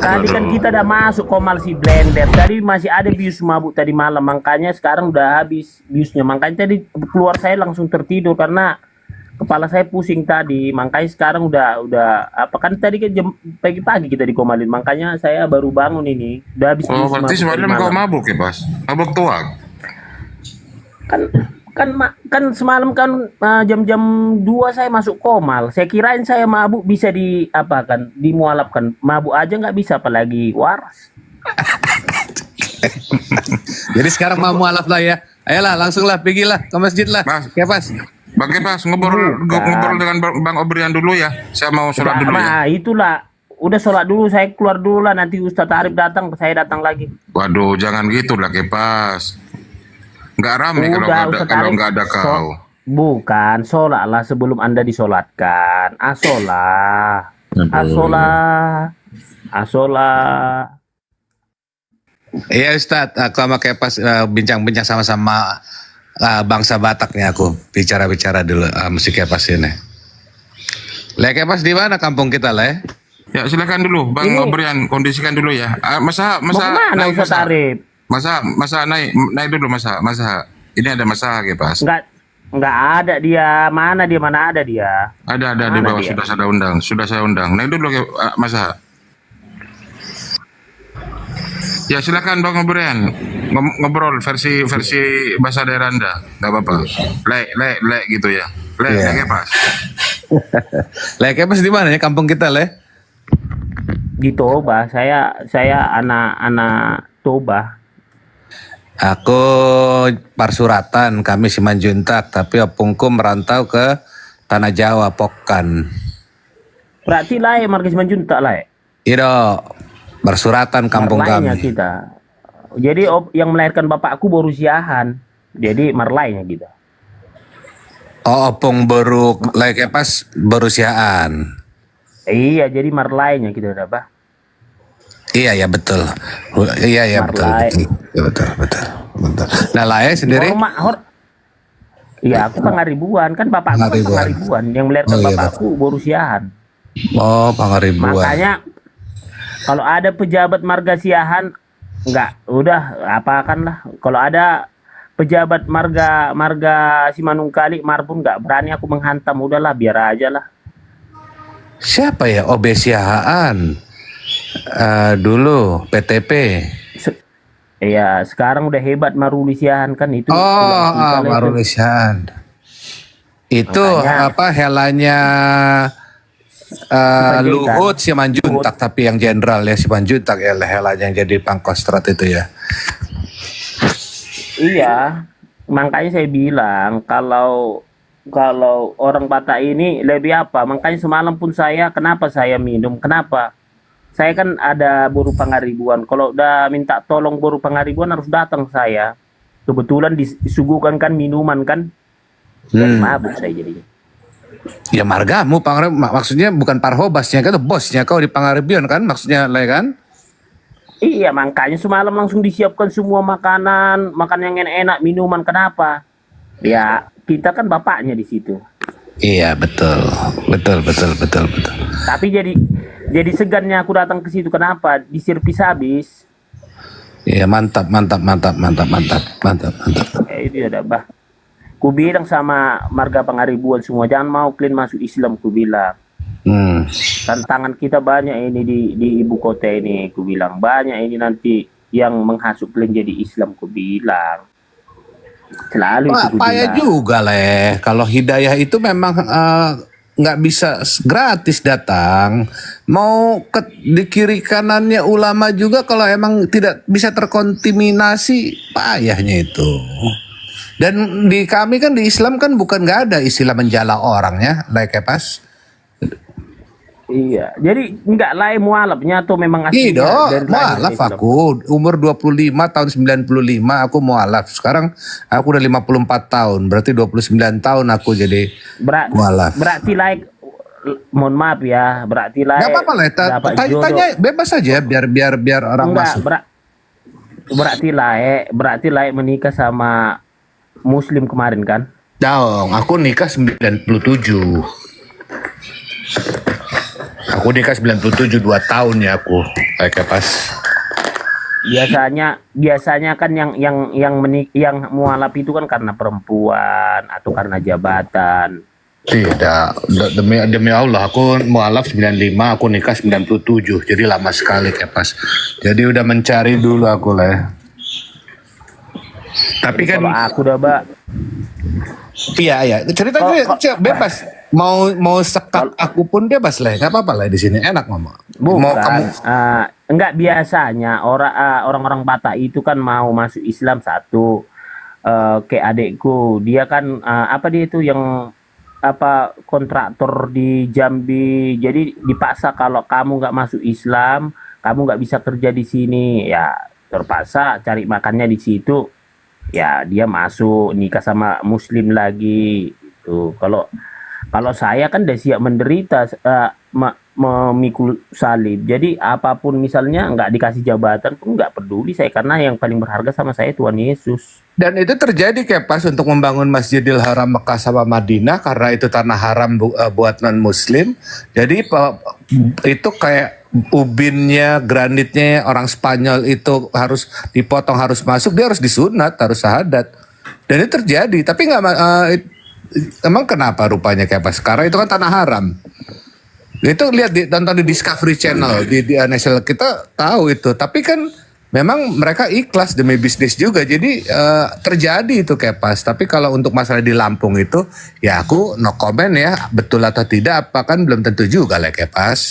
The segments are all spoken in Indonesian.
Tadi kan kita udah masuk Komal si blender. Tadi masih ada bius mabuk tadi malam. Makanya sekarang udah habis biusnya. Makanya tadi keluar saya langsung tertidur karena kepala saya pusing tadi. Makanya sekarang udah apa kan tadi kan jam pagi-pagi kita dikomalin. Makanya saya baru bangun ini. Udah habis Oh, bius berarti mabuk tadi semalam kau malam. mabuk ya, Pas? Mabuk tuak. Kan semalam kan jam-jam 2 saya masuk Komal. Saya kirain saya mabuk bisa di apa kan dimualapkan. Mabuk aja nggak bisa apalagi waras. Jadi sekarang mau mualaf lah ya. Ayolah, langsung lah, pergilah ke masjid lah. Mas. Ya pas. Bang Kepas, ngobrol dengan Bang Obrian dulu ya. Saya mau sholat dulu ya. Nah, itulah. Udah sholat dulu, saya keluar dulu lah. Nanti Ustadz Arif datang, saya datang lagi. Waduh, jangan gitu lah Kepas. Nggak rame Udah, Ustadz kalau Arif. nggak ada kau. Bukan, sholat lah sebelum Anda disolatkan. Asolah. Asolah. Asolah. Iya Ustadz, aku sama Kepas bincang-bincang sama-sama bangsa Batak nih aku. Bicara-bicara dulu mesti Kepas ini. Le Kepas di mana kampung kita le? Ya silakan dulu Bang Ini- Obrian, kondisikan dulu ya. Masa Mau kemana naik Ustadz masa. Arif? Masa naik dulu masa. Ini ada masa Kepas. Enggak ada dia. Mana ada dia? Ada di Mana bawah dia? sudah saya undang. Naik dulu masa. Ya silakan Bang Obrian ngobrol versi bahasa daerah Anda, nggak apa-apa. Le gitu ya. Iya. Le Kepas. Le Kepas di mana ya kampung kita le? Di Toba. Saya anak Toba. Aku Parsuratan, kami Simanjuntak, tapi opungku merantau ke Tanah Jawa, Pokan. Berarti lah Marga Simanjuntak lah. Ido, Parsuratan kampung Marlainya kami. kita. Jadi yang melahirkan bapakku baru siahan. Jadi marlainya kita. Oh, opung baru Le Kepas berusiaan. Iya, jadi marlainya kita udah bah. Iya ya betul. Iya betul. Marlai. Ya, betul. Nah Lae sendiri? Iya, aku Pangaribuan kan bapakku kan Pangaribuan. Pangaribuan. Yang melahirkan Oh, iya, bapakku baru siahan. Oh Pangaribuan. Makanya kalau ada pejabat marga siahan udah apakan lah. Kalau ada pejabat marga Simanungkali Marpun nggak berani aku menghantam, udahlah biar aja lah. Siapa ya Obesiaan? Dulu PTP. Iya, sekarang udah hebat Maruli Siahan kan itu. Oh, tulang kita lah itu. Marulisan. Itu Makanya- apa helanya Simanjuntak. Luhut Simanjuntak, tapi yang jenderal ya Simanjuntak ya helanya yang jadi pangkostrat itu ya. Iya, makanya saya bilang kalau orang Batak ini lebih apa? Makanya semalam pun kenapa saya minum? Kenapa? Saya kan ada Boru Pangaribuan. Kalau udah minta tolong Boru Pangaribuan harus datang saya. Kebetulan disuguhkan kan minuman kan. Jadi mabuk saya jadinya. Ya margamu maksudnya bukan parhobasnya kan bosnya kau di Pangaribuan kan maksudnya Le kan? Iya, makanya semalam langsung disiapkan semua makanan yang enak, minuman. Kenapa? Ya, kita kan bapaknya di situ. Iya betul. Tapi jadi segannya aku datang ke situ. Kenapa? Diservis habis. Iya mantap. Itu ada bah. Ku bilang sama marga Pangaribuan semua jangan mau kalian masuk Islam, ku bilang. Tantangan kita banyak ini di ibu kota ini, ku bilang. Banyak ini nanti yang menghasut kalian jadi Islam, ku bilang. Selalu itu ku Payah bilang. juga Le. Kalau hidayah itu memang nggak bisa gratis datang. Mau di kiri kanannya ulama juga kalau emang tidak bisa terkontaminasi payahnya itu. Dan di kami kan di Islam kan bukan nggak ada istilah menjala orangnya, like Kepas. Iya, jadi nggak lain mualafnya atau memang aslinya Iya, dari lahir mualaf Islam? aku umur 25 tahun 95 aku mualaf. Sekarang aku udah 54 tahun, berarti 29 tahun aku jadi mualaf. Berarti mohon maaf ya, berarti Gak apa-apa lah, dapat tanya bebas saja biar orang Enggak, masuk. berarti layak menikah sama Muslim kemarin kan? Dong, aku nikah 97. Aku nikah 97 2 tahun ya aku. Kayak pas. Biasanya kan yang mualaf itu kan karena perempuan atau karena jabatan. Tidak, demi Allah aku mualaf 95, aku nikah 97. Jadi lama sekali kayak pas. Jadi udah mencari dulu aku lah ya. Tapi kan Kalau aku udah, Mbak, iya cerita aja bebas. Mau sekat aku pun bebas lah, nggak apa-apa lah di sini enak ngomong. Mau kamu enggak biasanya orang-orang Batak itu kan mau masuk Islam satu. Kayak adekku, dia kan apa dia itu yang apa kontraktor di Jambi. Jadi dipaksa kalau kamu nggak masuk Islam, kamu nggak bisa kerja di sini. Ya terpaksa cari makannya di situ. Ya dia masuk nikah sama Muslim lagi. Itu kalau saya kan udah siap menderita memikul salib. Jadi apapun misalnya nggak dikasih jabatan pun nggak peduli saya karena yang paling berharga sama saya Tuhan Yesus. dan itu terjadi kayak pas untuk membangun Masjidil Haram Mekah sama Madinah karena itu tanah haram buat non Muslim. Jadi itu kayak ubinnya, granitnya orang Spanyol itu harus dipotong, harus masuk, dia harus disunat, harus syahadat. Dan itu terjadi, tapi nggak emang kenapa rupanya kayak pas sekarang itu kan tanah haram. Itu lihat tonton di Discovery Channel di National kita tahu itu. Tapi kan memang mereka ikhlas demi bisnis juga. Jadi terjadi itu kayak pas. Tapi kalau untuk masalah di Lampung itu ya aku no comment ya, betul atau tidak apa kan belum tentu juga lah kayak pas.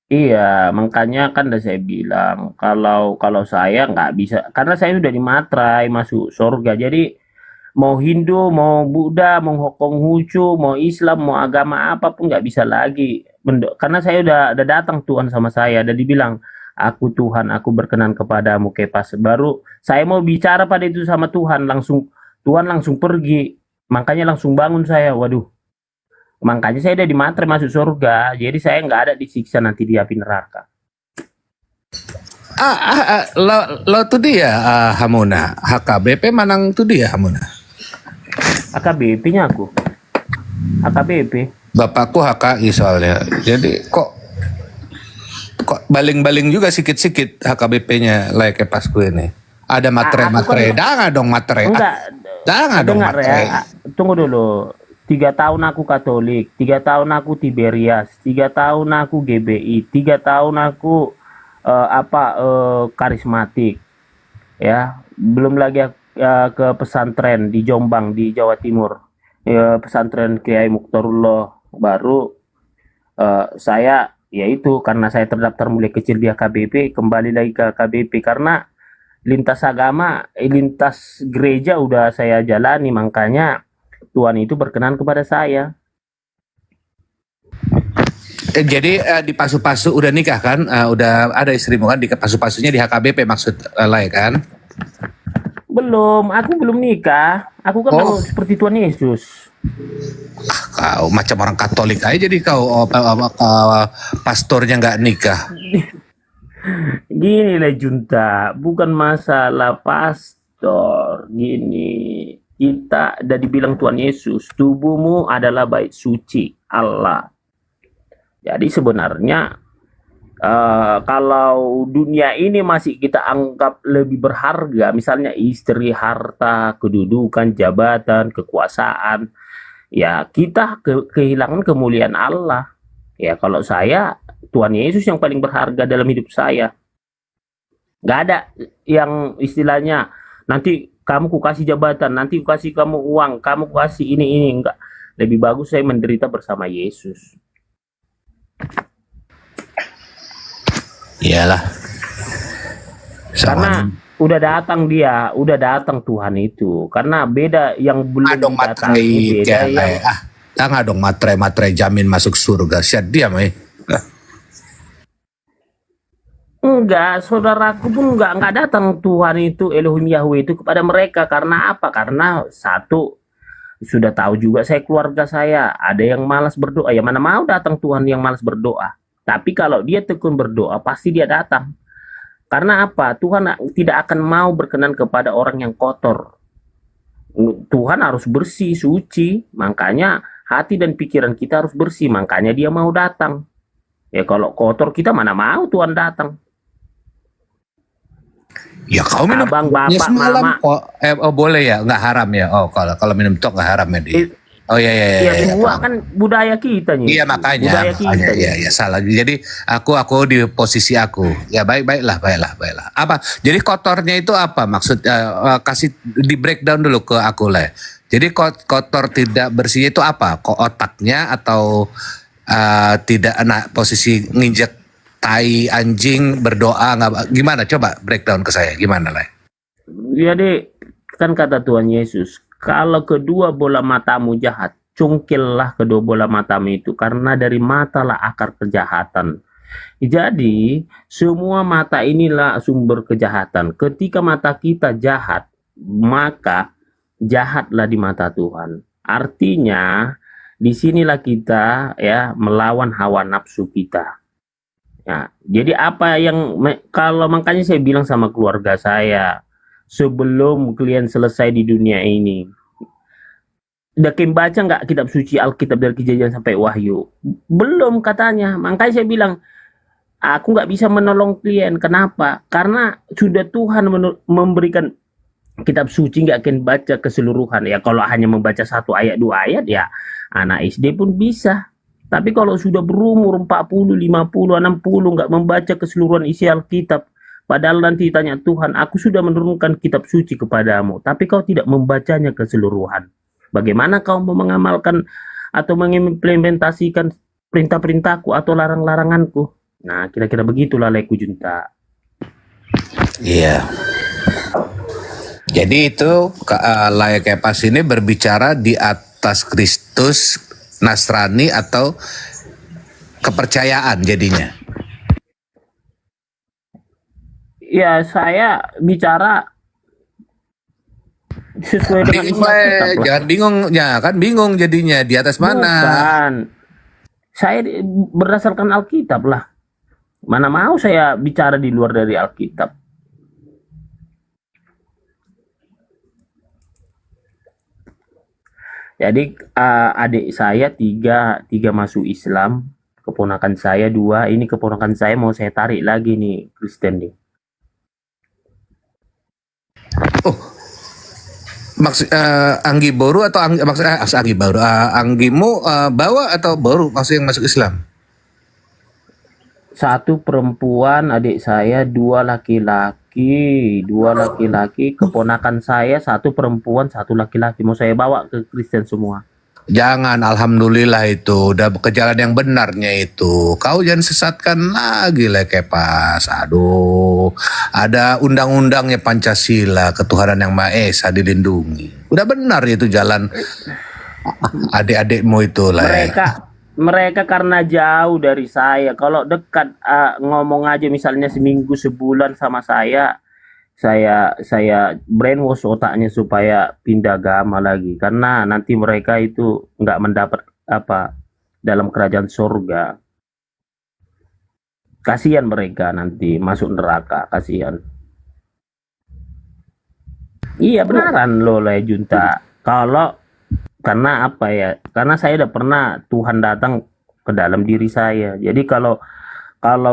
Iya, makanya kan udah saya bilang kalau saya nggak bisa karena saya udah dimatrai masuk surga. Jadi mau Hindu, mau Buddha, mau Konghucu, mau Islam, mau agama apapun nggak bisa lagi. Karena saya udah datang Tuhan sama saya, udah dibilang, aku Tuhan, aku berkenan kepadamu Kepas. Baru saya mau bicara pada itu sama Tuhan, Tuhan langsung pergi. Makanya langsung bangun saya, waduh. Makanya saya udah dimatrai masuk surga, jadi saya nggak ada disiksa nanti di api neraka. Lo tuh dia Hamuna, HKBP Manang tuh dia Hamuna. AKBP-nya aku. AKBP. Bapakku HKI soalnya. Jadi kok baling-baling juga sikit-sikit HKBP-nya kayak pasku ini. Ada materai-materai. Jangan dong materai. Enggak. Jangan dong Dengar materai. ya. Tunggu dulu. 3 tahun aku Katolik, 3 tahun aku Tiberias, 3 tahun aku GBI, 3 tahun aku karismatik. Ya, belum lagi ke pesantren di Jombang di Jawa Timur. Pesantren Kiai Mukhtarullah. Baru saya yaitu karena saya terdaftar mulai kecil di AKBP, kembali lagi ke AKBP karena lintas agama, lintas gereja udah saya jalani, makanya Tuhan itu berkenan kepada saya. Jadi di pasu-pasu udah nikah kan? Udah ada istrimu kan? Di pasu-pasunya di HKBP maksud lah kan? Belum, aku belum nikah. Aku kan mau seperti Tuhan Yesus. Kau macam orang Katolik aja jadi kau pastornya nggak nikah. Gini lah Junta, bukan masalah pastor. Gini, kita udah dibilang Tuhan Yesus, tubuhmu adalah bait suci Allah. Jadi sebenarnya kalau dunia ini masih kita anggap lebih berharga, misalnya istri, harta, kedudukan, jabatan, kekuasaan, ya kita kehilangan kemuliaan Allah. Ya kalau saya, Tuhan Yesus yang paling berharga dalam hidup saya. Gak ada yang istilahnya nanti kamu ku kasih jabatan, nanti ku kasih kamu uang, kamu ku kasih ini enggak. Lebih bagus saya menderita bersama Yesus. Iyalah. Karena udah datang Tuhan itu. Karena beda yang belum datang beda yang jangan dong materai jamin masuk surga. Siap dia mah. Enggak, saudaraku pun enggak datang Tuhan itu, Elohim Yahweh itu kepada mereka. Karena apa? Karena satu, sudah tahu juga saya keluarga saya ada yang malas berdoa. Ya mana mau datang Tuhan yang malas berdoa. Tapi kalau dia tekun berdoa pasti dia datang. Karena apa? Tuhan tidak akan mau berkenan kepada orang yang kotor. Tuhan harus bersih, suci. Makanya hati dan pikiran kita harus bersih, makanya dia mau datang. Ya kalau kotor kita mana mau Tuhan datang. Ya kau minum Abang, toknya bapak, semalam mama. kok. Oh boleh ya, nggak haram ya. Oh kalau minum tok nggak haram ya di. Oh iya iya Ya iya. Iya, semua paham. kan budaya kita nih. Iya makanya, Budaya kita iya nih. iya salah. Jadi aku di posisi aku. Ya baiklah. Apa? Jadi kotornya itu apa? Maksud kasih di breakdown dulu ke aku lah. Jadi kotor tidak bersihnya itu apa? Kok otaknya atau tidak enak posisi nginjek tai anjing berdoa nggak gimana? Coba breakdown ke saya gimana lah? Jadi kan kata Tuhan Yesus, kalau kedua bola matamu jahat, cungkillah kedua bola matamu itu, karena dari matalah akar kejahatan. Jadi semua mata inilah sumber kejahatan. Ketika mata kita jahat, maka jahatlah di mata Tuhan. Artinya disinilah kita ya melawan hawa nafsu kita. Ya, jadi apa yang kalau makanya saya bilang sama keluarga saya, sebelum kalian selesai di dunia ini, udah baca nggak kitab suci Alkitab dari Kejadian sampai Wahyu? Belum katanya. Makanya saya bilang, aku nggak bisa menolong kalian. Kenapa? Karena sudah Tuhan memberikan kitab suci, nggak akan baca keseluruhan. Ya kalau hanya membaca 1 ayat 2 ayat ya anak SD pun bisa. Tapi kalau sudah berumur 40, 50, 60 nggak membaca keseluruhan isi Alkitab, padahal nanti tanya Tuhan, aku sudah menurunkan kitab suci kepadamu, tapi kau tidak membacanya keseluruhan. Bagaimana kau mau mengamalkan atau mengimplementasikan perintah-perintahku atau larang-laranganku? Nah, kira-kira begitulah Leku Junta. Iya. Jadi itu layak kepas ini berbicara di atas Kristus, Nasrani atau kepercayaan jadinya. Ya, saya bicara sesuai dengan isi Alkitab lah. Jangan bingung, ya kan bingung jadinya di atas mana? Bukan. Saya berdasarkan Alkitab lah. Mana mau saya bicara di luar dari Alkitab. Jadi adik saya tiga masuk Islam, keponakan saya 2, ini keponakan saya mau saya tarik lagi nih Kristen nih. Oh, maksud Anggi Boru atau maksudnya Anggi Boru, Anggimu bawa atau Boru maksud yang masuk Islam? 1 perempuan adik saya, 2 laki-laki, keponakan saya 1 perempuan 1 laki-laki, mau saya bawa ke Kristen semua. Jangan, alhamdulillah itu udah ke jalan yang benarnya itu. Kau jangan sesatkan lagi lah Kepas. Aduh, ada undang-undangnya Pancasila, ketuhanan yang Maha Esa dilindungi. Udah benar itu jalan adik-adikmu itu lah. Mereka karena jauh dari saya. Kalau dekat ngomong aja misalnya seminggu sebulan sama saya brainwash otaknya supaya pindah agama lagi, karena nanti mereka itu nggak mendapat apa dalam kerajaan surga. Kasihan mereka nanti masuk neraka, kasihan. Iya benaran loh Le Junta. Karena apa ya? Karena saya udah pernah Tuhan datang ke dalam diri saya. Jadi kalau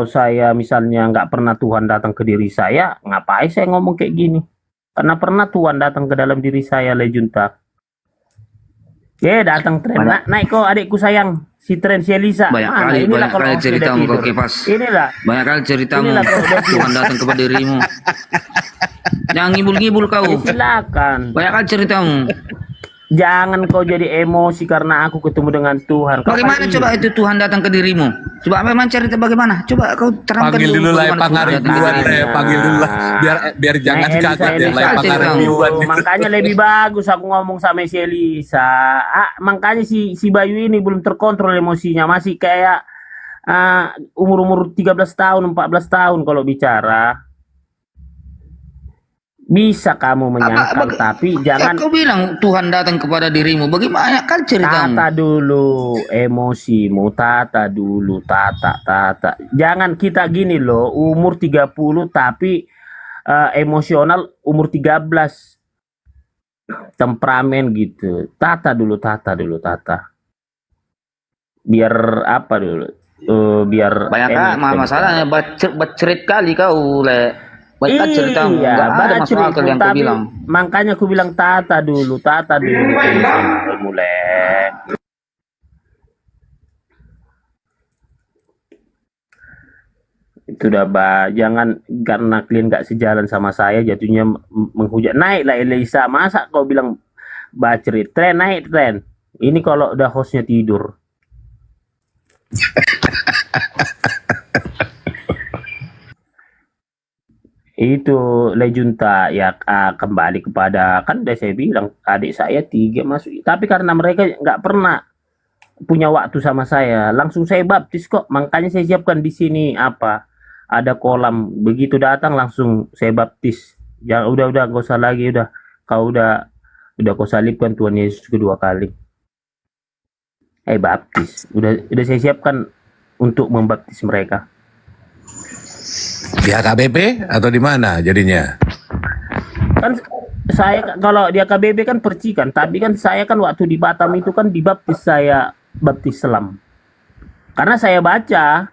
saya misalnya nggak pernah Tuhan datang ke diri saya, ngapain saya ngomong kayak gini? Karena pernah Tuhan datang ke dalam diri saya, Le Junta. Datang tren. Naik kok adikku sayang. Si tren si Elisa. Banyak kali ceritamu kau Kepas. Inilah. Banyak kali ceritamu. Inilah Tuhan datang kepada dirimu. Jangan ngibul-ngibul kau. Silakan. Banyak kali ceritamu. Jangan kau jadi emosi karena aku ketemu dengan Tuhan. Bagaimana coba itu Tuhan datang ke dirimu? Coba memang cerita bagaimana? Coba kau terangkan Panggil dulu lah Pangarep duluan deh, panggil dulu lah. Biar jangan kaget ya lah Pangarep duluan. Makanya lebih bagus aku ngomong sama si Elisa. Makanya si Bayu ini belum terkontrol emosinya, masih kayak umur 13 tahun, 14 tahun kalau bicara. Bisa kamu menyangkal, tapi jangan. Kau bilang Tuhan datang kepada dirimu. Bagaimana kan ceritamu? Tata dulu emosimu, tata dulu, tata. Jangan kita gini loh, umur 30 tapi emosional umur 13. Temperamen gitu. Tata dulu. biar apa dulu? Biar Banyak enak masalahnya bacrit kali kau le. Baik kan ceritamu, iya, nggak ada masuk bacrit akal itu, yang kau tapi bilang. makanya aku bilang tata dulu mulai. Itu udah jangan karena kalian nggak sejalan sama saya jatuhnya menghujat. Naik lah Elisa, masa kau bilang bacrit, naik tren. Ini kalau udah hostnya tidur. Itu Lejunta ya, kembali kepada, kan udah saya bilang adik saya 3 masuk, tapi karena mereka nggak pernah punya waktu sama saya, langsung saya baptis kok. Makanya saya siapkan di sini apa, ada kolam, begitu datang langsung saya baptis. Ya udah nggak usah lagi, udah kau udah kau salibkan Tuhan Yesus kedua kali. Baptis udah saya siapkan untuk membaptis mereka. Di HKBP atau di mana jadinya? Kan saya kalau di AKBP kan percikan, tapi kan saya kan waktu di Batam itu kan dibaptis, saya baptis selam. Karena saya baca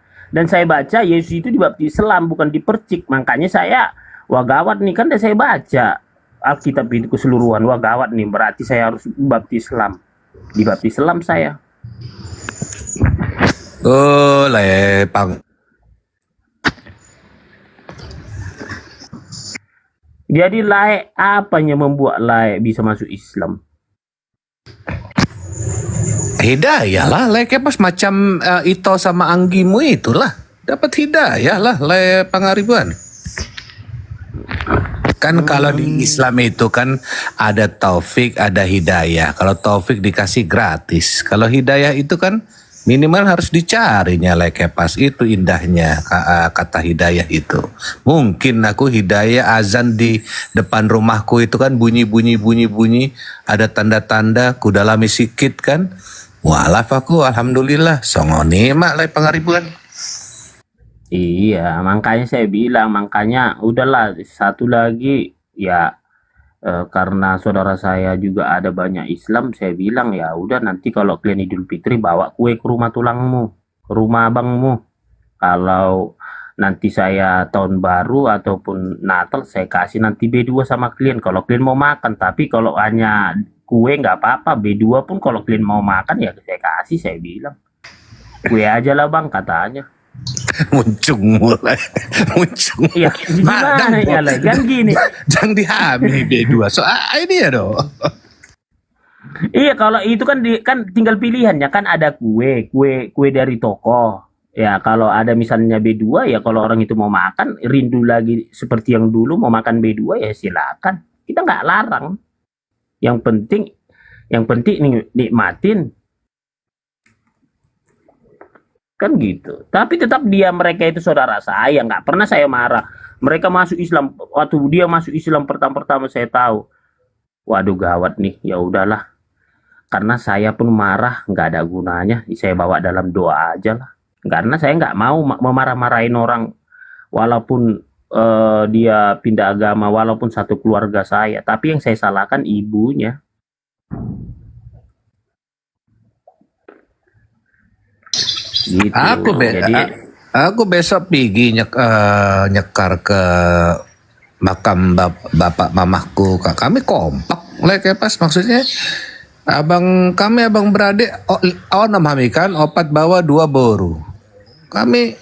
Yesus itu dibaptis selam bukan dipercik. Makanya saya, wah gawat nih, kan saya baca Alkitab itu keseluruhan, wah gawat nih, berarti saya harus baptis selam. Dibaptis selam saya. Oh, lepang. Jadi layak apanya membuat layak bisa masuk Islam? Hidayah lah, kayak pas macam Ito sama Anggimu itulah. Dapat hidayah lah, Pangaribuan. Kan kalau di Islam itu kan ada taufik, ada hidayah. Kalau taufik dikasih gratis. Kalau hidayah itu kan minimal harus dicarinya, kayak pas itu indahnya kata hidayah itu. Mungkin aku hidayah azan di depan rumahku itu kan bunyi, ada tanda-tanda kudalami sikit kan. Walaf aku alhamdulillah songoni mak Pangaribuan. Iya, makanya saya bilang, makanya udahlah satu lagi ya, karena saudara saya juga ada banyak Islam, saya bilang ya udah, nanti kalau kalian Idul Fitri bawa kue ke rumah tulangmu, ke rumah abangmu. Kalau nanti saya tahun baru ataupun Natal, saya kasih nanti B2 sama kalian kalau kalian mau makan. Tapi kalau hanya kue nggak apa-apa, B2 pun kalau kalian mau makan ya saya kasih. Saya bilang kue aja lah bang, katanya. Muncung mulai. Iya, gimana ya lah, kan gini. Jangan dihami B2. So ini ya dong. Iya, kalau itu kan kan tinggal pilihannya, kan ada kue dari toko. Ya kalau ada misalnya B2 ya, kalau orang itu mau makan rindu lagi seperti yang dulu mau makan B2 ya silakan. Kita nggak larang. Yang penting nikmatin. Kan gitu. Tapi tetap mereka itu saudara saya, nggak pernah saya marah. Mereka masuk Islam, waktu dia masuk Islam pertama saya tahu, waduh gawat nih, ya udahlah. Karena saya pun marah nggak ada gunanya, saya bawa dalam doa aja lah. Karena saya nggak mau memarah-marahin orang, walaupun dia pindah agama, walaupun satu keluarga saya. Tapi yang saya salahkan ibunya. Gitu. Aku besok pergi nyekar ke makam bapak mamahku. Kami kompak, kayak pas maksudnya abang beradik namamikan opat bawa 2 boru. Kami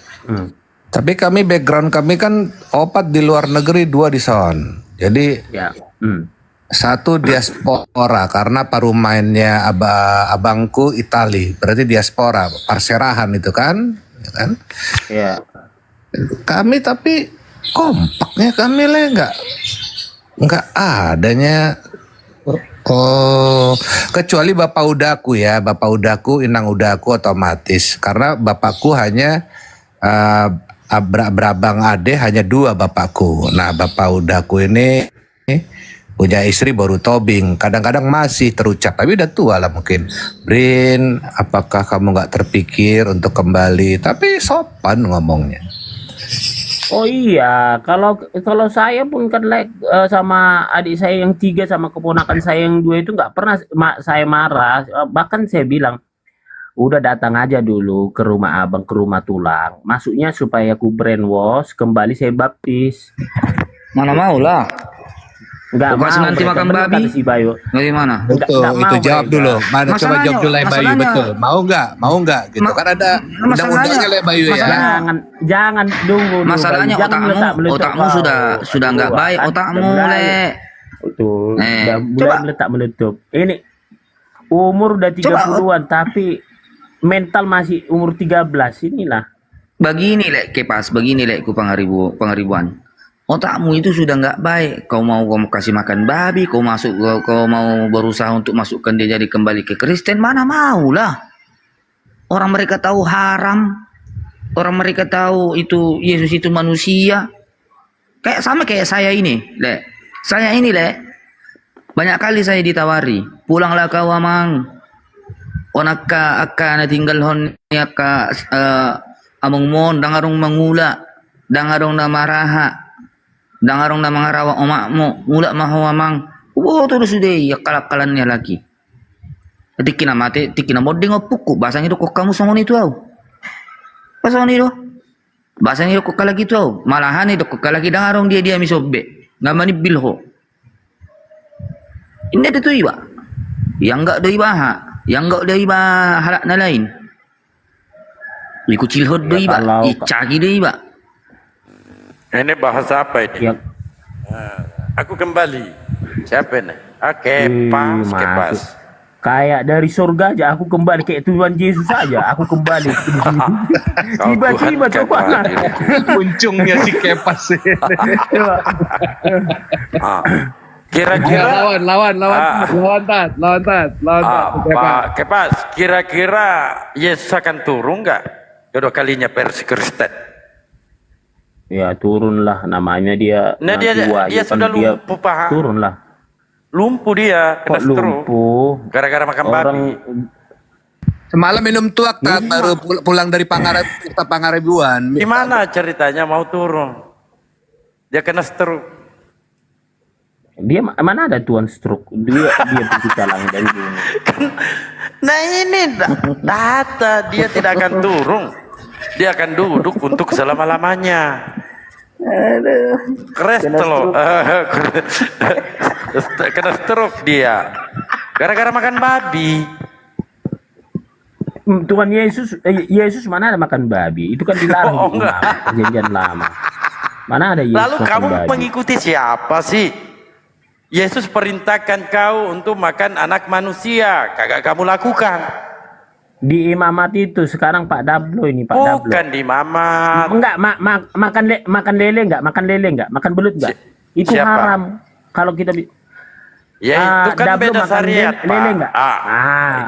tapi kami background kami kan opat di luar negeri, 2 di son. Jadi ya. 1 diaspora karena paruh mainnya abangku Itali, berarti diaspora, parserahan itu kan, ya kan? Ya. Kami tapi kompaknya kami nggak adanya. Oh, kecuali bapak udaku, inang udaku otomatis karena bapakku hanya berabang ade hanya 2 bapakku. Nah bapak udaku ini punya istri baru tobing, kadang-kadang masih terucap, tapi udah tua lah mungkin. Brin, apakah kamu nggak terpikir untuk kembali? Tapi sopan ngomongnya. Oh iya, kalau saya pun kan sama adik saya yang 3 sama keponakan saya yang 2 itu nggak pernah saya marah. Bahkan saya bilang, Udah datang aja dulu ke rumah abang, ke rumah tulang. Maksudnya supaya ku brainwash, kembali saya baptis. Mana mau lah. Enggak Kau kasih mau nanti mereka, makan bener babi. kata si Bayu. Bagaimana? Betul, nggak itu mau jawab mereka. dulu. Mana coba Masalahnya- jawab dulu Bayu, masalahnya- betul. Mau nggak gitu. Ma- Kan ada masalahnya- undang-undangnya Bayu ya. masalahnya- Jangan dulu. Masalahnya Bayu. Jangan otakmu kau. sudah nggak Aduh, baik kan otakmu, udah mulai. Le. Betul. Eh, Udah mulai coba. meletup. Ini umur udah 30-an tapi mental masih umur 13 inilah. Begini Le, Kepas, begini Le, ku pengaribuan. Otakmu itu sudah nggak baik. Kau mau kasih makan babi, kau mau berusaha untuk masukkan dia jadi kembali ke Kristen, mana mau lah. Orang mereka tahu haram, orang mereka tahu itu Yesus itu manusia. Sama kayak saya ini, Le. Saya ini, Le. Banyak kali saya ditawari, pulanglah kau amang. Onaka na tinggal hon ka among mon dangarong mangula, dangarong na maraha. Dangarong na mga rawa omakmo, mula mahawamang, terus sudah ya kalakalannya lagi. Tikina mati, tikina modeng o puku, basang itu kok kamu songon itu au. Basang itu, basang itu kok kalagi itu au. Malahan itu kok kalagi dangarong dia misobe, ngamani bilho. Ini ada tuh iba, yang enggak ada ibaha, yang enggak ada iba halak na lain. Iku cilhod do Ya, iba, kalau- icagi do iba. Ini bahasa apa ini? Ya, Aku kembali. Siapa ini? masuk. Kepas. Kayak dari surga aja aku kembali kayak Tuhan Yesus aja aku kembali. Tiba-tiba Tuhan coba. kembali. Puncungnya si Kepas. Ah. Ya, Kira-kira lawan tat. Pak Kepas, kira-kira Yesus akan turun nggak? Kedua kalinya versi Kristen. Ya turunlah namanya dia. Nah, dia ya kan sudah lumpuh, Pak. Turunlah. Lumpuh dia, Kok kena stroke. lumpuh? Gara-gara makan Orang babi. Semalam minum tuak tat baru pulang dari Pangaribuan. Gimana ceritanya mau turun? Dia kena stroke. dia mana ada Tuhan stroke? Dia berbicara dari dulu. Nah ini data dia tidak akan turun. Dia akan duduk untuk selama-lamanya. Kolesterol. Kena stroke dia. Gara-gara makan babi. Tuhan Yesus mana ada makan babi? Itu kan dilarang Oh, di enggak. perjanjian lama. Mana ada Yesus Lalu makan kamu babi? mengikuti siapa sih? Yesus perintahkan kau untuk makan anak manusia. Kagak kamu lakukan. Di imamat itu sekarang Pak Dablo ini Pak Dablo. Bukan di mamat. Enggak, makan lele enggak? Makan lele enggak? Makan belut enggak? Itu Siapa? haram. Kalau kita Ya itu kan Dablo beda makan syariat, lele Pak. enggak?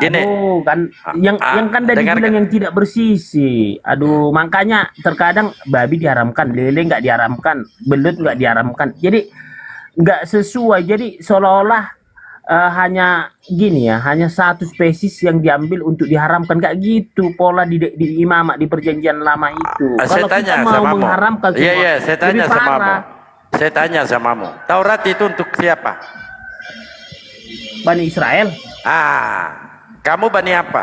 Gini. Aduh, kan yang kan tadi dengarkan. bilang yang tidak bersisi. Aduh, makanya terkadang babi diharamkan, lele enggak diharamkan, belut enggak diharamkan. Jadi enggak sesuai. Jadi seolah-olah hanya gini ya, hanya satu spesies yang diambil untuk diharamkan, nggak gitu pola di imamat di perjanjian lama itu. Saya Kalau tanya kita mau samamu. mengharamkan semua, Iya, saya tanya lebih samamu. parah. Saya tanya samamu. Taurat itu untuk siapa? Bani Israel, Kamu Bani apa?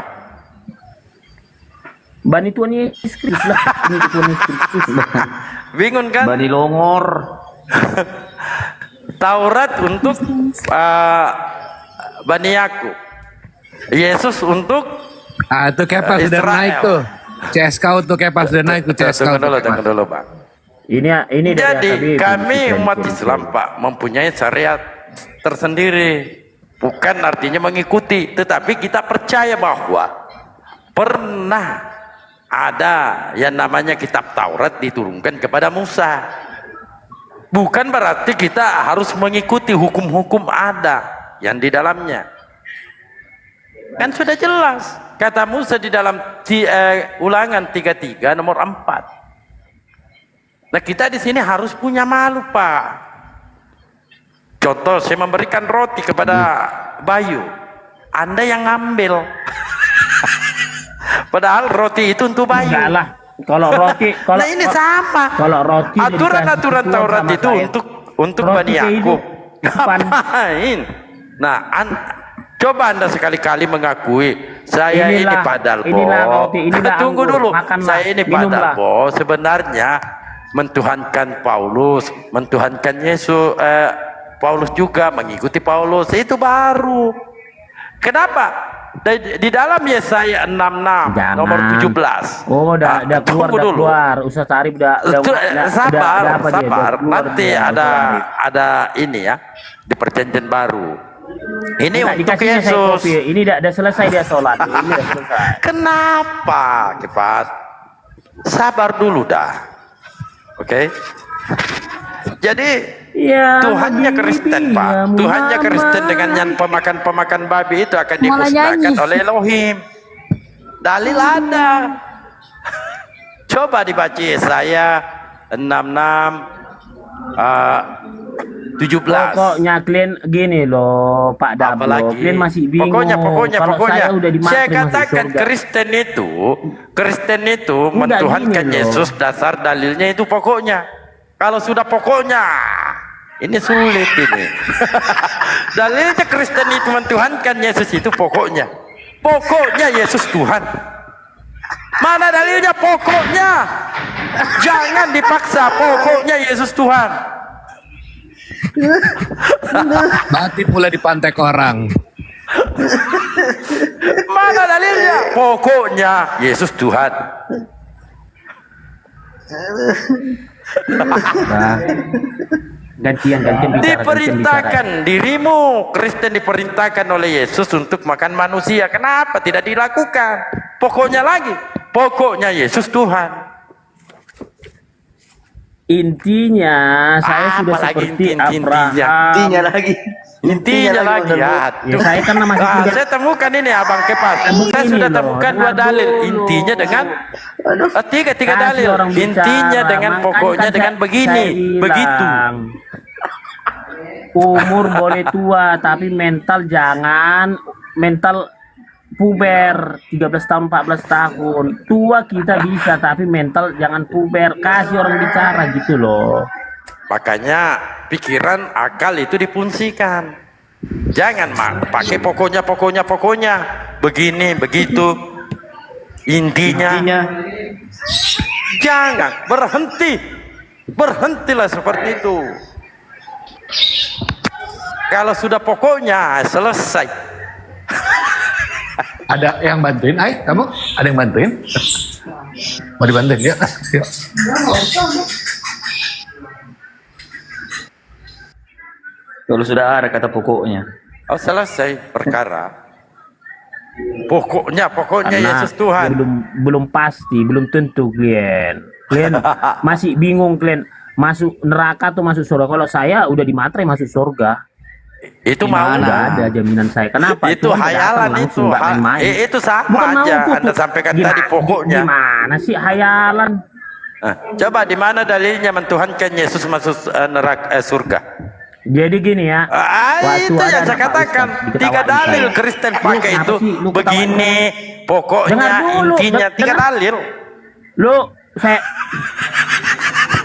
Bani Tuhan Yesus Kristus lah, ini Tuhan Yesus Kristus. Bingung kan? Bani Longor. Taurat untuk Bani Yakub. Yesus untuk Itu Kepas udah Israel. naik tuh. CSK tuh Kepas udah naik tuh CSK. tunggu dulu, Pak. Ini dari Jadi AKBP, kami bukan umat Tuhan. Islam, Pak, mempunyai syariat tersendiri. Bukan artinya mengikuti, tetapi kita percaya bahwa pernah ada yang namanya kitab Taurat diturunkan kepada Musa. Bukan berarti kita harus mengikuti hukum-hukum ada yang di dalamnya. Kan sudah jelas. Kata Musa di dalam Ulangan 33 nomor 4. Nah kita di sini harus punya malu, Pak. Contoh, saya memberikan roti kepada Bayu. Anda yang ngambil. Padahal roti itu untuk Bayu. Enggak lah. Kalau roti, kalau Nah ini sama. kalau roti Aturan-aturan dikasih Taurat sama itu saya. untuk Roti Bani ke Yakub. hidup. Pan- Ngapain? Nah, Coba Anda sekali-kali mengakui saya ini Inilah, Padalbo. inilah roti, inilah Tunggu anggur. dulu. Makanlah, Saya ini minumlah. Padalbo sebenarnya mentuhankan Paulus, mentuhankan Yesus. Paulus juga mengikuti Paulus. Itu baru. Kenapa? Di dalam Yesaya 66 Jangan. nomor 17. Oh, udah keluar, tunggu udah dulu. keluar. Ustaz Arif udah Sabar, apa dia? Udah sabar. keluar Nanti dia, Ustaz Arif. ada ini ya di perjanjian baru. Ini Enggak, untuk dikasihnya saya Yesus. kopi. Ini udah selesai dia sholat. Ini udah selesai. Kenapa, Kipas? Sabar dulu dah. Oke? Jadi Ya, Tuhannya Kristen, Pak. ya, Tuhannya Kristen dengan yang pemakan babi itu akan dimusnahkan oleh Elohim. Dalil ada. Coba dibaca Yesaya 66 17. Pokoknya kalian gini loh, Pak Dablo. Apalagi Kalian masih bingung. pokoknya Kalau saya udah di saya materi masuk katakan surga. Kristen itu Enggak, mentuhankan gini loh. Yesus, dasar dalilnya itu pokoknya. Kalau sudah pokoknya ini sulit ini. Dalilnya Kristen itu mentuhankan Yesus itu pokoknya Yesus Tuhan. Mana dalilnya pokoknya? Jangan dipaksa, pokoknya Yesus Tuhan. Mati pula dipantek orang. Mana dalilnya? Pokoknya Yesus Tuhan. Nah, gantian bicara. Diperintahkan dirimu, Kristen diperintahkan oleh Yesus untuk makan manusia. Kenapa tidak dilakukan? Pokoknya lagi, pokoknya Yesus Tuhan. Intinya saya sudah Apalagi seperti intinya. Abraham. Intinya lagi ya. Ya, saya kan masih tidak. Saya temukan ini Abang Kepas. Saya Begini sudah loh, temukan dengar 2 dalil. dulu. Intinya dengan tiga Kasih dalil. orang bicara. Intinya dengan Makanya pokoknya kan dengan saya begini, bilang, begitu. Umur boleh tua, tapi mental jangan mental puber 13 tahun 14 tahun. Tua kita bisa, tapi mental jangan puber. Kasih orang bicara gitu loh. Makanya pikiran, akal itu difungsikan. Jangan pakai pokoknya, begini, begitu. Intinya. Jangan berhentilah seperti itu. Kalau sudah pokoknya selesai. Ada yang bantuin, kamu? Ada yang bantuin? Mau dibantuin ya? Yuk. Kalau sudah ada kata pokoknya. Oh, selesai perkara. Pokoknya Karena Yesus Tuhan. belum pasti, belum tentu kalian. Kalian masih bingung kalian masuk neraka atau masuk surga. Kalau saya udah di materai masuk surga. Itu mau Udah ada jaminan saya. Kenapa? itu Tuhan hayalan datang itu langsung, nggak main-main. itu sama Bukan mau aja putus. Anda sampaikan Gimana- tadi pokoknya. Gimana sih hayalan? Coba di mana dalilnya mentuhankan Yesus masuk neraka surga? Jadi gini ya. waktu Itu ada yang saya Pak katakan. Ustadz, 3 diketawain dalil saya. Kristen Lu pakai kenapa itu sih? Lu ketawain begini, pokoknya, Dengar dulu, intinya 3 dengar. dalil. Lu saya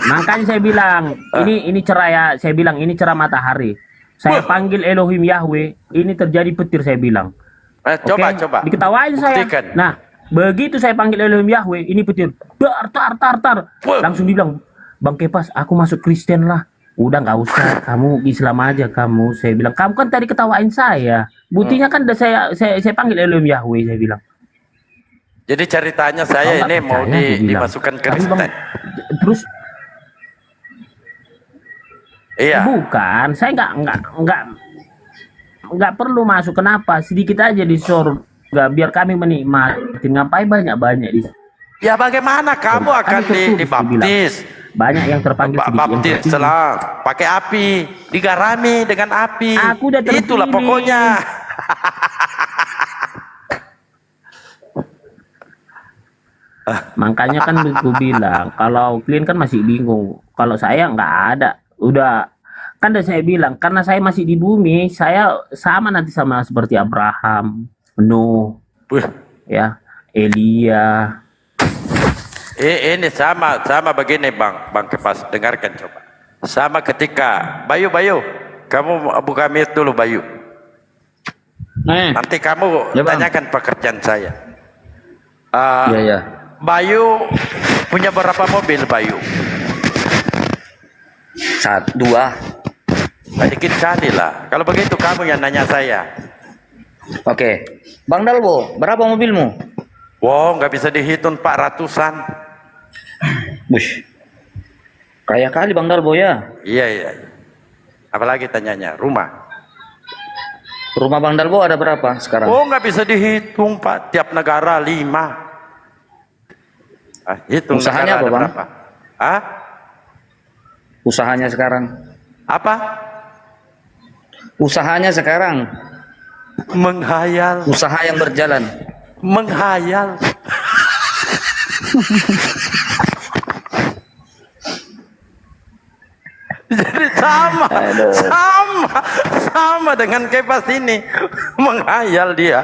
makanya saya bilang ini cerah ya. Saya bilang ini cerah matahari. Saya panggil Elohim Yahweh, ini terjadi petir saya bilang. Coba Oke? Diketawain Buktikan. saya. Nah, begitu saya panggil Elohim Yahweh, ini petir. Tar. Wah. Langsung dibilang, Bang Kepas, aku masuk Kristen lah. Udah nggak usah, kamu Islam aja kamu. Saya bilang, kamu kan tadi ketawain saya. Buktinya kan udah saya panggil Elohim Yahweh, saya bilang. Jadi ceritanya saya Kau nggak ini mau percaya, dia bilang. dimasukkan Tapi Kristen. Bang, terus Iya. bukan, saya nggak perlu masuk. Kenapa? Sedikit aja di surga, biar kami menikmati. Ngapain banyak di Ya bagaimana kamu akan tertulis, dibaptis? banyak yang terpanggil, sedikit yang Baptis terpilih. selang pakai api, digarami dengan api. Aku udah terpilih. Itulah pokoknya. Makanya kan aku bilang, kalau kalian kan masih bingung, kalau saya nggak ada, udah kan udah saya bilang, karena saya masih di bumi, saya sama nanti sama seperti Abraham, Nuh, Wih, ya, Elia. ini sama begini Bang Kepas, dengarkan coba. Sama ketika Bayu, kamu buka mic dulu Bayu. Nanti kamu Ya, Bang. tanyakan pekerjaan saya. Iya, iya. Bayu punya berapa mobil, Bayu? 1, 2. Sedikit kali lah. Kalau begitu kamu yang nanya saya. Oke. Bang Dalbo, berapa mobilmu? Wow, nggak bisa dihitung 400-an. Bush. Kaya kali Bang Dalbo ya. Iya, iya. Apalagi tanyanya, rumah. Rumah Bang Dalbo ada berapa sekarang? Oh, nggak bisa dihitung, Pak. Tiap negara 5. Hitung Usahanya negara apa, ada Bang? berapa? Ah? Usahanya sekarang. Apa? Usahanya sekarang. Menghayal. Usaha yang berjalan. Menghayal. Jadi sama dengan Kepas ini. Menghayal dia.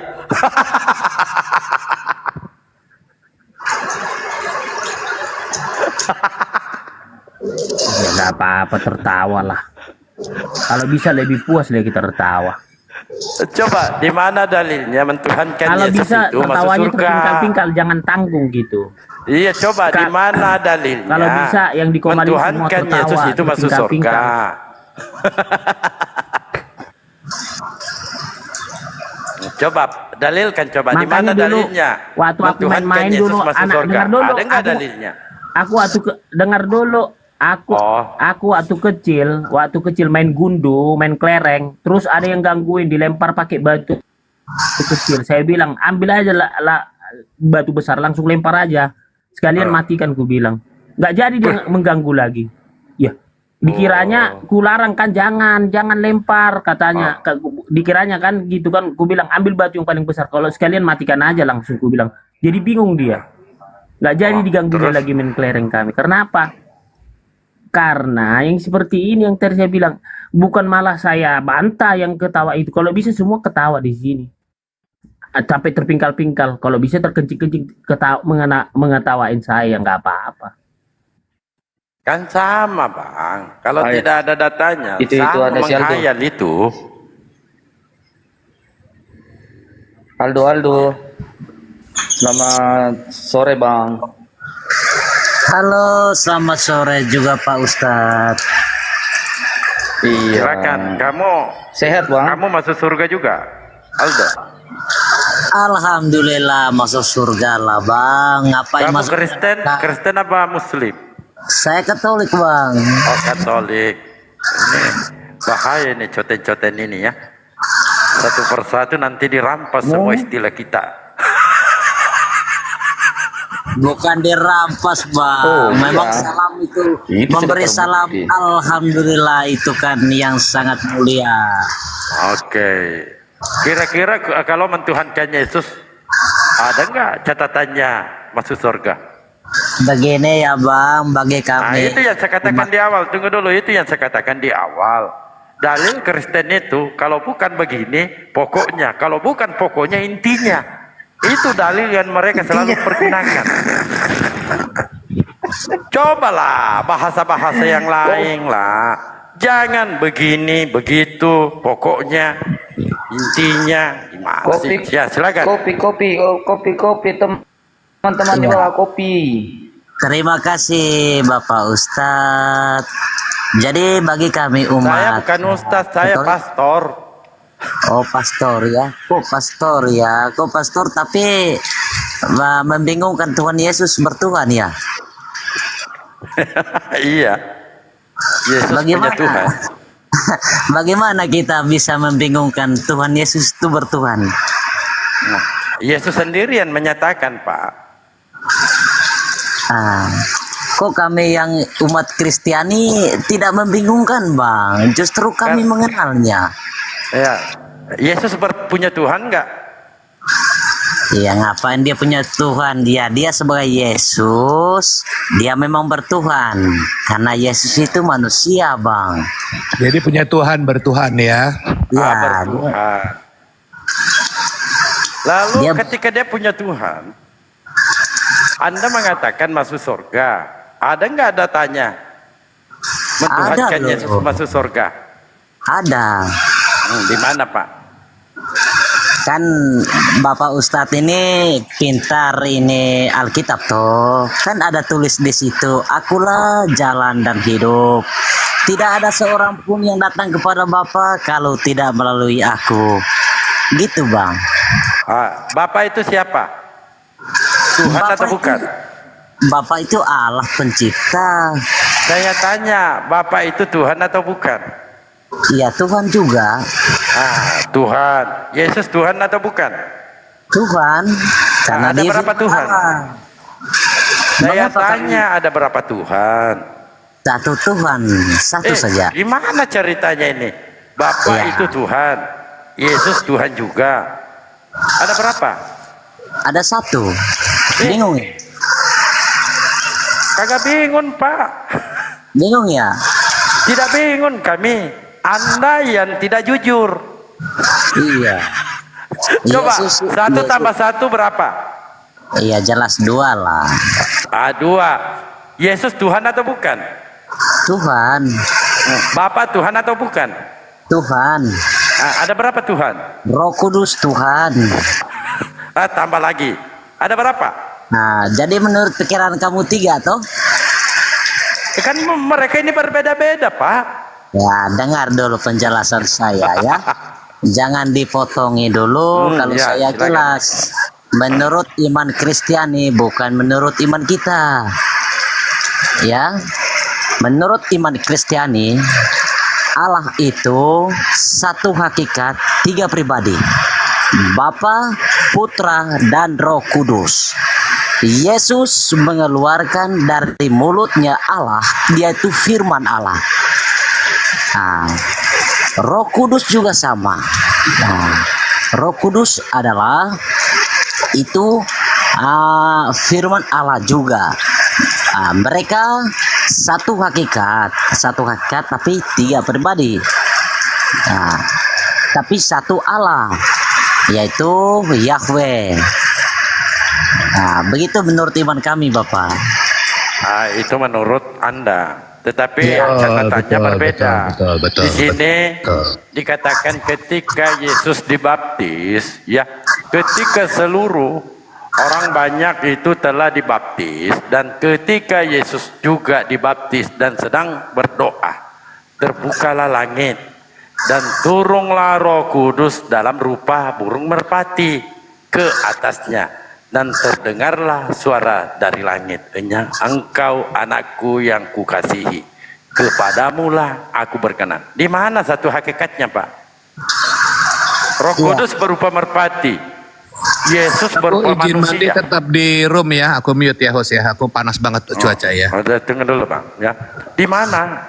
Ya nggak apa-apa, tertawa lah. Kalau bisa lebih puas lagi kita tertawa. Coba di mana dalilnya mentuhankan Kalau Yesus bisa itu masuk tertawanya surga? terpingkal-pingkal, jangan tanggung gitu. Iya, coba di Ka- mana dalilnya? Kalau bisa yang dikomali semua mentuhankan tertawa, Yesus itu masuk surga. terpingkal-pingkal. Coba dalilkan, coba di mana Makanya dulu, dalilnya? waktu aku Mentuhankan main-main Yesus dulu, masuk anak surga. dengar dulu, Ada nggak aku- dalilnya? Aku dengar dulu. Oh. Aku waktu kecil main gundu, main kelereng, terus ada yang gangguin, dilempar pakai batu kecil. Saya bilang, ambil aja lah batu besar, langsung lempar aja. Sekalian matikan, ku bilang. Nggak jadi dia mengganggu lagi. Ya, dikiranya ku larang kan, jangan lempar katanya. Dikiranya kan gitu kan, ku bilang ambil batu yang paling besar. Kalau sekalian matikan aja langsung, ku bilang. Jadi bingung dia. Nggak jadi diganggu dia lagi main kelereng kami. Karena apa? Karena yang seperti ini yang tadi saya bilang, bukan malah saya bantah yang ketawa itu. Kalau bisa semua ketawa di sini. Sampai terpingkal-pingkal. Kalau bisa terkencing-kencing mengetawain saya, nggak apa-apa. Kan sama, Bang. Kalau Ayo. tidak ada datanya, Itu sama ada si Aldo. menghayal itu. Aldo. Selamat sore Bang. Halo, selamat sore juga Pak Ustadz. Iya. Silakan, kamu Sehat Bang. kamu masuk surga juga, Aldo. Alhamdulillah masuk surga lah Bang. Ngapain Kamu masuk? Kristen apa Muslim? Saya Katolik Bang. Oh, Katolik. Ini bahaya nih coten-coten ini ya. Satu persatu nanti dirampas semua istilah kita. Bukan dirampas Bang. Oh, Memang iya. salam itu, Itu memberi sudah salam terbukti. Alhamdulillah itu kan yang sangat mulia. Oke. Kira-kira kalau mentuhankan Yesus, ada nggak catatannya masuk surga? Begini ya Bang, bagi Nah, kami. itu yang saya katakan di awal. Tunggu dulu, itu yang saya katakan di awal. Dalil Kristen itu, kalau bukan begini, pokoknya. Kalau bukan pokoknya, intinya. Itu dalil yang mereka selalu pergunakan. Cobalah bahasa-bahasa yang lain lah. Jangan begini, begitu, pokoknya, intinya. Gimana Kopi. sih? Ya, silakan. Kopi teman-teman Iya. bawa kopi. Terima kasih Bapak Ustadz. Jadi bagi kami Saya umat. bukan ustaz, saya Betul? pastor. Oh pastor ya, kok pastor tapi membingungkan Tuhan Yesus bertuhan ya. Iya. Yesus punya Bagaimana? Tuhan. Bagaimana kita bisa membingungkan Tuhan Yesus itu bertuhan? Nah, Yesus sendiri yang menyatakan, Pak. Kok kami yang umat Kristiani tidak membingungkan Bang? Justru kami mengenalnya. Ya, Yesus punya Tuhan enggak? Ya ngapain dia punya Tuhan? Dia sebagai Yesus, dia memang bertuhan. Karena Yesus itu manusia Bang. Jadi punya Tuhan bertuhan ya. Ya, Bertuhan. Lalu Dia- ketika dia punya Tuhan, Anda mengatakan masuk surga. Ada enggak datanya? Mentuhankan loh. Yesus masuk surga. ada. Di mana, Pak? Kan Bapak Ustadz ini pintar ini Alkitab toh. Kan ada tulis di situ, akulah jalan dan hidup. Tidak ada seorang pun yang datang kepada Bapak kalau tidak melalui aku. Gitu Bang. Bapak itu siapa? Tuhan Bapak atau bukan? Bapak itu Allah pencipta. Saya tanya, Bapak itu Tuhan atau bukan? Ya Tuhan juga. Tuhan. Yesus Tuhan atau bukan? Tuhan. Karena Ada dia berapa firman Tuhan? Allah. Saya Mengapa tanya ada berapa Tuhan? Satu Tuhan, satu saja. Gimana ceritanya ini? Bapak Ya. itu Tuhan, Yesus Tuhan juga. Ada berapa? Ada satu. Bingung ya? Kagak bingung Pak. Bingung ya? Tidak bingung kami. Anda yang tidak jujur. Iya. Coba Yesus- satu Yesus- tambah satu berapa? Iya jelas dua lah. 2. Yesus Tuhan atau bukan? Tuhan, Bapak Tuhan atau bukan? Tuhan, Ada berapa Tuhan? Roh Kudus Tuhan. Tambah lagi. Ada berapa? Nah, jadi menurut pikiran kamu 3 toh? Kan mereka ini berbeda-beda Pak. Ya, dengar dulu penjelasan saya ya. Jangan dipotongi dulu kalau ya, saya silakan. jelas. Menurut iman Kristiani bukan menurut iman kita. Ya. Menurut iman Kristiani, Allah itu satu hakikat, 3 pribadi. Bapa, Putra, dan Roh Kudus. Yesus mengeluarkan dari mulutnya Allah, yaitu firman Allah. Nah, Roh Kudus juga sama. Nah, Roh Kudus adalah itu firman Allah juga. Mereka satu hakikat tapi 3 pribadi. Nah, tapi satu Allah, yaitu Yahweh. Nah, begitu menurut iman kami, Bapak. Itu menurut Anda. Tetapi Ya, catatannya berbeda. betul, Di sini betul. dikatakan ketika Yesus dibaptis, ya, ketika seluruh orang banyak itu telah dibaptis, dan ketika Yesus juga dibaptis dan sedang berdoa, terbukalah langit dan turunlah Roh Kudus dalam rupa burung merpati ke atasnya, dan terdengarlah suara dari langit, engkau anakku yang kukasihi, kepadamulah aku berkenan. Di mana satu hakikatnya Pak? Roh Kudus berupa merpati, Yesus berupa izin mandi manusia. tetap di room ya. Aku mute ya host ya. Aku panas banget cuaca ya. Tunggu dulu Bang ya. Di mana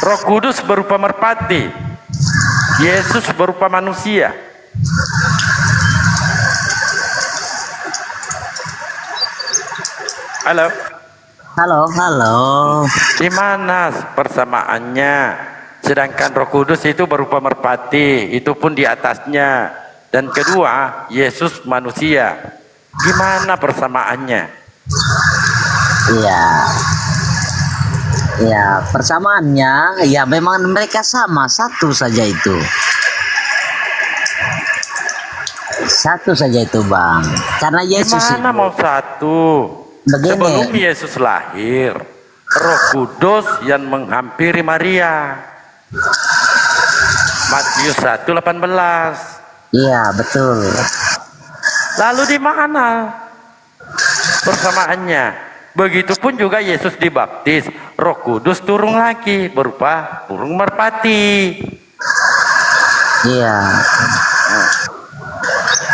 Roh Kudus berupa merpati, Yesus berupa manusia? Halo, Halo. di mana persamaannya? Sedangkan Roh Kudus itu berupa merpati, itu pun di atasnya. Dan kedua, Yesus manusia. Gimana persamaannya? Iya. Ya, persamaannya ya memang mereka sama, satu saja itu. Satu saja itu, Bang. Karena Yesus Gimana itu mau satu? begini. Sebelum Yesus lahir, Roh Kudus yang menghampiri Maria. Matius 1:18. Iya, betul. Lalu di mana persamaannya? Begitupun juga Yesus dibaptis, Roh Kudus turun lagi berupa burung merpati. Iya.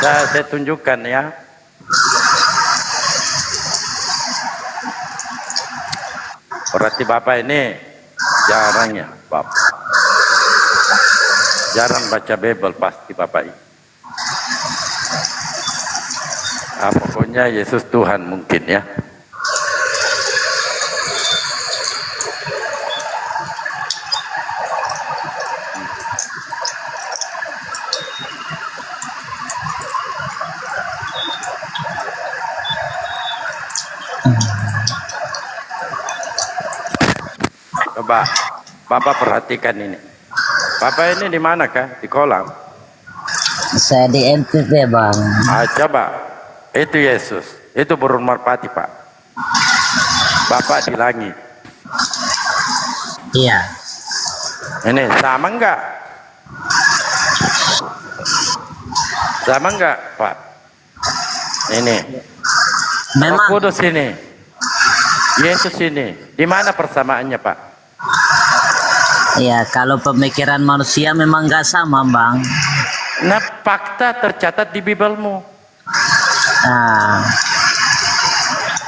Nah, saya tunjukkan ya. Berarti Bapak ini jarang ya, Bapak. Jarang baca Bible pasti Bapak ini. Pokoknya Yesus Tuhan mungkin ya. Coba Bapak perhatikan ini. Bapak ini di mana kah? Di kolam. Saya di NTT bang. Coba, itu Yesus, itu burung merpati Pak. Bapak di langit. Iya. Ini sama enggak? Sama enggak Pak? Ini. Roh Memang Kudus ini. Yesus ini. Di mana persamaannya Pak? ya kalau pemikiran manusia memang nggak sama bang. Nah, fakta tercatat di Bibelmu. Nah,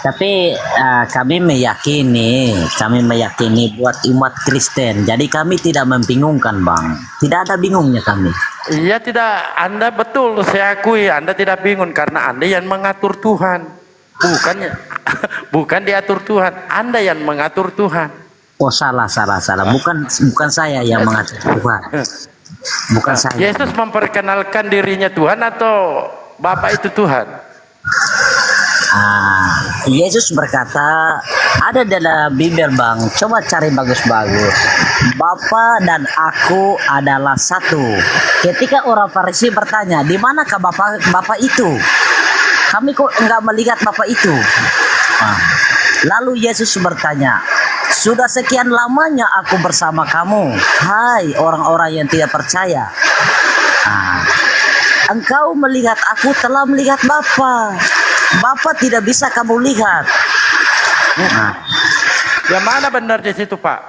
tapi kami meyakini buat umat Kristen. Jadi kami tidak membingungkan bang. Tidak ada bingungnya kami. Iya tidak, Anda betul, saya akui Anda tidak bingung karena Anda yang mengatur Tuhan. Bukannya, bukan diatur Tuhan, Anda yang mengatur Tuhan. Oh salah. Bukan saya yang mengatur Tuhan. Bukan saya. Yesus memperkenalkan dirinya Tuhan atau Bapa itu Tuhan? Yesus berkata, ada dalam Bible bang, coba cari bagus-bagus. Bapa dan aku adalah satu. Ketika orang Farisi bertanya, di manakah Bapa itu? Kami kok enggak melihat Bapa itu. Lalu Yesus bertanya, sudah sekian lamanya aku bersama kamu, hai orang-orang yang tidak percaya. Engkau melihat aku telah melihat Bapa. Bapa tidak bisa kamu lihat. Yang mana benar di situ Pak?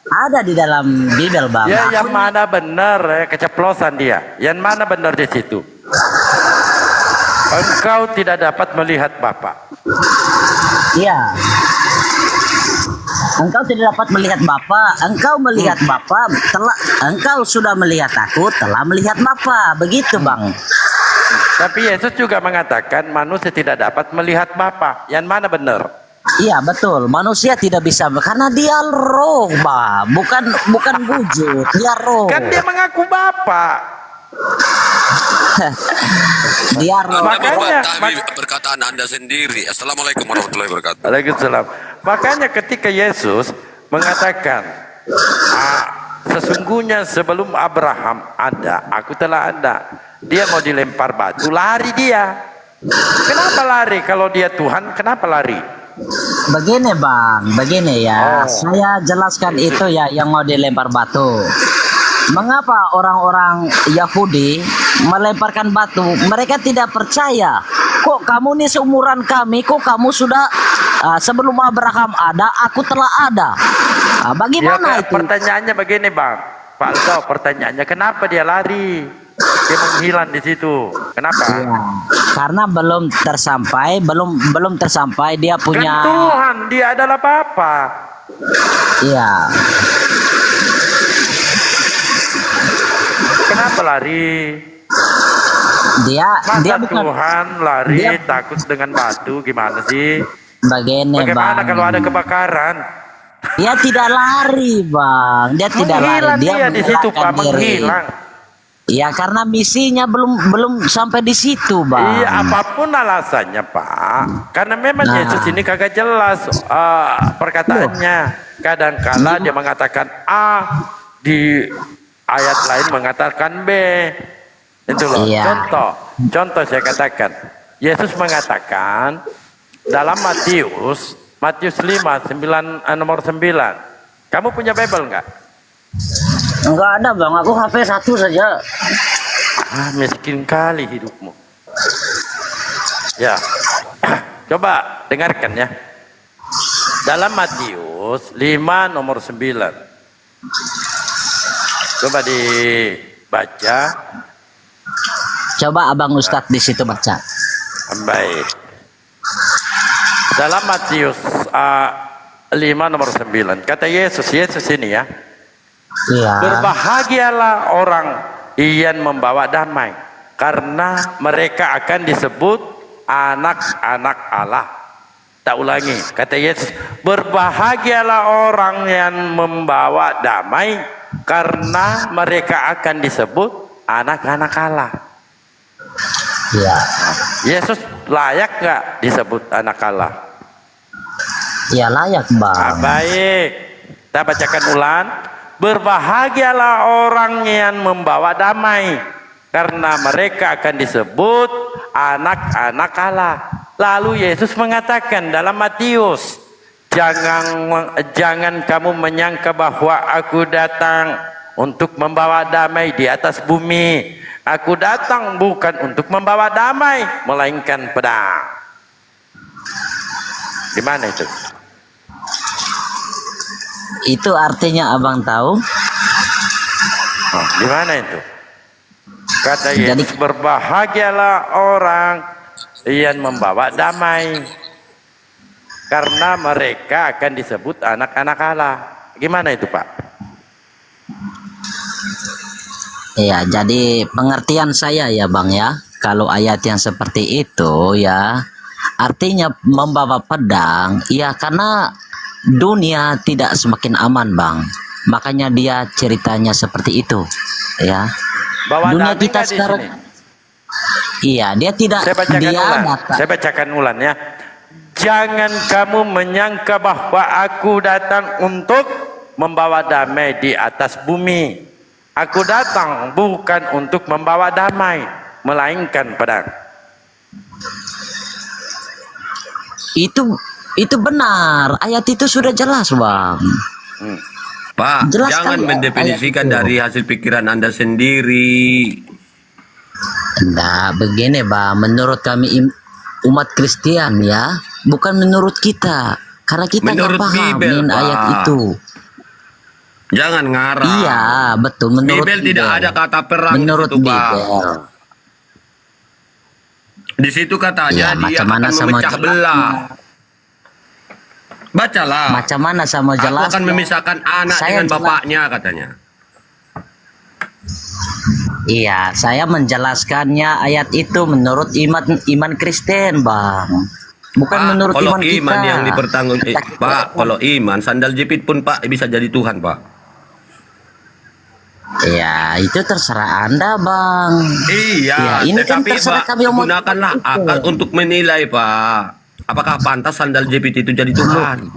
Ada di dalam Bible bang. Ya, yang mana benar? Keceplosan dia. Yang mana benar di situ? Engkau tidak dapat melihat Bapa. Iya. Engkau tidak dapat melihat Bapa. Engkau melihat Bapa. Engkau sudah melihat aku, telah melihat Bapa. Begitu bang. Tapi Yesus juga mengatakan manusia tidak dapat melihat Bapa. Yang mana benar? Iya betul. Manusia tidak bisa karena dia roh, bang. Bukan wujud. Dia roh. Kan dia mengaku Bapa. Dia roh. Makanya perkataan Anda sendiri. Assalamualaikum warahmatullahi wabarakatuh. Waalaikumsalam. Makanya ketika Yesus mengatakan, sesungguhnya sebelum Abraham ada, aku telah ada. Dia mau dilempar batu, lari dia. Kenapa lari? Kalau dia Tuhan, kenapa lari? Begini bang, begini ya. Saya jelaskan itu ya yang mau dilempar batu. Mengapa orang-orang Yahudi melemparkan batu? Mereka tidak percaya. Kok kamu nih seumuran kami, kok kamu sudah sebelum Abraham ada, aku telah ada. Bagaimana Ya, itu? pertanyaannya begini bang, Pak Alto, pertanyaannya kenapa dia lari? Dia menghilang di situ. Kenapa? Ya, karena belum tersampai dia punya. Kan Tuhan, dia adalah Bapa. Iya. Kenapa lari? Dia Masa bukan Tuhan lari dia- takut dengan batu? Gimana sih? begini Bagaimana bang. kalau ada kebakaran? Dia tidak lari bang. Dia tidak lari. Menghilang dia di situ Pak, menyerahkan diri. menghilang. Ya karena misinya belum sampai di situ bang. Iya, apapun alasannya Pak. Karena memang Nah. Yesus ini kagak jelas perkataannya. Kadang-kala dia mengatakan A, di ayat lain mengatakan B. Itu loh. Iya. Contoh saya katakan. Yesus mengatakan dalam Matius 5 nomor 9. Kamu punya Bible enggak? Enggak ada bang. Aku HP 1 saja. Miskin kali hidupmu. Ya. Coba dengarkan ya. Dalam Matius 5 nomor 9. Coba dibaca. Coba abang Ustadz di situ baca. Baik. Dalam Matius 5 nomor 9. Kata Yesus ini ya. Iya. Berbahagialah orang yang membawa damai, karena mereka akan disebut anak-anak Allah. Tak ulangi, kata Yesus, berbahagialah orang yang membawa damai, karena mereka akan disebut anak-anak Allah. Iya. Yesus layak gak disebut anak Allah? Ya layak bang. Baik, kita bacakan ulang. Berbahagialah orang yang membawa damai, karena mereka akan disebut anak-anak Allah. Lalu Yesus mengatakan dalam Matius, jangan kamu menyangka bahwa aku datang untuk membawa damai di atas bumi. Aku datang bukan untuk membawa damai, melainkan pedang. Di mana itu? Itu artinya abang tahu? Oh, di mana itu? Kata Jadi- Yesus, berbahagialah orang yang membawa damai, karena mereka akan disebut anak-anak Allah. Gimana itu, Pak? Iya, jadi pengertian saya ya bang ya, kalau ayat yang seperti itu ya, artinya membawa pedang, ya karena dunia tidak semakin aman bang, makanya dia ceritanya seperti itu, ya. Bawa Dunia damai kita nggak di sekarang, sini? iya dia tidak, Saya bacakan dia ulang. datang. Saya bacakan ulang ya. Jangan kamu menyangka bahwa aku datang untuk membawa damai di atas bumi. Aku datang bukan untuk membawa damai, melainkan pedang. Itu benar, ayat itu sudah jelas bang. Pak, Jelas jangan sekali mendefinisikan ayat itu. dari hasil pikiran Anda sendiri. Nah, begini bang, menurut kami umat Kristen ya, bukan menurut kita, karena kita nggak Menurut pahamin Bibel, Pak. ayat itu. Jangan ngarang. Iya, betul. Menurut Bibel tidak ada kata perang menurut di situ, Pak. Bibel. Di situ katanya Iya, dia macam mana akan sama memecah jelasnya? belah. Bacalah. Macam mana sama Aku jelas? akan memisahkan anak Saya dengan jelas- bapaknya katanya. Iya, saya menjelaskannya ayat itu menurut iman Kristen, bang. Bukan Pak, menurut kalau iman kita. yang dipertanggung Pak, kalau iman sandal jepit pun Pak bisa jadi Tuhan, Pak. Ya, itu terserah Anda, bang. Iya, Ya, ini kan tetapi terserah Pak, kami omong gunakanlah itu. akal untuk menilai, Pak. Apakah pantas sandal jepit itu jadi Tuhan?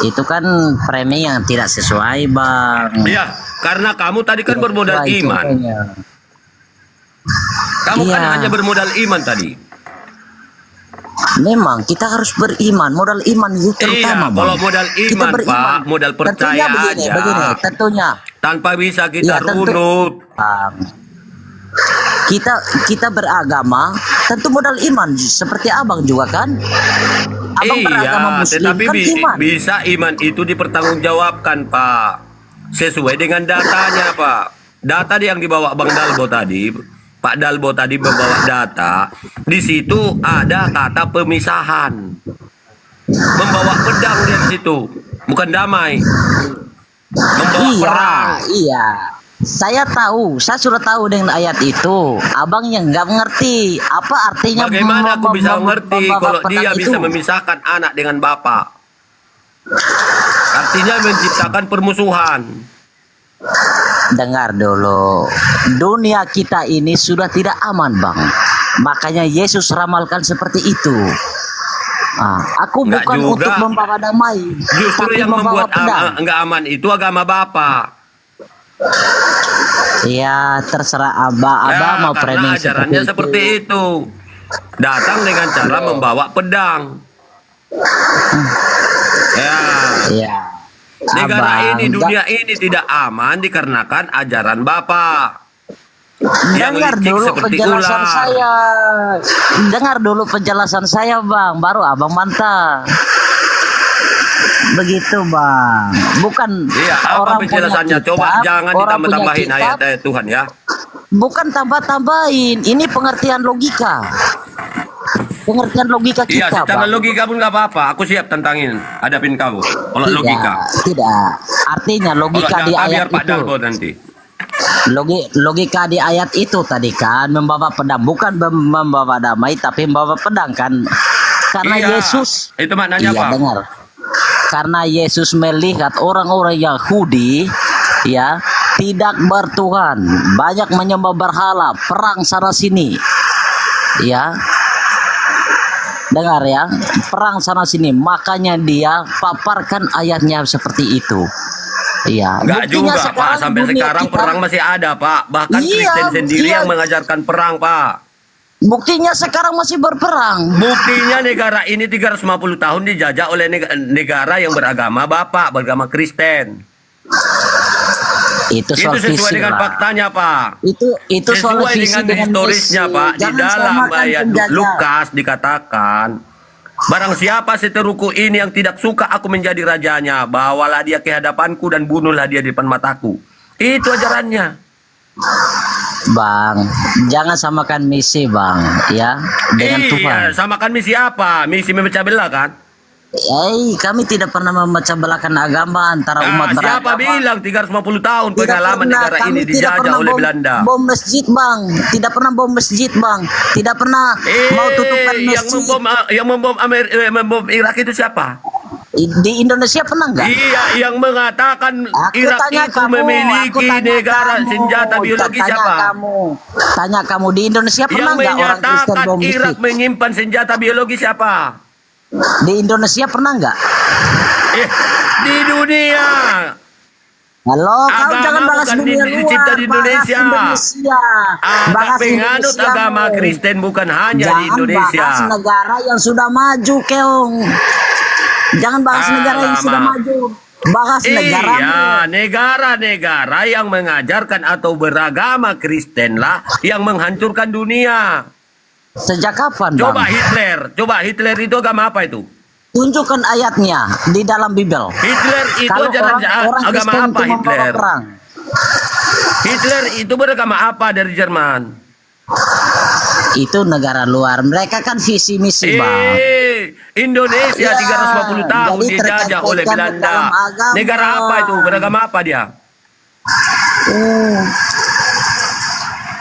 Itu kan framing yang tidak sesuai, bang. Iya, karena kamu tadi kan bermodal Sesuai iman. contohnya. Kamu kan Iya. hanya bermodal iman tadi. Memang kita harus beriman, modal iman itu terutama, Iya, bang. kalau modal Kita iman, beriman. Pak, modal percaya Tentunya begini, aja. tentunya. Tanpa bisa Iya, kita tentu. runut. Bang. Kita beragama tentu modal iman seperti abang juga kan. Abang beragama Iya, muslim tetapi kan iman. bisa iman itu dipertanggungjawabkan, Pak. Sesuai dengan datanya, Pak. Data yang dibawa Bang Dalbo tadi, Pak Dalbo tadi membawa data. Di situ ada kata pemisahan. Membawa pedang di situ, bukan damai. Membawa perang. Iya. Saya tahu, saya sudah tahu dengan ayat itu. Abang yang nggak mengerti apa artinya. Bagaimana aku bisa mengerti membawa kalau pedang dia itu? bisa memisahkan anak dengan bapak? Artinya menciptakan permusuhan. Dengar dulu, dunia kita ini sudah tidak aman, bang. Makanya Yesus ramalkan seperti itu. Aku Nggak bukan juga. untuk membawa damai, Justru tapi yang membawa membuat pedang. nggak aman itu agama bapak. Ya terserah abah mau karena framing ajarannya seperti itu. Datang dengan cara membawa pedang. Ya, Ya. negara Abang, ini, dunia ini tidak aman dikarenakan ajaran bapak. Yang dengar licik dulu seperti penjelasan ular. saya. Dengar dulu penjelasan saya, bang. Baru abang mantap. Begitu, bang. Bukan Iya, apa orang punya penjelasannya? Coba kitab, jangan orang ditambah-tambahin punya kitab, ayat-ayat Tuhan ya. bukan tambah-tambahin. Ini pengertian logika. Pengertian logika Iya, kita, secara bang. logika pun nggak apa-apa. Aku siap tantangin, hadapin kamu. Kalau logika. Tidak. Artinya Kalau logika di data biar ayat Pak itu. Dalbo nanti. Logika di ayat itu tadi kan membawa pedang, bukan membawa damai tapi membawa pedang kan. Karena Iya, Yesus itu maknanya iya, apa? dengar. Karena Yesus melihat orang-orang Yahudi ya tidak bertuhan, banyak menyembah berhala, perang sana sini. Ya. Dengar ya, perang sana sini, makanya dia paparkan ayatnya seperti itu. Iya. Enggak Buktinya juga Pak, sampai dunia sekarang kita- perang masih ada Pak. Bahkan Iya, Kristen sendiri iya. yang mengajarkan perang Pak. Buktinya sekarang masih berperang. Buktinya negara ini 350 tahun dijajah oleh negara yang beragama Bapak, beragama Kristen. Itu Itu soal sesuai visi, dengan Pak. faktanya Pak. Itu soal Sesuai visi dengan historisnya misi. Pak. Di Jangan dalam samakan ayat penjajah. Lukas dikatakan, barang siapa seteruku ini yang tidak suka aku menjadi rajanya, bawalah dia ke hadapanku dan bunuhlah dia di depan mataku. Itu ajarannya. Bang, jangan samakan misi, Bang, ya, dengan Tuhan. Iya, samakan misi apa? Misi memecah belah kan? Kami tidak pernah memecah belahkan agama antara umat Siapa beragama. bilang 350 tahun Tidak pengalaman pernah, negara kami ini tidak dijajah pernah oleh bom- Belanda? Bom masjid, Bang. Tidak pernah bom masjid, Bang. Tidak pernah mau tutupkan yang masjid. membom Irak itu siapa? Di Indonesia pernah nggak? Iya, yang mengatakan Aku Irak tanya itu kamu, memiliki aku tanya negara kamu. senjata biologi Tanya siapa? Tanya kamu di Indonesia pernah Yang nggak orang Kristen menyatakan bom Irak masjid? menyimpan senjata biologi siapa? Di Indonesia pernah nggak? Di dunia. Halo, kau Agama jangan bahas bukan dunia dicipta luar, di bahas Indonesia. Indonesia. Ada Bahas penganut Indonesia, agama Mo. Kristen bukan hanya Jangan di Indonesia. bahas negara yang sudah maju, Keong. Jangan bahas negara yang sudah Alamak. maju. Bahas negara. Iya, negara-negara yang mengajarkan atau beragama Kristen lah yang menghancurkan dunia. Sejak kapan, Bang? Coba Hitler itu agama apa itu? Tunjukkan ayatnya di dalam Bible. Hitler itu Kalau ajaran orang agama Kristen apa itu membawa Hitler? perang. Hitler itu beragama apa dari Jerman? Itu negara luar. Mereka kan visi misi, Bang. Indonesia Ya, 350 tahun jadi dijajah oleh terkait-kaitkan Belanda. dalam agama. Negara apa itu? Beragama apa dia? Hmm.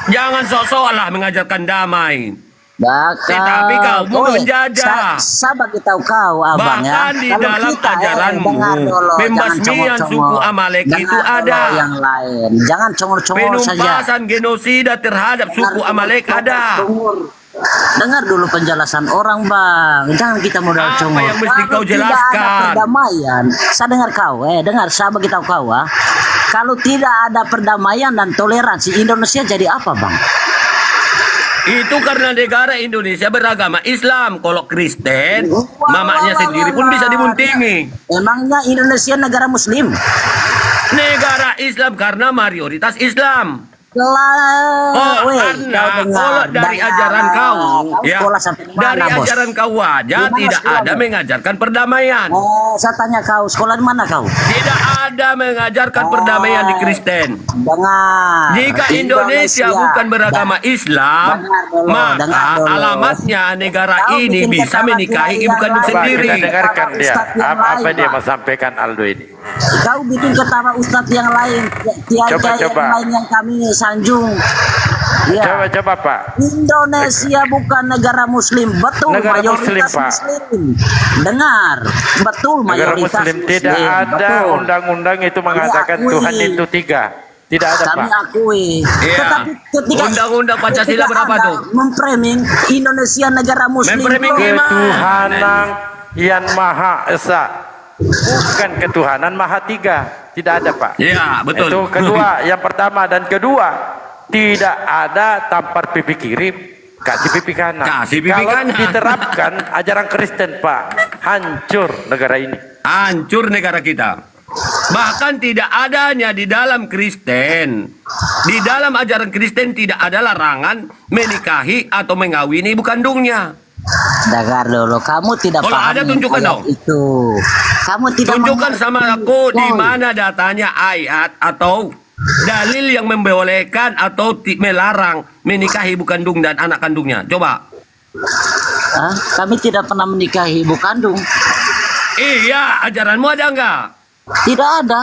Jangan sok-sok lah mengajarkan damai. Bakal. Tetapi kau mau menjajah. Saya bagi tahu kau, abang, Bahkan ya. di Kalau dalam kita, ajaranmu, dengar dulu, pembasmian jangan suku congor-congor. Amalek Dengar itu dulu ada. Yang lain, jangan congor-congor saja. Penumpasan genosida terhadap suku Amalek ada. Dengar dulu penjelasan orang, Bang. Jangan kita modal Apa congor. yang mesti kau Kalau tidak ada jelaskan? perdamaian, saya dengar kau, dengar, saya bagi tahu kau, kalau tidak ada perdamaian dan toleransi, Indonesia jadi apa, Bang? Itu karena negara Indonesia beragama Islam. Kalau Kristen, mamanya sendiri pun bisa dibuntingi. Emangnya Indonesia negara Muslim? Negara Islam karena mayoritas Islam. Lah, weh, Karena kau dengar, kalau dari dengar. ajaran kau, ya, sekolah sampai di mana, dari Bos? ajaran kau Di aja mana tidak sekolah, ada Bos? mengajarkan perdamaian. Saya tanya kau, sekolah di mana kau? Tidak ada mengajarkan perdamaian di Kristen. Dengar. Jika Indonesia bukan beragama Islam, Dengar dulu, maka dengar dulu. alamatnya negara Kau ini bikin bisa ketawa menikahi dia ibu kandung yang lain. sendiri. Kita dengarkan dia. Ustaz yang Apa lain, dia Pak. mau sampaikan Aldo ini? Kau bikin ketawa ustadz yang lain, kiai Coba, yang coba. lain yang kami sanjung. Ya. Coba Pak. Indonesia bukan negara Muslim, betul Negara mayoritas Muslim, Pak. Muslim. Dengar, betul Negara mayoritas Muslim tidak ada betul. undang-undang itu mengatakan akui. Tuhan itu 3. Tidak ada Kami Pak. akui. Iya. Tetapi ketika Undang-undang Pancasila ketika berapa Anda tuh? memframing Indonesia negara Muslim, Memframing bro, gimana? Ketuhanan yang Maha Esa, bukan ketuhanan Maha 3. Tidak ada Pak. Ya, betul. Itu kedua, yang pertama dan kedua, tidak ada tampar pipi kiri, kasih pipi kanan. Kasih pipi Kalau kanan. diterapkan ajaran Kristen Pak, hancur negara ini. Hancur negara kita. Bahkan tidak adanya di dalam Kristen. Di dalam ajaran Kristen tidak ada larangan menikahi atau mengawini ibu kandungnya. dengar dulu, kamu tidak Kalau paham ada, tunjukkan ayat dong. itu. Kamu tidak Tunjukkan mengerti. sama aku di Boy. mana datanya ayat atau dalil yang membolehkan atau melarang menikahi ibu kandung dan anak kandungnya. Coba. Hah? Kami tidak pernah menikahi ibu kandung. Iya, ajaranmu ada enggak? Tidak ada.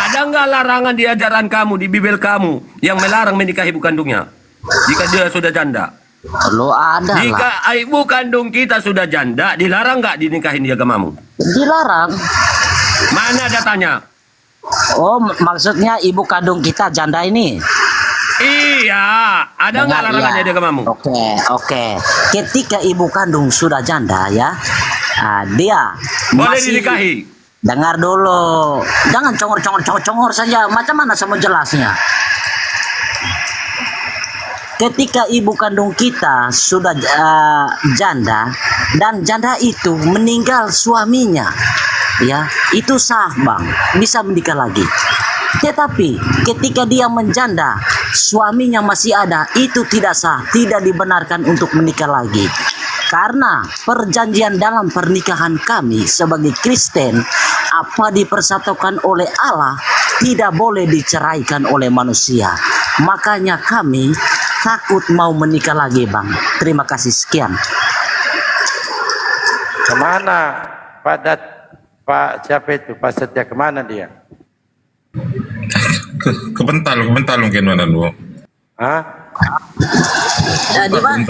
Ada enggak larangan di ajaran kamu, di Bibel kamu yang melarang menikahi ibu kandungnya? Jika dia sudah janda. Lo ada lah. Jika ibu kandung kita sudah janda, dilarang nggak dinikahin di agamamu? Dilarang. Mana datanya? Oh, maksudnya ibu kandung kita janda ini. Iya, ada nggak Dengar, larangannya ya. di agamamu? Oke. Ketika ibu kandung sudah janda ya, dia Boleh dinikahi. Dengar dulu. Jangan congor saja. Macam mana saya mau jelasnya? Ketika ibu kandung kita sudah janda dan janda itu meninggal suaminya, ya itu sah bang, bisa menikah lagi. Tetapi ketika dia menjanda, suaminya masih ada, itu tidak sah, tidak dibenarkan untuk menikah lagi. Karena perjanjian dalam pernikahan kami sebagai Kristen, apa dipersatukan oleh Allah tidak boleh diceraikan oleh manusia. Makanya kami takut mau menikah lagi bang. Terima kasih, sekian. Kemana Pak siapa itu? Pak Setia kemana dia? Kebental mungkin mana dulu. Hah? Jadi bang,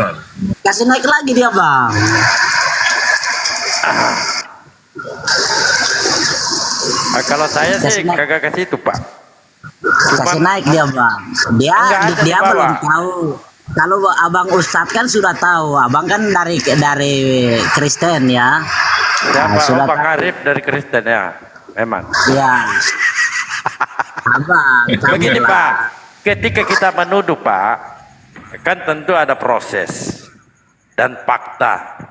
kasih naik lagi dia bang. Kalau saya sih Kasih naik. kagak kasih itu Pak. Kasih naik dia bang. Enggak ada Dia di bawah. belum tahu. Kalau abang Ustadz kan sudah tahu. Abang kan dari Kristen ya. Siapa? sudah Pak tahu. Arif dari Kristen ya. Memang. Ya. Abang. Begini tahulah. Pak, ketika kita menuduh Pak, kan tentu ada proses dan fakta.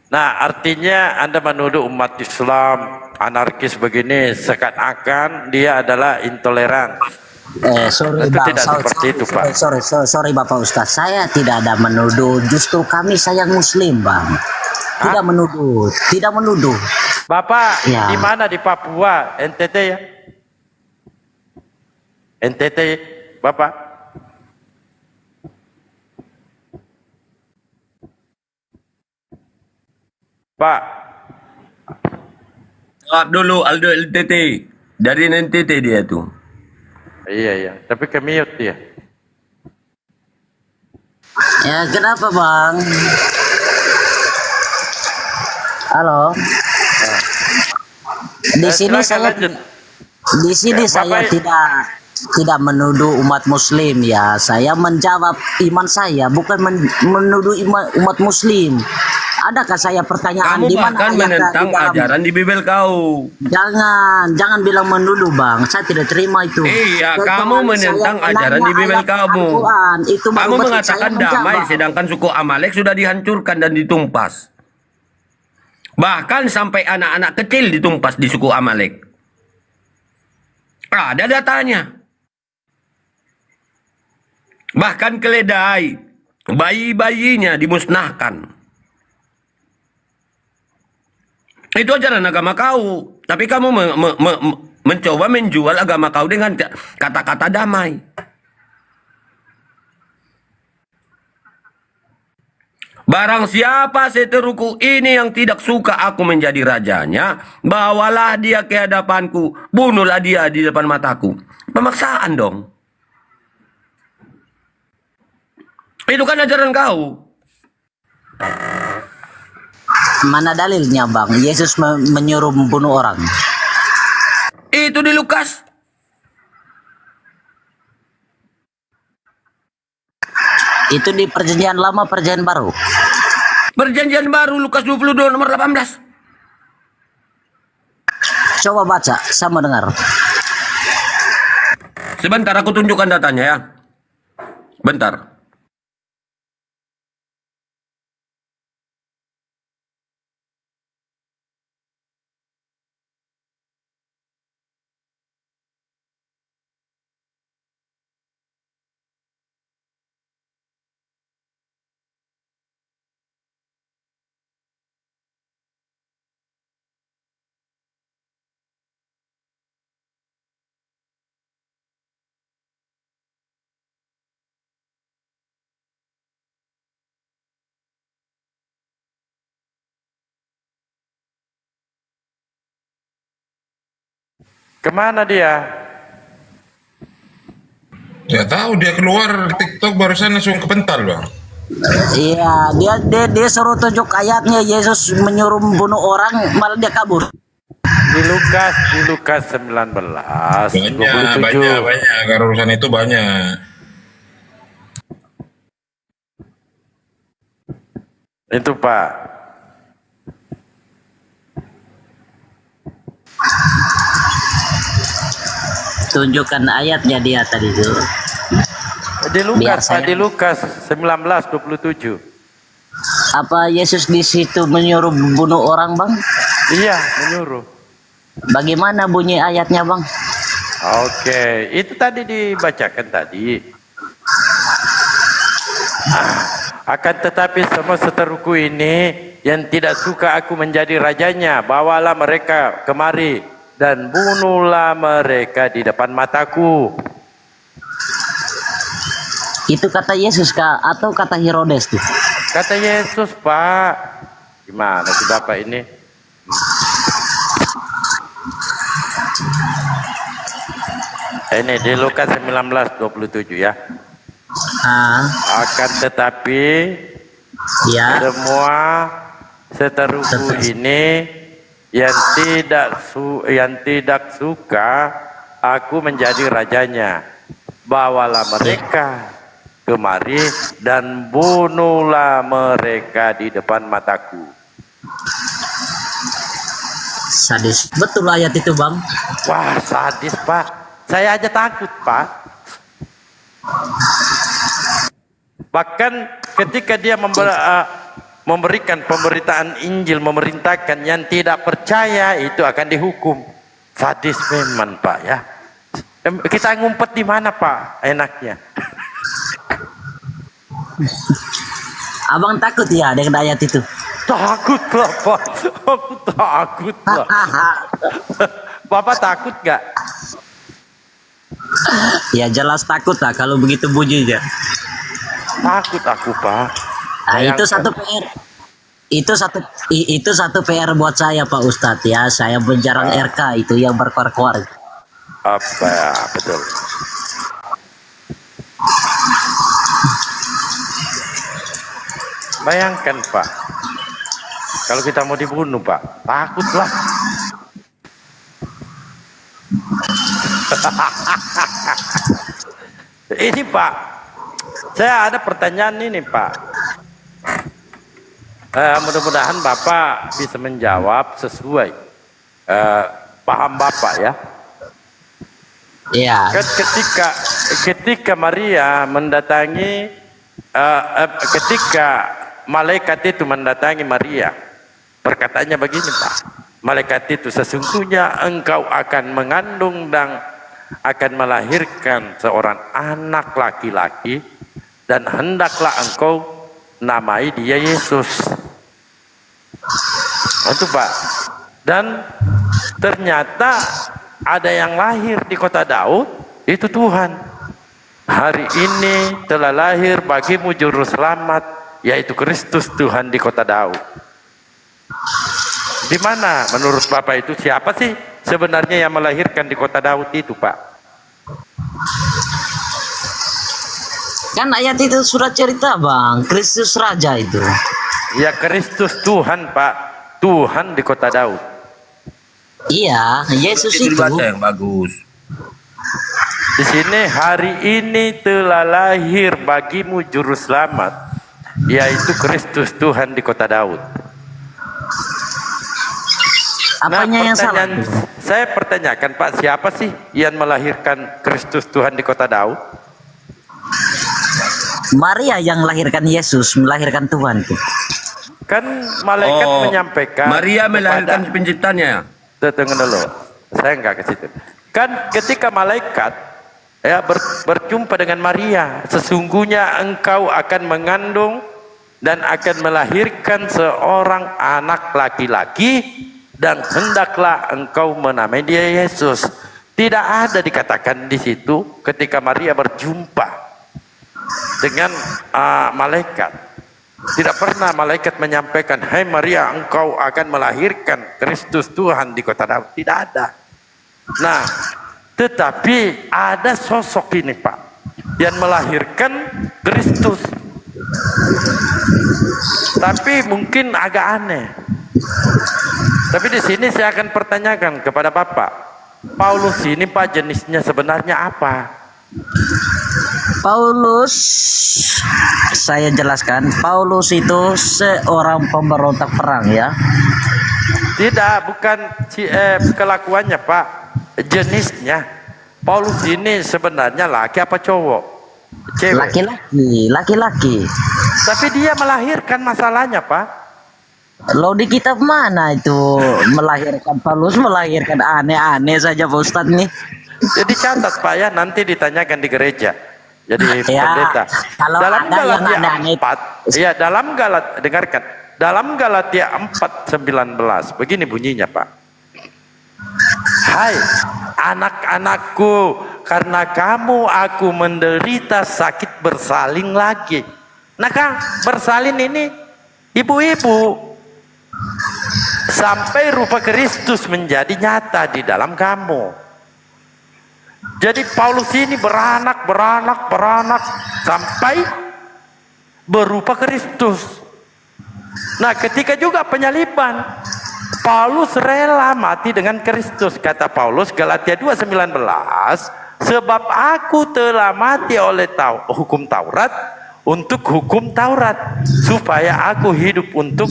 Nah, artinya Anda menuduh umat Islam anarkis begini seakan-akan dia adalah intoleran. Sorry Itu bang, tidak seperti itu, Pak. sorry Bapak Ustadz, saya tidak ada menuduh, justru kami sayang Muslim bang. Tidak menuduh. Bapak Ya. di mana di Papua, NTT ya? NTT, Bapak? Pak, Jawab dulu Aldo LTT. Dari NTT dia tuh. iya, tapi kemiut dia. Ya kenapa bang? Halo. Di sini silakan saya lanjut. Di sini Ya, saya Bapak- tidak menuduh umat Muslim ya. Saya menjawab iman saya, bukan menuduh umat Muslim. Adakah saya pertanyaan Kamu di mana bahkan ayat menentang di dalam- ajaran di Bibel kau. Jangan bilang menuduh bang. Saya tidak terima itu. Iya, Pertanyaan kamu saya menentang menanya ajaran di Bibel ayat kamu. Al-Quran. Itu baru Kamu betul mengatakan saya damai, menjawab. sedangkan suku Amalek sudah dihancurkan dan ditumpas. Bahkan sampai anak-anak kecil ditumpas di suku Amalek. Ada datanya. Bahkan keledai, bayi-bayinya dimusnahkan. Itu ajaran agama kau. Tapi kamu mencoba menjual agama kau dengan kata-kata damai. Barang siapa seteruku ini yang tidak suka aku menjadi rajanya, bawalah dia ke hadapanku, bunuhlah dia di depan mataku. Pemaksaan dong. Itu kan ajaran kau. Mana dalilnya bang? Yesus menyuruh membunuh orang. Itu di Lukas. Itu di perjanjian lama, perjanjian baru. Perjanjian baru Lukas 22 nomor 18. Coba baca, saya mau dengar. Sebentar aku tunjukkan datanya ya. Bentar. Kemana dia? Ya tahu dia keluar TikTok barusan langsung kepental bang. Iya, dia suruh tunjuk ayatnya Yesus menyuruh membunuh orang, malah dia kabur. Di Lukas 19, 27. Banyak. Karena urusan itu banyak. Itu Pak. tunjukkan ayatnya dia tadi itu. Di Biar Lukas, Pak, saya- di Lukas 19:27. Apa Yesus di situ menyuruh bunuh orang, Bang? Iya, menyuruh. Bagaimana bunyi ayatnya, Bang? Oke, itu tadi dibacakan tadi. Akan tetapi semua seteruku ini yang tidak suka aku menjadi rajanya, bawalah mereka kemari dan bunuhlah mereka di depan mataku. Itu kata Yesus kah atau kata Herodes tuh? Kata Yesus, Pak. Gimana sih Bapak ini? Ini di Lukas 19:27 ya. Akan tetapi Ya. semua seteruku ini yang tidak suka aku menjadi rajanya, bawalah mereka kemari dan bunuhlah mereka di depan mataku. Sadis. Betul ayat itu, Bang. Wah, sadis, Pak. Saya aja takut, Pak. Bahkan ketika dia memberikan pemberitaan Injil, memerintahkan yang tidak percaya itu akan dihukum. Sadis memang, Pak, ya. Kita ngumpet di mana, Pak? Enaknya. Abang takut ya dengan ayat itu? Takut lah, Pak. Aku takut lah. Bapak takut gak? Ya jelas takut lah kalau begitu bunyinya. Takut aku, Pak. Nah, itu Bayangkan. satu PR. Itu satu PR buat saya, Pak Ustadz ya. Saya menjarang RK itu yang berkuar-kuar. Apa ya, betul. Bayangkan, Pak. Kalau kita mau dibunuh, Pak, takutlah. Ini, Pak, saya ada pertanyaan ini, Pak. Mudah-mudahan Bapak bisa menjawab sesuai paham Bapak ya. Iya. Kan ketika Maria mendatangi ketika malaikat itu mendatangi Maria, perkataannya begini, Pak. Malaikat itu, sesungguhnya engkau akan mengandung dan akan melahirkan seorang anak laki-laki dan hendaklah engkau namai dia Yesus. Itu, Pak. Dan ternyata ada yang lahir di kota Daud, itu Tuhan. Hari ini telah lahir bagimu juru selamat, yaitu Kristus Tuhan di kota Daud. Di mana menurut Bapak itu siapa sih sebenarnya yang melahirkan di kota Daud itu, Pak? Kan ayat itu surat cerita, Bang. Kristus Raja itu. Ya, Kristus Tuhan, Pak. Tuhan di kota Daud. Iya, Yesus itu. Dibaca yang bagus. Di sini hari ini telah lahir bagimu juru selamat, yaitu Kristus Tuhan di kota Daud. Apanya yang salah? Saya pertanyakan, Pak, siapa sih yang melahirkan Kristus Tuhan di kota Daud? Maria yang melahirkan Yesus, melahirkan Tuhan tuh. Kan malaikat menyampaikan Maria melahirkan kepada- penciptanya. Tunggu dulu, saya enggak ke situ. Kan ketika malaikat ya berjumpa dengan Maria, sesungguhnya engkau akan mengandung dan akan melahirkan seorang anak laki-laki dan hendaklah engkau menamai dia Yesus. Tidak ada dikatakan di situ ketika Maria berjumpa dengan malaikat. Tidak pernah malaikat menyampaikan, "Hai Maria, engkau akan melahirkan Kristus Tuhan di kota Daud." Tidak ada. Nah, tetapi ada sosok ini, Pak, yang melahirkan Kristus. Tapi mungkin agak aneh. Tapi di sini saya akan pertanyakan kepada Bapak, Paulus ini, Pak, jenisnya sebenarnya apa? Paulus, saya jelaskan, Paulus itu seorang pemberontak perang ya. Tidak, bukan kelakuannya, Pak, jenisnya. Paulus ini sebenarnya laki apa cowok? Cewek. Laki-laki. Tapi dia melahirkan masalahnya, Pak. Lo di kitab mana itu melahirkan? Paulus melahirkan aneh-aneh saja Pak Ustadz nih. Jadi catat Pak ya, nanti ditanyakan di gereja. Jadi Ya, pendeta. kalau Dalam ada yang Galatia aneh-aneh. 4, ya dengarkan. Dalam Galatia 4:19, begini bunyinya Pak. Hai anak-anakku, karena kamu aku menderita sakit bersalin lagi. Nah Kang, bersalin ini ibu-ibu. Sampai rupa Kristus menjadi nyata di dalam kamu. Jadi Paulus ini beranak sampai berupa Kristus. Nah ketika juga penyaliban, Paulus rela mati dengan Kristus. Kata Paulus Galatia 2:19, sebab aku telah mati oleh hukum Taurat untuk hukum Taurat, supaya aku hidup untuk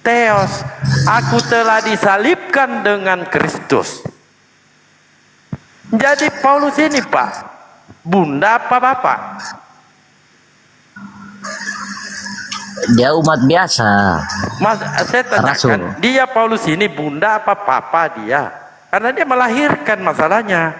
Theos. Aku telah disalibkan dengan Kristus. Jadi Paulus ini Pak, bunda apa bapak? Dia umat biasa. Mas, saya tanyakan, Rasul. dia Paulus ini bunda apa papa dia? Karena dia melahirkan masalahnya.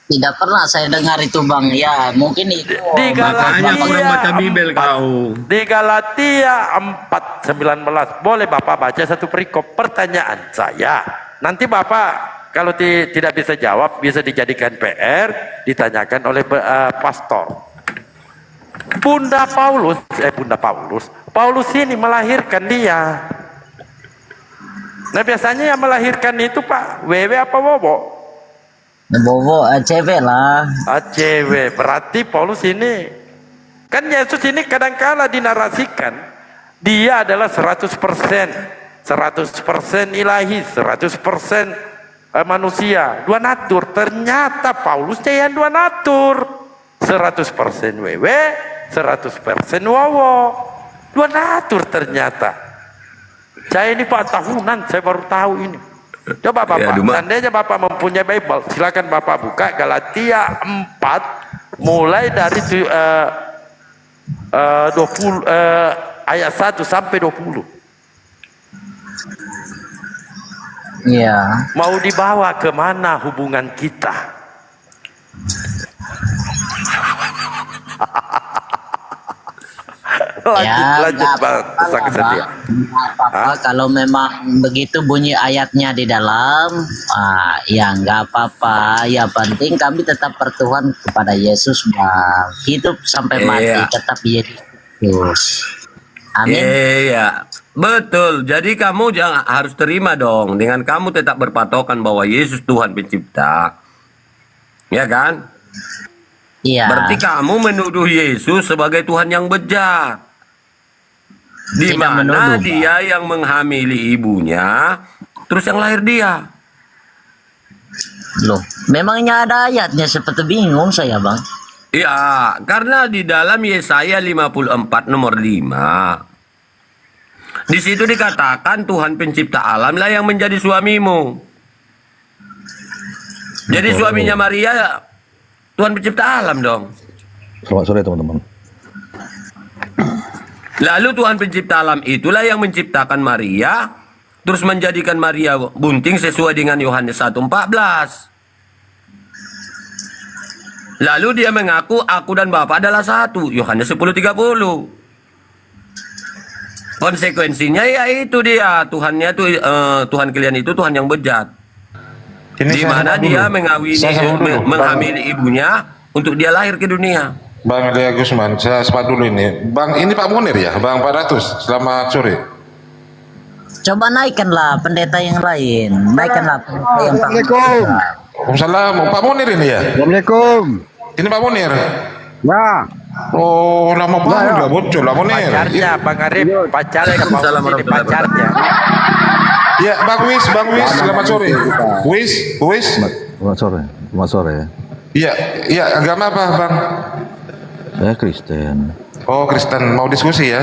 Tidak pernah saya dengar itu Bang. Ya mungkin itu. Di Makanya kurang baca Galatia Bibel kau. Di Galatia 4:19, boleh Bapak baca satu perikop. Pertanyaan saya, nanti Bapak kalau tidak bisa jawab, bisa dijadikan PR, ditanyakan oleh pastor. Paulus ini melahirkan dia. Nah biasanya yang melahirkan itu Pak, wewe apa bobo? Bobo cewek lah. Cewek. Berarti Paulus ini, kan Yesus ini kadangkala dinarasikan dia adalah 100% ilahi, 100% manusia, dua natur. Ternyata Paulusnya yang dua natur, 100% wewe, 100% wowo, dua natur ternyata. Saya ini Pak tahunan saya baru tahu ini. Coba Bapak, seandainya Bapak mempunyai Bible, silakan Bapak buka Galatia 4 mulai dari 20 ayat 1 sampai 20. Iya. Mau dibawa kemana hubungan kita? lanjut Pak Sang Setia. Kalau memang begitu bunyi ayatnya di dalam, ya nggak apa-apa. Ya penting kami tetap bertuhan kepada Yesus Bang. Hidup sampai mati tetap Yesus. Amin. Iya, betul. Jadi kamu harus terima dong dengan kamu tetap berpatokan bahwa Yesus Tuhan pencipta. Ya kan? Iya. Berarti kamu menuduh Yesus sebagai Tuhan yang bejat. Di Tidak mana menuduh, dia yang menghamili ibunya, terus yang lahir dia. Loh, memangnya ada ayatnya, seperti bingung saya Bang. Ya, karena di dalam Yesaya 54 nomor 5. Di situ dikatakan Tuhan pencipta alam lah yang menjadi suamimu. Jadi suaminya Maria Tuhan pencipta alam dong. Selamat sore teman-teman. Lalu Tuhan pencipta alam itulah yang menciptakan Maria, terus menjadikan Maria bunting sesuai dengan Yohanes 1:14. Lalu dia mengaku aku dan Bapa adalah satu, Yohanes 10:30. Konsekuensinya ya itu dia, Tuhannya tuh Tuhan kalian itu Tuhan yang bejat. Di mana dia menghamili ibunya untuk dia lahir ke dunia. Bang Lia Gusman, saya sempat dulu ini. Bang, ini Pak Munir ya? Bang 400, selamat sore. Coba naikkanlah pendeta yang lain. Naikkanlah pendeta yang Assalamualaikum. Waalaikumsalam. Pak Munir ini ya? Assalamualaikum. Ini Pak Munir? Ya. Oh, lama banget nggak muncul Pak Munir. Pacarnya Bang Arif, pacarnya Paulus ini pacarnya. Ya, Bang Wis, selamat sore. Wis. Selamat sore. Selamat sore ya. Iya, agama apa Bang? Saya Kristen. Oh, Kristen mau diskusi ya?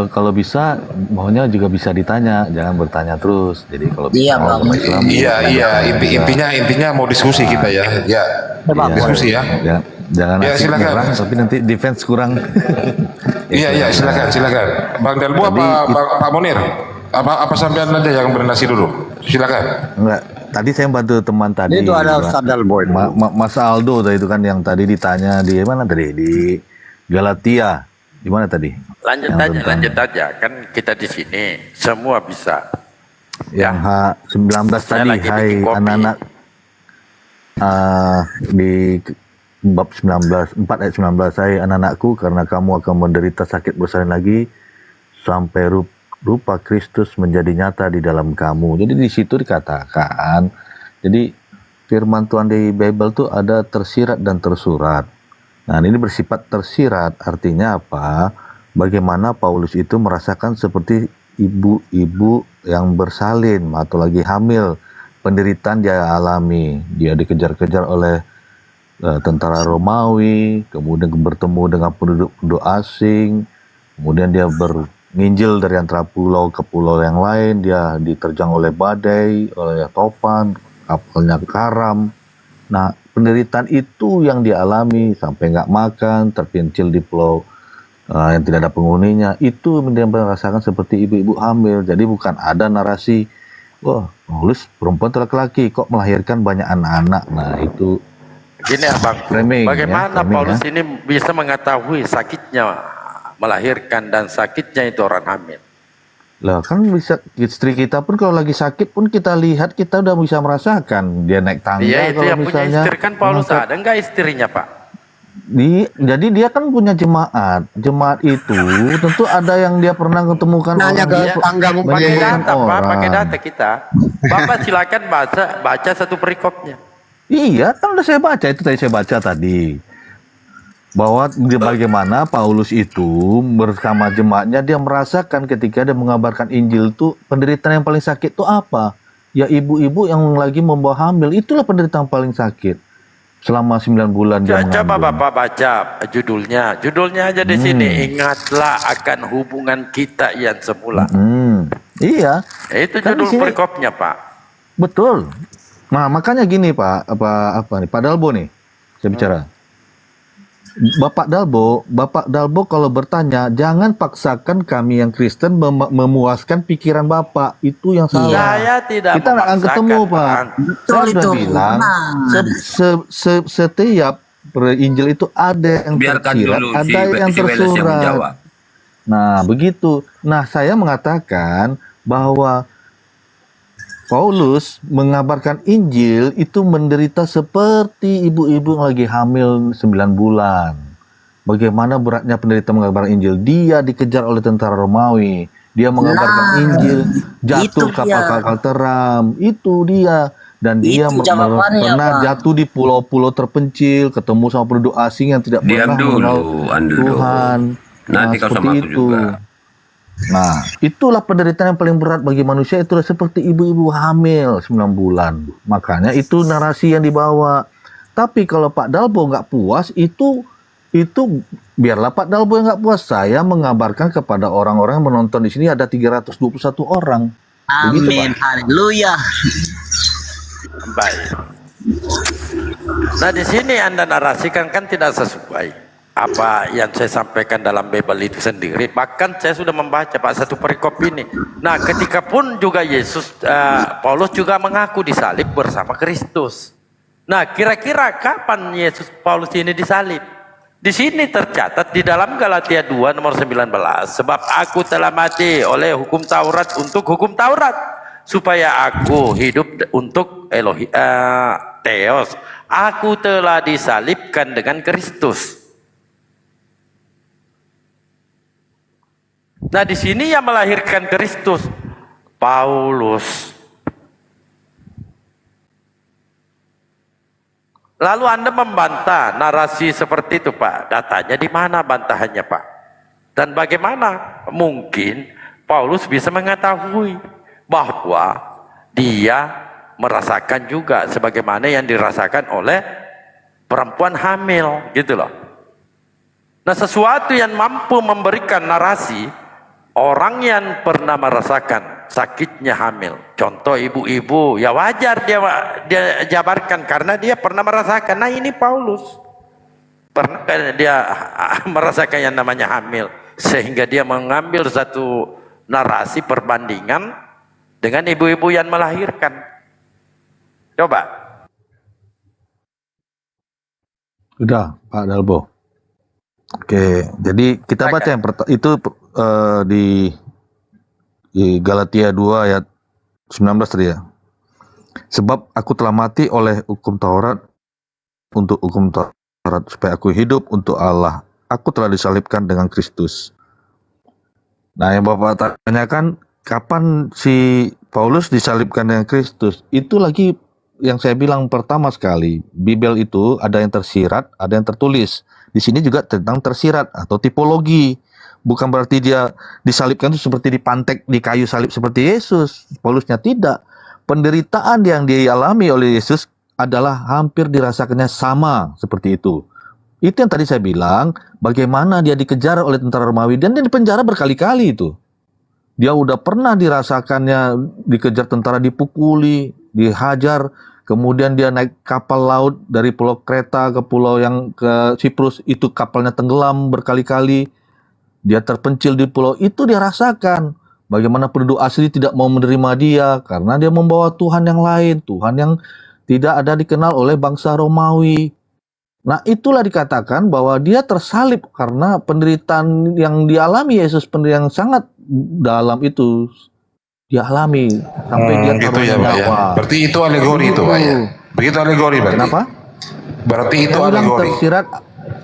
Kalau bisa, maunya juga bisa ditanya, jangan bertanya terus. Jadi kalau bisa Iya, Bang. agama Islam, Iya, intinya mau diskusi kita ya. Ya, Bang. diskusi ya. jangan Ya, asik silakan. nyerang, tapi nanti defense kurang. Iya, silakan. Bang Dalbo apa Pak Munir? Apa sampean aja yang bernasi dulu? Silakan. Enggak, tadi saya bantu teman tadi. Itu ada Mas- Ustaz Dalboy. Mas Aldo tadi itu kan yang tadi ditanya di mana tadi? Di Galatia. Di mana tadi? Lanjut aja. Kan kita di sini semua bisa. Yang H19 Saya tadi, lagi hai bikin kopi. anak-anak di bab 19 4 ayat 19, hai anak-anakku, karena kamu akan menderita sakit bersalin lagi sampai rupa Kristus menjadi nyata di dalam kamu. Jadi di situ dikatakan, jadi firman Tuhan di Bible tuh ada tersirat dan tersurat. Nah, ini bersifat tersirat, artinya apa? Bagaimana Paulus itu merasakan seperti ibu-ibu yang bersalin atau lagi hamil, penderitaan dia alami. Dia dikejar-kejar oleh tentara Romawi, kemudian bertemu dengan penduduk-penduduk asing, kemudian dia menginjil dari antara pulau ke pulau yang lain, dia diterjang oleh badai, oleh topan, kapalnya karam. Nah, penderitaan itu yang dialami sampai nggak makan, terpencil di pulau yang tidak ada penghuninya. Itu dia merasakan seperti ibu-ibu hamil. Jadi bukan ada narasi, wah, Paulus perempuan atau laki-laki kok melahirkan banyak anak-anak. Nah, itu Gini Abang, framing, bagaimana framing, Paulus ini bisa mengetahui sakitnya melahirkan dan sakitnya itu orang hamil? Lah kan bisa, istri kita pun kalau lagi sakit pun kita lihat, kita udah bisa merasakan dia naik tangga. Iya, itu kalau yang punya misalnya istri kan Paulus mengangkat- ada enggak istrinya Pak? Jadi dia kan punya jemaat. Jemaat itu tentu ada yang dia pernah ketemukan Nanya orang ke dia tanggamu Pakai menyembuhkan data Pak, orang. pakai data kita. Bapak silakan baca satu perikopnya. Iya, kan udah saya baca itu tadi, saya baca tadi bahwa bagaimana Paulus itu bersama jemaatnya dia merasakan ketika dia mengabarkan Injil tuh penderitaan yang paling sakit tuh apa? Ya ibu-ibu yang lagi membawa hamil, itulah penderitaan paling sakit selama 9 bulan dia Coba mengandung. Bapak baca judulnya. Judulnya aja di sini, ingatlah akan hubungan kita yang semula. Iya, Itu Kan judul di sini- perikopnya Pak. betul. Nah, makanya gini Pak, apa nih? Pak Dalbo nih, saya bicara. Bapak Dalbo kalau bertanya, jangan paksakan kami yang Kristen memuaskan pikiran Bapak. Itu yang salah. Saya tidak Kita nggak akan memaksakan, ketemu, Pak. Bang. Saya sudah itu. bilang, setiap Injil itu ada yang Biarkan tersirat, dulu ada yang si Weles yang tersurat. menjawab. Nah, begitu. Nah, saya mengatakan bahwa Paulus mengabarkan Injil itu menderita seperti ibu-ibu yang lagi hamil 9 bulan. Bagaimana beratnya penderitaan mengabarkan Injil. Dia dikejar oleh tentara Romawi. Dia mengabarkan Nah, Injil, jatuh itu kapal-kapal teram. Itu dia. Dan dia Itu jawabannya, pernah Bang. jatuh di pulau-pulau terpencil, ketemu sama penduduk asing yang tidak Diam pernah dulu, mengenal Andul. Tuhan. Nanti kau sama aku juga. Nah, itulah penderitaan yang paling berat bagi manusia, itulah seperti ibu-ibu hamil 9 bulan. Makanya itu narasi yang dibawa. Tapi kalau Pak Dalbo nggak puas, itu biarlah Pak Dalbo yang nggak puas. Saya mengabarkan kepada orang-orang yang menonton di sini ada 321 orang. Begitu, Amin, Pak. haleluya. Baik. Nah di sini Anda narasikan kan tidak sesuai apa yang saya sampaikan dalam Bible itu sendiri. Bahkan saya sudah membaca Pak satu perikop ini. Nah ketika pun juga Paulus juga mengaku disalib bersama Kristus. Nah kira-kira kapan Paulus ini disalib? Di sini tercatat di dalam Galatia 2 nomor 19, sebab aku telah mati oleh hukum Taurat untuk hukum Taurat, supaya aku hidup untuk Theos. Aku telah disalibkan dengan Kristus. Nah, di sini yang melahirkan Kristus, Paulus. Lalu Anda membantah narasi seperti itu, Pak. Datanya di mana bantahannya, Pak? Dan bagaimana mungkin Paulus bisa mengetahui bahwa dia merasakan juga sebagaimana yang dirasakan oleh perempuan hamil, gitu loh. Nah, sesuatu yang mampu memberikan narasi, orang yang pernah merasakan sakitnya hamil, contoh ibu-ibu, ya wajar dia jabarkan karena dia pernah merasakan. Nah, ini Paulus pernah dia merasakan yang namanya hamil, sehingga dia mengambil satu narasi perbandingan dengan ibu-ibu yang melahirkan. Coba. Udah, Pak Dalbo. Oke, jadi kita baca yang itu di Galatia 2 ayat 19 tadi ya. Sebab aku telah mati oleh hukum Taurat untuk hukum Taurat supaya aku hidup untuk Allah. Aku telah disalibkan dengan Kristus. Nah, yang Bapak tanyakan kapan si Paulus disalibkan dengan Kristus? Itu lagi yang saya bilang pertama sekali. Bibel itu ada yang tersirat, ada yang tertulis. Di sini juga tentang tersirat atau tipologi. Bukan berarti dia disalibkan itu seperti dipantek di kayu salib seperti Yesus. Paulusnya tidak. Penderitaan yang dialami oleh Yesus adalah hampir dirasakannya sama seperti itu. Itu yang tadi saya bilang, bagaimana dia dikejar oleh tentara Romawi dan dia dipenjara berkali-kali itu. Dia udah pernah dirasakannya dikejar tentara, dipukuli, dihajar. Kemudian dia naik kapal laut dari pulau Kreta ke pulau yang ke Siprus, itu kapalnya tenggelam berkali-kali. Dia terpencil di pulau itu, dia rasakan bagaimana penduduk asli tidak mau menerima dia karena dia membawa Tuhan yang lain, Tuhan yang tidak ada dikenal oleh bangsa Romawi. Nah, itulah dikatakan bahwa dia tersalib karena penderitaan yang dialami Yesus, penderitaan yang sangat dalam itu dialami sampai dia gitu ya, taruh Pak ya. nyawa. Berarti itu alegori itu, Pak ya. Begitu alegori berarti. Kenapa? Berarti itu Saya bilang alegori.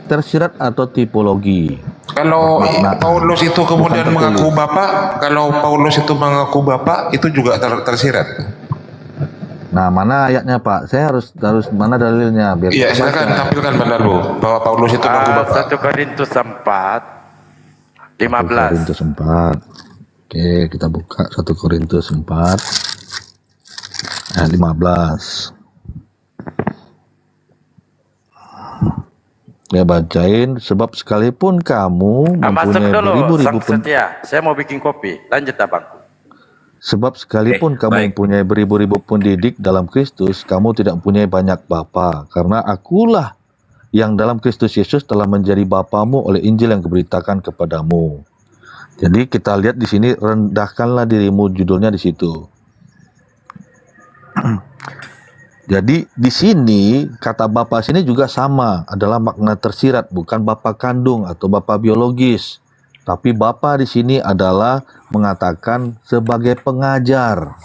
tersirat atau tipologi. Kalau Paulus itu kemudian mengaku Bapak, kalau Paulus itu mengaku Bapak, itu juga tersirat. Nah, mana ayatnya, Pak? Saya harus mana dalilnya biar Iya, kita silakan baca. tampilkan Bang Darbo bahwa Paulus itu mengaku Bapak. 1 Korintus 4 1 15. Korintus 4. Oke, kita buka 1 Korintus 4 ayat 15. Ya, bacain. Sebab sekalipun kamu Masuk mempunyai dulu, beribu-ribu Sang Setia. Saya mau bikin kopi. Lanjut, Abang. Sebab sekalipun kamu baik. mempunyai beribu-ribu pendidik dalam Kristus, kamu tidak mempunyai banyak bapa, karena akulah yang dalam Kristus Yesus telah menjadi bapamu oleh Injil yang kuberitakan kepadamu. Jadi kita lihat di sini, rendahkanlah dirimu, judulnya di situ. Jadi di sini kata bapa sini juga sama, adalah makna tersirat, bukan bapa kandung atau bapa biologis. Tapi bapa di sini adalah mengatakan sebagai pengajar.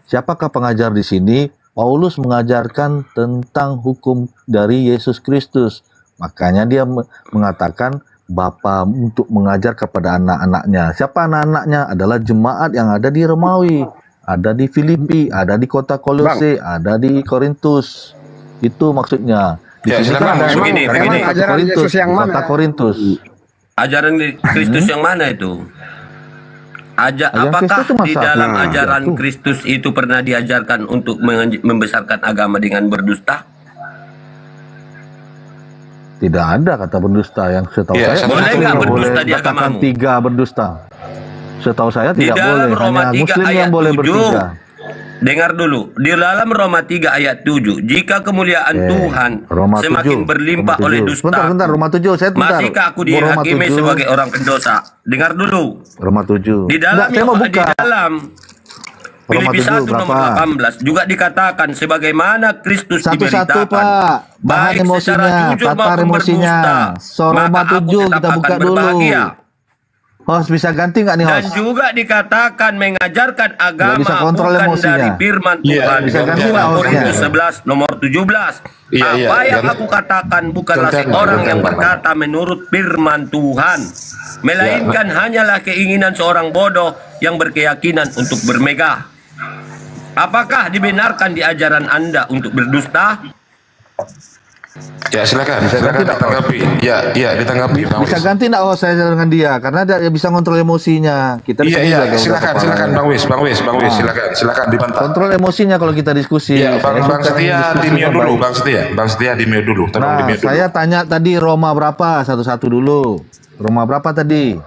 Siapakah pengajar di sini? Paulus mengajarkan tentang hukum dari Yesus Kristus. Makanya dia mengatakan bapa untuk mengajar kepada anak-anaknya. Siapa anak-anaknya? Adalah jemaat yang ada di Romawi, ada di Filipi, ada di kota Kolose, ada di Korintus. Itu maksudnya. Di Ya, sini silakan. kan ada Begini, begini. Ajaran Yesus yang mana? kota Korintus. Ajaran Kristus yang mana itu? Ajaran Apakah Kristus itu di masa? dalam Nah, ajaran itu. Kristus itu pernah diajarkan untuk membesarkan agama dengan berdusta? Tidak ada kata berdusta yang setahu Iya, saya. boleh Muslim nggak yang berdusta boleh di katakan agamamu? 3 berdusta. Setahu saya Di tidak dalam boleh. Roma Hanya 3 Muslim yang ayat boleh 7. bertiga. Dengar dulu, di dalam Roma 3 ayat 7, jika kemuliaan Tuhan Roma semakin 7, berlimpah Roma oleh 7. dusta, Bentar, Roma 7, saya bentar. masihkah aku Roma dihakimi 7. sebagai orang pendosa? Dengar dulu. Roma 7. Di dalam Enggak, saya mau di buka. dalam Filipi 1 7 nomor berapa? 18 juga dikatakan sebagaimana Kristus Satu-satu, diberitakan, Pak. Tahan baik emosinya, secara jujur tatar maupun emosinya. berdusta, So, Roma maka aku 7 tetap kita buka akan dulu. berbahagia. Host bisa ganti nggak nih Dan host? juga dikatakan mengajarkan agama bisa kontrol bukan emosinya. dari firman Iya, Tuhan. bisa ganti 2 nggak Korintus hostnya? 11 nomor 17. Iya, iya. Apa yang Ganti. aku katakan bukanlah Ganti, seorang ganti, yang ganti. berkata menurut firman Tuhan, melainkan hanyalah keinginan seorang bodoh yang berkeyakinan untuk bermegah. Apakah dibenarkan di ajaran Anda untuk berdusta? Ya silakan, Bisa silakan ganti nggak, ditanggapi. Ya, ditanggapi Bang Bisa Wis. ganti nggak host saya dengan dia karena dia bisa kontrol emosinya. Kita di Iya, sini iya, jaga udah silakan, kepala. silakan Bang Wis, silakan dibantah. Kontrol emosinya kalau kita diskusi. Iya, Bang Saya suka Setia diskusinya di mute dulu, baik. Bang Setia di mute dulu, tolong di Nah, mute dulu. saya tanya tadi Roma berapa? Satu-satu dulu. Roma berapa tadi?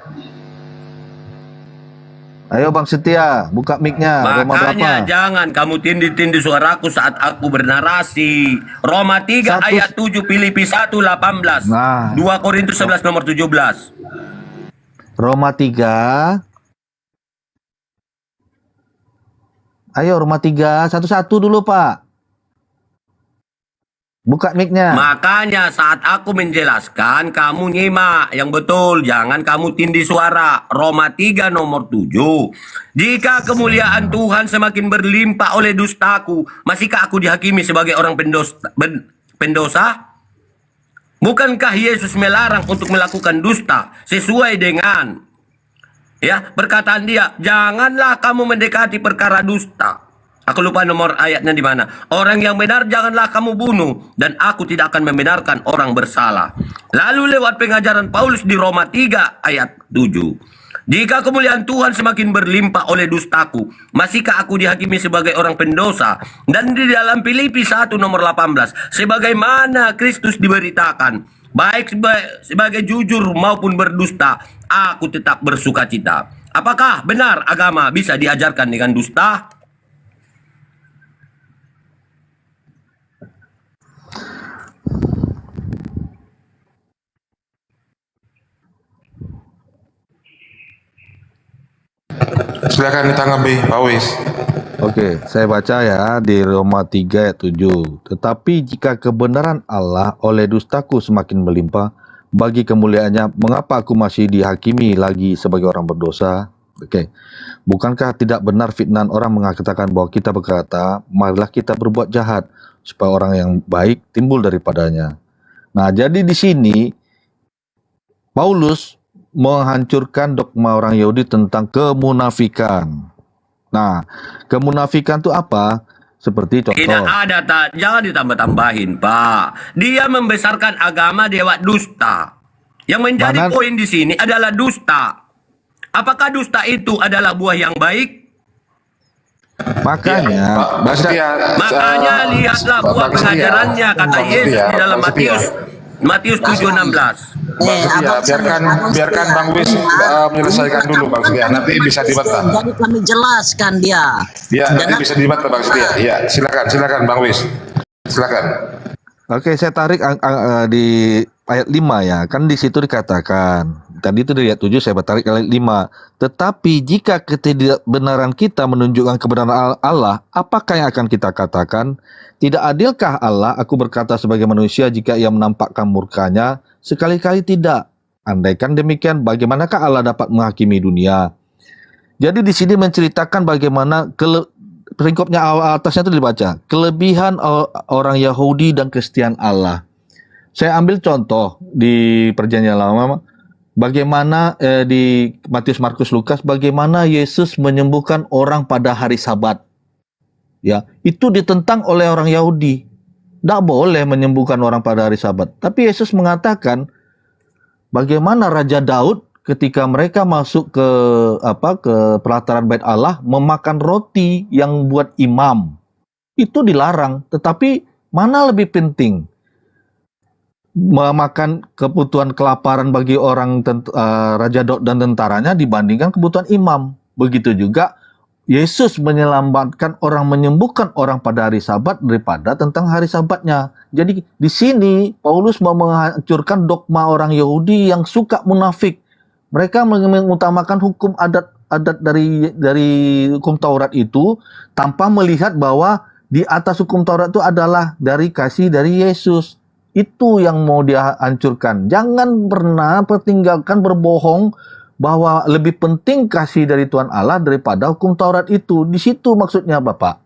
Ayo Bang Setia, buka mic-nya. Roma Makanya berapa? jangan kamu tindih-tindih suaraku saat aku bernarasi. Roma 3 Satu- ayat 7, Filipi 1:18. Nah. 2 Korintus 11 nomor 17. Roma 3. Ayo Roma 3, satu-satu dulu Pak. Buka mic-nya. Makanya saat aku menjelaskan, kamu nyimak yang betul. Jangan kamu tindih suara. Roma 3 nomor 7. Jika kemuliaan Tuhan semakin berlimpah oleh dustaku, masihkah aku dihakimi sebagai orang pendosa? Bukankah Yesus melarang untuk melakukan dusta sesuai dengan perkataan dia, janganlah kamu mendekati perkara dusta. Aku lupa nomor ayatnya di mana. Orang yang benar janganlah kamu bunuh, dan aku tidak akan membenarkan orang bersalah. Lalu lewat pengajaran Paulus di Roma 3 ayat 7. Jika kemuliaan Tuhan semakin berlimpah oleh dustaku, masihkah aku dihakimi sebagai orang pendosa? Dan di dalam Filipi 1 nomor 18, sebagaimana Kristus diberitakan, baik sebagai jujur maupun berdusta, aku tetap bersukacita. Apakah benar agama bisa diajarkan dengan dusta? Silakan ditanggapi, Pak Wis. Oke, saya baca ya di Roma 3 ayat 7. Tetapi jika kebenaran Allah oleh dustaku semakin melimpah, bagi kemuliaannya, mengapa aku masih dihakimi lagi sebagai orang berdosa? Oke, bukankah tidak benar fitnah orang mengatakan bahwa kita berkata, marilah kita berbuat jahat, supaya orang yang baik timbul daripadanya. Nah, jadi di sini, Paulus menghancurkan dogma orang Yahudi tentang kemunafikan. Nah, kemunafikan itu apa? Seperti contoh. Tidak ada, jangan ditambah-tambahin, Pak. Dia membesarkan agama lewat dusta. Yang menjadi Mana- poin di sini adalah dusta. Apakah dusta itu adalah buah yang baik? Makanya, Bang Setia, Makanya lihatlah buah Bang Setia, pengajarannya, kata Bang Yesus Setia, di dalam Bang Setia. Matius 7:16. Bang Setia, biarkan Bang Wis menyelesaikan dulu Bang Setia, nanti bisa dibantah. Jadi kami jelaskan dia. Ya, nanti Jangan- bisa dibantah Bang Setia. Ya, silakan Bang Wis. Silakan. oke, saya tarik di ayat 5 ya. Kan di situ dikatakan. Tadi itu di ayat 7 saya tarik ayat 5. Tetapi jika ketidakbenaran kita menunjukkan kebenaran Allah, apakah yang akan kita katakan? Tidak adilkah Allah, aku berkata sebagai manusia, jika ia menampakkan murkanya? Sekali-kali tidak. Andaikan demikian, bagaimanakah Allah dapat menghakimi dunia? Jadi di sini menceritakan bagaimana peringkopnya atasnya itu dibaca. Kelebihan orang Yahudi dan Kristen Allah. Saya ambil contoh di Perjanjian Lama, bagaimana di Matius, Markus, Lukas, bagaimana Yesus menyembuhkan orang pada hari Sabat. Ya, itu ditentang oleh orang Yahudi. Tidak boleh menyembuhkan orang pada hari Sabat. Tapi Yesus mengatakan, bagaimana Raja Daud ketika mereka masuk ke pelataran Bait Allah memakan roti yang buat imam. Itu dilarang, tetapi mana lebih penting? Memakan kebutuhan kelaparan bagi orang Raja Daud dan tentaranya dibandingkan kebutuhan imam. Begitu juga Yesus menyelamatkan orang, menyembuhkan orang pada hari Sabat daripada tentang hari Sabatnya. Jadi di sini Paulus mau menghancurkan dogma orang Yahudi yang suka munafik. Mereka mengutamakan hukum adat dari hukum Taurat itu tanpa melihat bahwa di atas hukum Taurat itu adalah dari kasih dari Yesus. Itu yang mau dia hancurkan. Jangan pernah pertinggalkan berbohong bahwa lebih penting kasih dari Tuhan Allah daripada hukum Taurat itu. Di situ maksudnya Bapak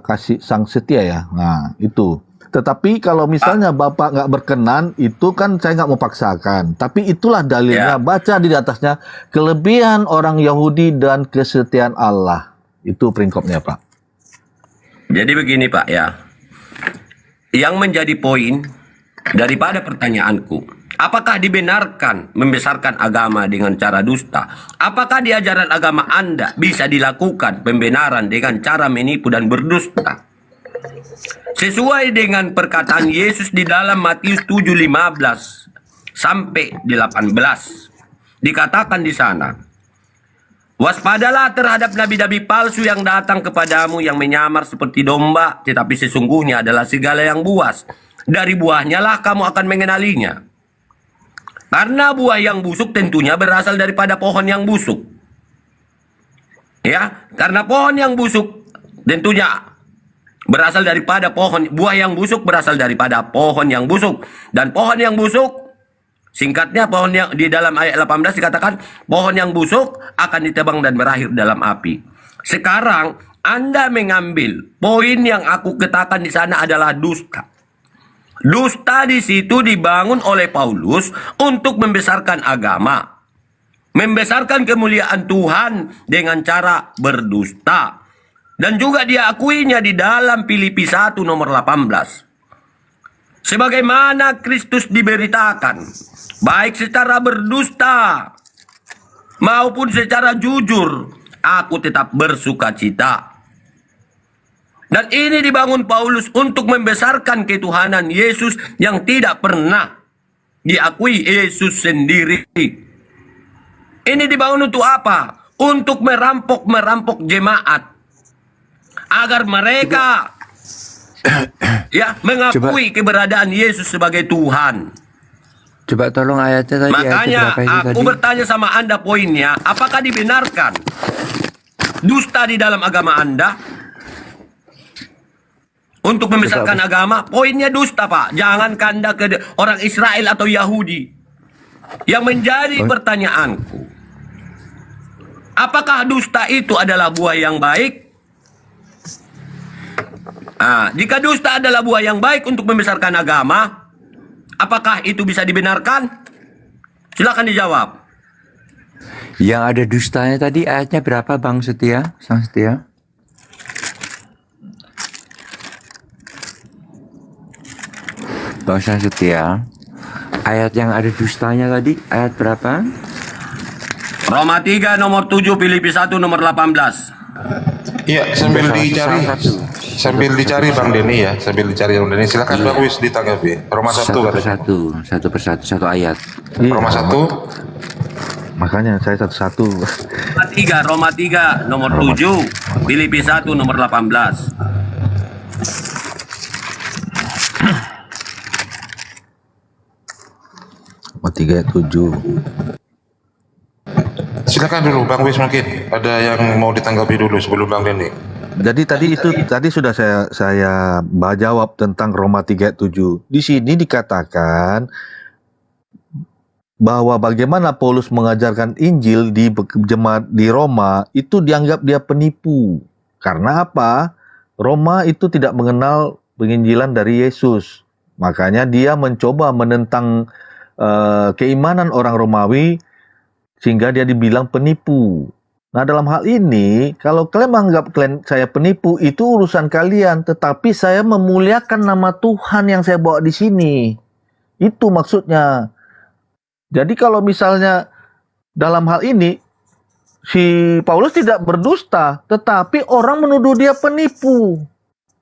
kasih sang setia ya. Nah itu. Tetapi kalau misalnya Bapak nggak berkenan, itu kan saya nggak mau paksakan. Tapi itulah dalilnya. Baca di atasnya, kelebihan orang Yahudi dan kesetiaan Allah. Itu peringkopnya Pak. Jadi begini Pak ya. yang menjadi poin daripada pertanyaanku, apakah dibenarkan membesarkan agama dengan cara dusta? Apakah di ajaran agama Anda bisa dilakukan pembenaran dengan cara menipu dan berdusta? Sesuai dengan perkataan Yesus di dalam Matius 7:15 sampai 18. Dikatakan di sana, waspadalah terhadap nabi-nabi palsu yang datang kepadamu yang menyamar seperti domba, tetapi sesungguhnya adalah serigala yang buas. Dari buahnya lah kamu akan mengenalinya. Karena buah yang busuk tentunya berasal daripada pohon yang busuk. Ya, karena pohon yang busuk tentunya berasal daripada buah yang busuk berasal daripada pohon yang busuk. Dan pohon yang busuk, singkatnya pohon yang di dalam ayat 18 dikatakan pohon yang busuk akan ditebang dan berakhir dalam api. Sekarang Anda mengambil poin yang aku katakan di sana adalah dusta. Dusta di situ dibangun oleh Paulus untuk membesarkan agama, membesarkan kemuliaan Tuhan dengan cara berdusta. Dan juga diakuinya di dalam Filipi 1 nomor 18. Sebagaimana Kristus diberitakan, baik secara berdusta maupun secara jujur, aku tetap bersuka cita. Dan ini dibangun Paulus untuk membesarkan ketuhanan Yesus yang tidak pernah diakui Yesus sendiri. Ini dibangun untuk apa? Untuk merampok jemaat. Agar mereka mengakui keberadaan Yesus sebagai Tuhan. Coba tolong ayatnya tadi. Makanya aku bertanya sama Anda poinnya, apakah dibenarkan dusta di dalam agama Anda? Untuk membesarkan agama, poinnya dusta, Pak. Jangan Anda ke orang Israel atau Yahudi. Yang menjadi pertanyaanku, apakah dusta itu adalah buah yang baik? Jika dusta adalah buah yang baik untuk membesarkan agama, apakah itu bisa dibenarkan? Silakan dijawab. Yang ada dustanya tadi ayatnya berapa, Bang Setia? Sang Setia? Bang Sang Setia, ayat yang ada dustanya tadi ayat berapa? Roma 3 nomor 7, Filipi 1 nomor 18. Iya, sambil dicari Bang Denny ya, sambil dicari Bang Denny. Silakan Bang Wis ditanggapi. Roma 1 satu persatu satu ayat. Roma 1. Makanya saya satu-satu. Roma 3 nomor 7, Filipi 1 nomor 18. Roma 3 ayat 7. Silakan dulu Bang Wis, mungkin ada yang mau ditanggapi dulu sebelum Bang Denny. Jadi tadi sudah saya jawab tentang Roma 3 ayat 7. Di sini dikatakan bahwa bagaimana Paulus mengajarkan Injil di jemaat di Roma itu dianggap dia penipu. Karena apa? Roma itu tidak mengenal penginjilan dari Yesus. Makanya dia mencoba menentang keimanan orang Romawi sehingga dia dibilang penipu. Nah, dalam hal ini, kalau kalian menganggap saya penipu, itu urusan kalian. Tetapi saya memuliakan nama Tuhan yang saya bawa di sini. Itu maksudnya. Jadi kalau misalnya dalam hal ini, si Paulus tidak berdusta, tetapi orang menuduh dia penipu.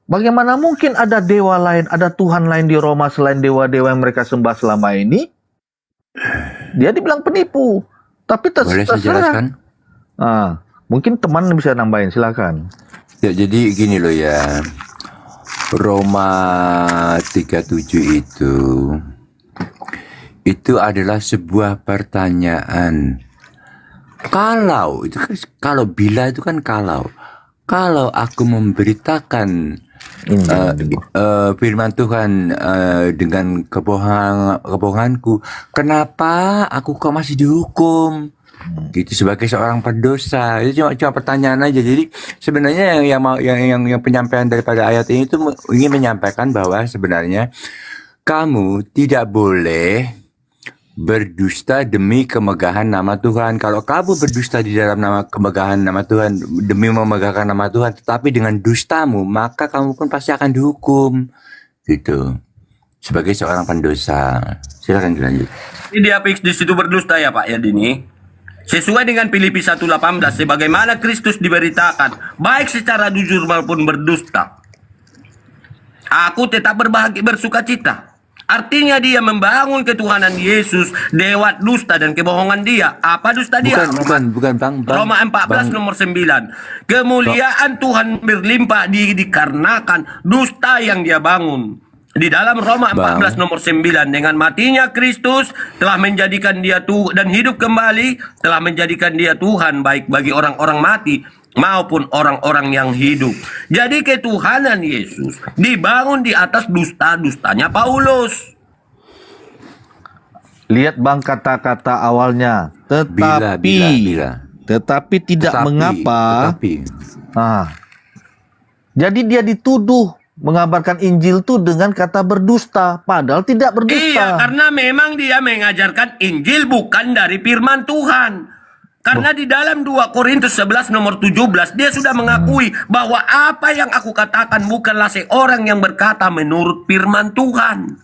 Bagaimana mungkin ada dewa lain, ada Tuhan lain di Roma selain dewa-dewa yang mereka sembah selama ini? Dia dibilang penipu. Tapi Boleh saya jelaskan? Mungkin teman bisa nambahin, silakan. Ya, jadi gini loh ya. Roma 37 itu adalah sebuah pertanyaan. Kalau itu kan, bila itu kan kalau aku memberitakan firman Tuhan dengan kebohonganku, kenapa aku kok masih dihukum? Gitu sebagai seorang pendosa. Itu cuma pertanyaan aja. Jadi sebenarnya yang penyampaian daripada ayat ini itu ingin menyampaikan bahwa sebenarnya kamu tidak boleh berdusta demi kemegahan nama Tuhan. Kalau kamu berdusta di dalam kemegahan nama Tuhan, demi memegahkan nama Tuhan, tetapi dengan dustamu, maka kamu pun pasti akan dihukum. Gitu. Sebagai seorang pendosa. Silakan dilanjut. Ini dia fix di situ berdusta ya Pak ya Dini. Sesuai dengan Filipi 1:18, sebagaimana Kristus diberitakan, baik secara jujur maupun berdusta, aku tetap bersuka cita. Artinya dia membangun ketuhanan Yesus lewat dusta dan kebohongan dia. Apa dusta dia? Bukan Bang. Roma 14 nomor 9. Kemuliaan Tuhan berlimpah dikarenakan dusta yang dia bangun. Di dalam Roma 14 nomor 9, dengan matinya Kristus telah menjadikan dia Tuhan dan hidup kembali, telah menjadikan dia Tuhan baik bagi orang-orang mati maupun orang-orang yang hidup. Jadi ketuhanan Yesus dibangun di atas dusta-dustanya Paulus. Lihat Bang kata-kata awalnya. Tetapi tidak mengapa. Jadi dia dituduh mengabarkan Injil tuh dengan kata berdusta, padahal tidak berdusta. Iya, karena memang dia mengajarkan Injil bukan dari firman Tuhan. Karena di dalam 2 Korintus 11 nomor 17 dia sudah mengakui bahwa apa yang aku katakan bukanlah seorang yang berkata menurut firman Tuhan.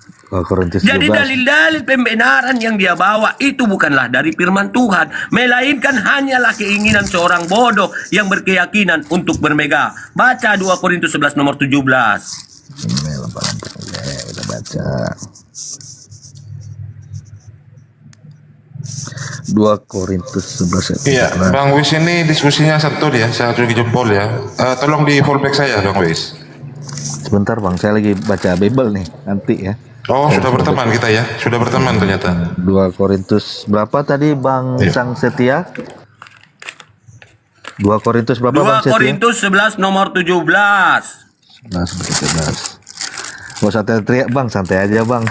Jadi dalil-dalil pembenaran yang dia bawa itu bukanlah dari firman Tuhan, melainkan hanyalah keinginan seorang bodoh yang berkeyakinan untuk bermegah. Baca 2 Korintus 11 nomor 17. Kita baca. 2 Korintus 11. Iya, Bang Wis ini diskusinya satu ya, saya tunjuk jempol ya. Tolong di fallback saya, Bang Wis. Sebentar Bang, saya lagi baca Bible nih, nanti ya. Oh, sudah berteman kita ya, sudah berteman ternyata. 2 Korintus berapa tadi Bang Sang Setia? 2 Korintus berapa Bang Setia? 2 Korintus 11 nomor 17. 17. Gak usah teriak Bang, santai aja Bang.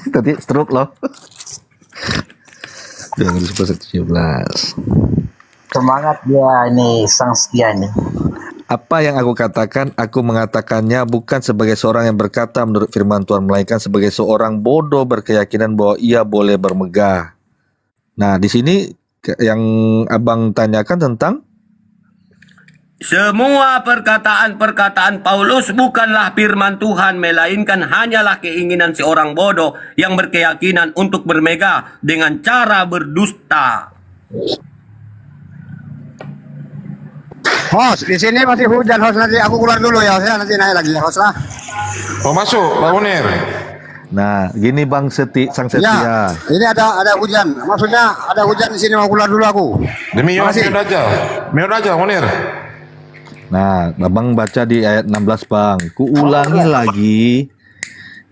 Tadi stroke loh. 2 Korintus 17. Semangat dia ini Sang Setia ini. Apa yang aku katakan, aku mengatakannya bukan sebagai seorang yang berkata menurut firman Tuhan, melainkan sebagai seorang bodoh berkeyakinan bahwa ia boleh bermegah. Nah, di sini yang Abang tanyakan tentang semua perkataan-perkataan Paulus bukanlah firman Tuhan, melainkan hanyalah keinginan seorang bodoh yang berkeyakinan untuk bermegah dengan cara berdusta. Host, di sini masih hujan, host. Nanti aku keluar dulu ya, host. Nanti naik lagi, host lah. Mau masuk, Pak Munir. Nah, gini Bang Sang Setia. Ya, ini ada hujan. Maksudnya ada hujan di sini, mau keluar dulu aku. Demi mute aja, Munir. Nah, Abang baca di ayat 16 Bang. Kuulangi lagi,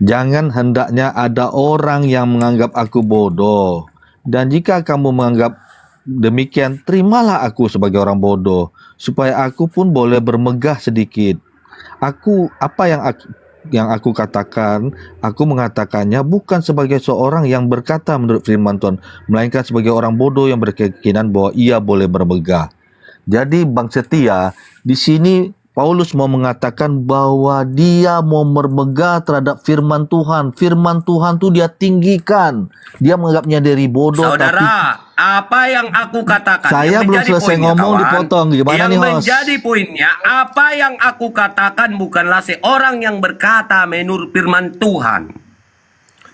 jangan hendaknya ada orang yang menganggap aku bodoh. Dan jika kamu menganggap demikian, terimalah aku sebagai orang bodoh, supaya aku pun boleh bermegah sedikit. Apa yang aku katakan, aku mengatakannya bukan sebagai seorang yang berkata menurut firman Tuhan, melainkan sebagai orang bodoh yang berkeyakinan bahwa ia boleh bermegah. Jadi Bang Setia, di sini Paulus mau mengatakan bahwa dia mau bermegah terhadap firman Tuhan. Firman Tuhan tuh dia tinggikan. Dia menganggapnya dari bodoh. Saudara, apa yang aku katakan, saya belum selesai ngomong dipotong. Gimana nih, host? Menjadi poinnya, apa yang aku katakan bukanlah seorang yang berkata menurut firman Tuhan.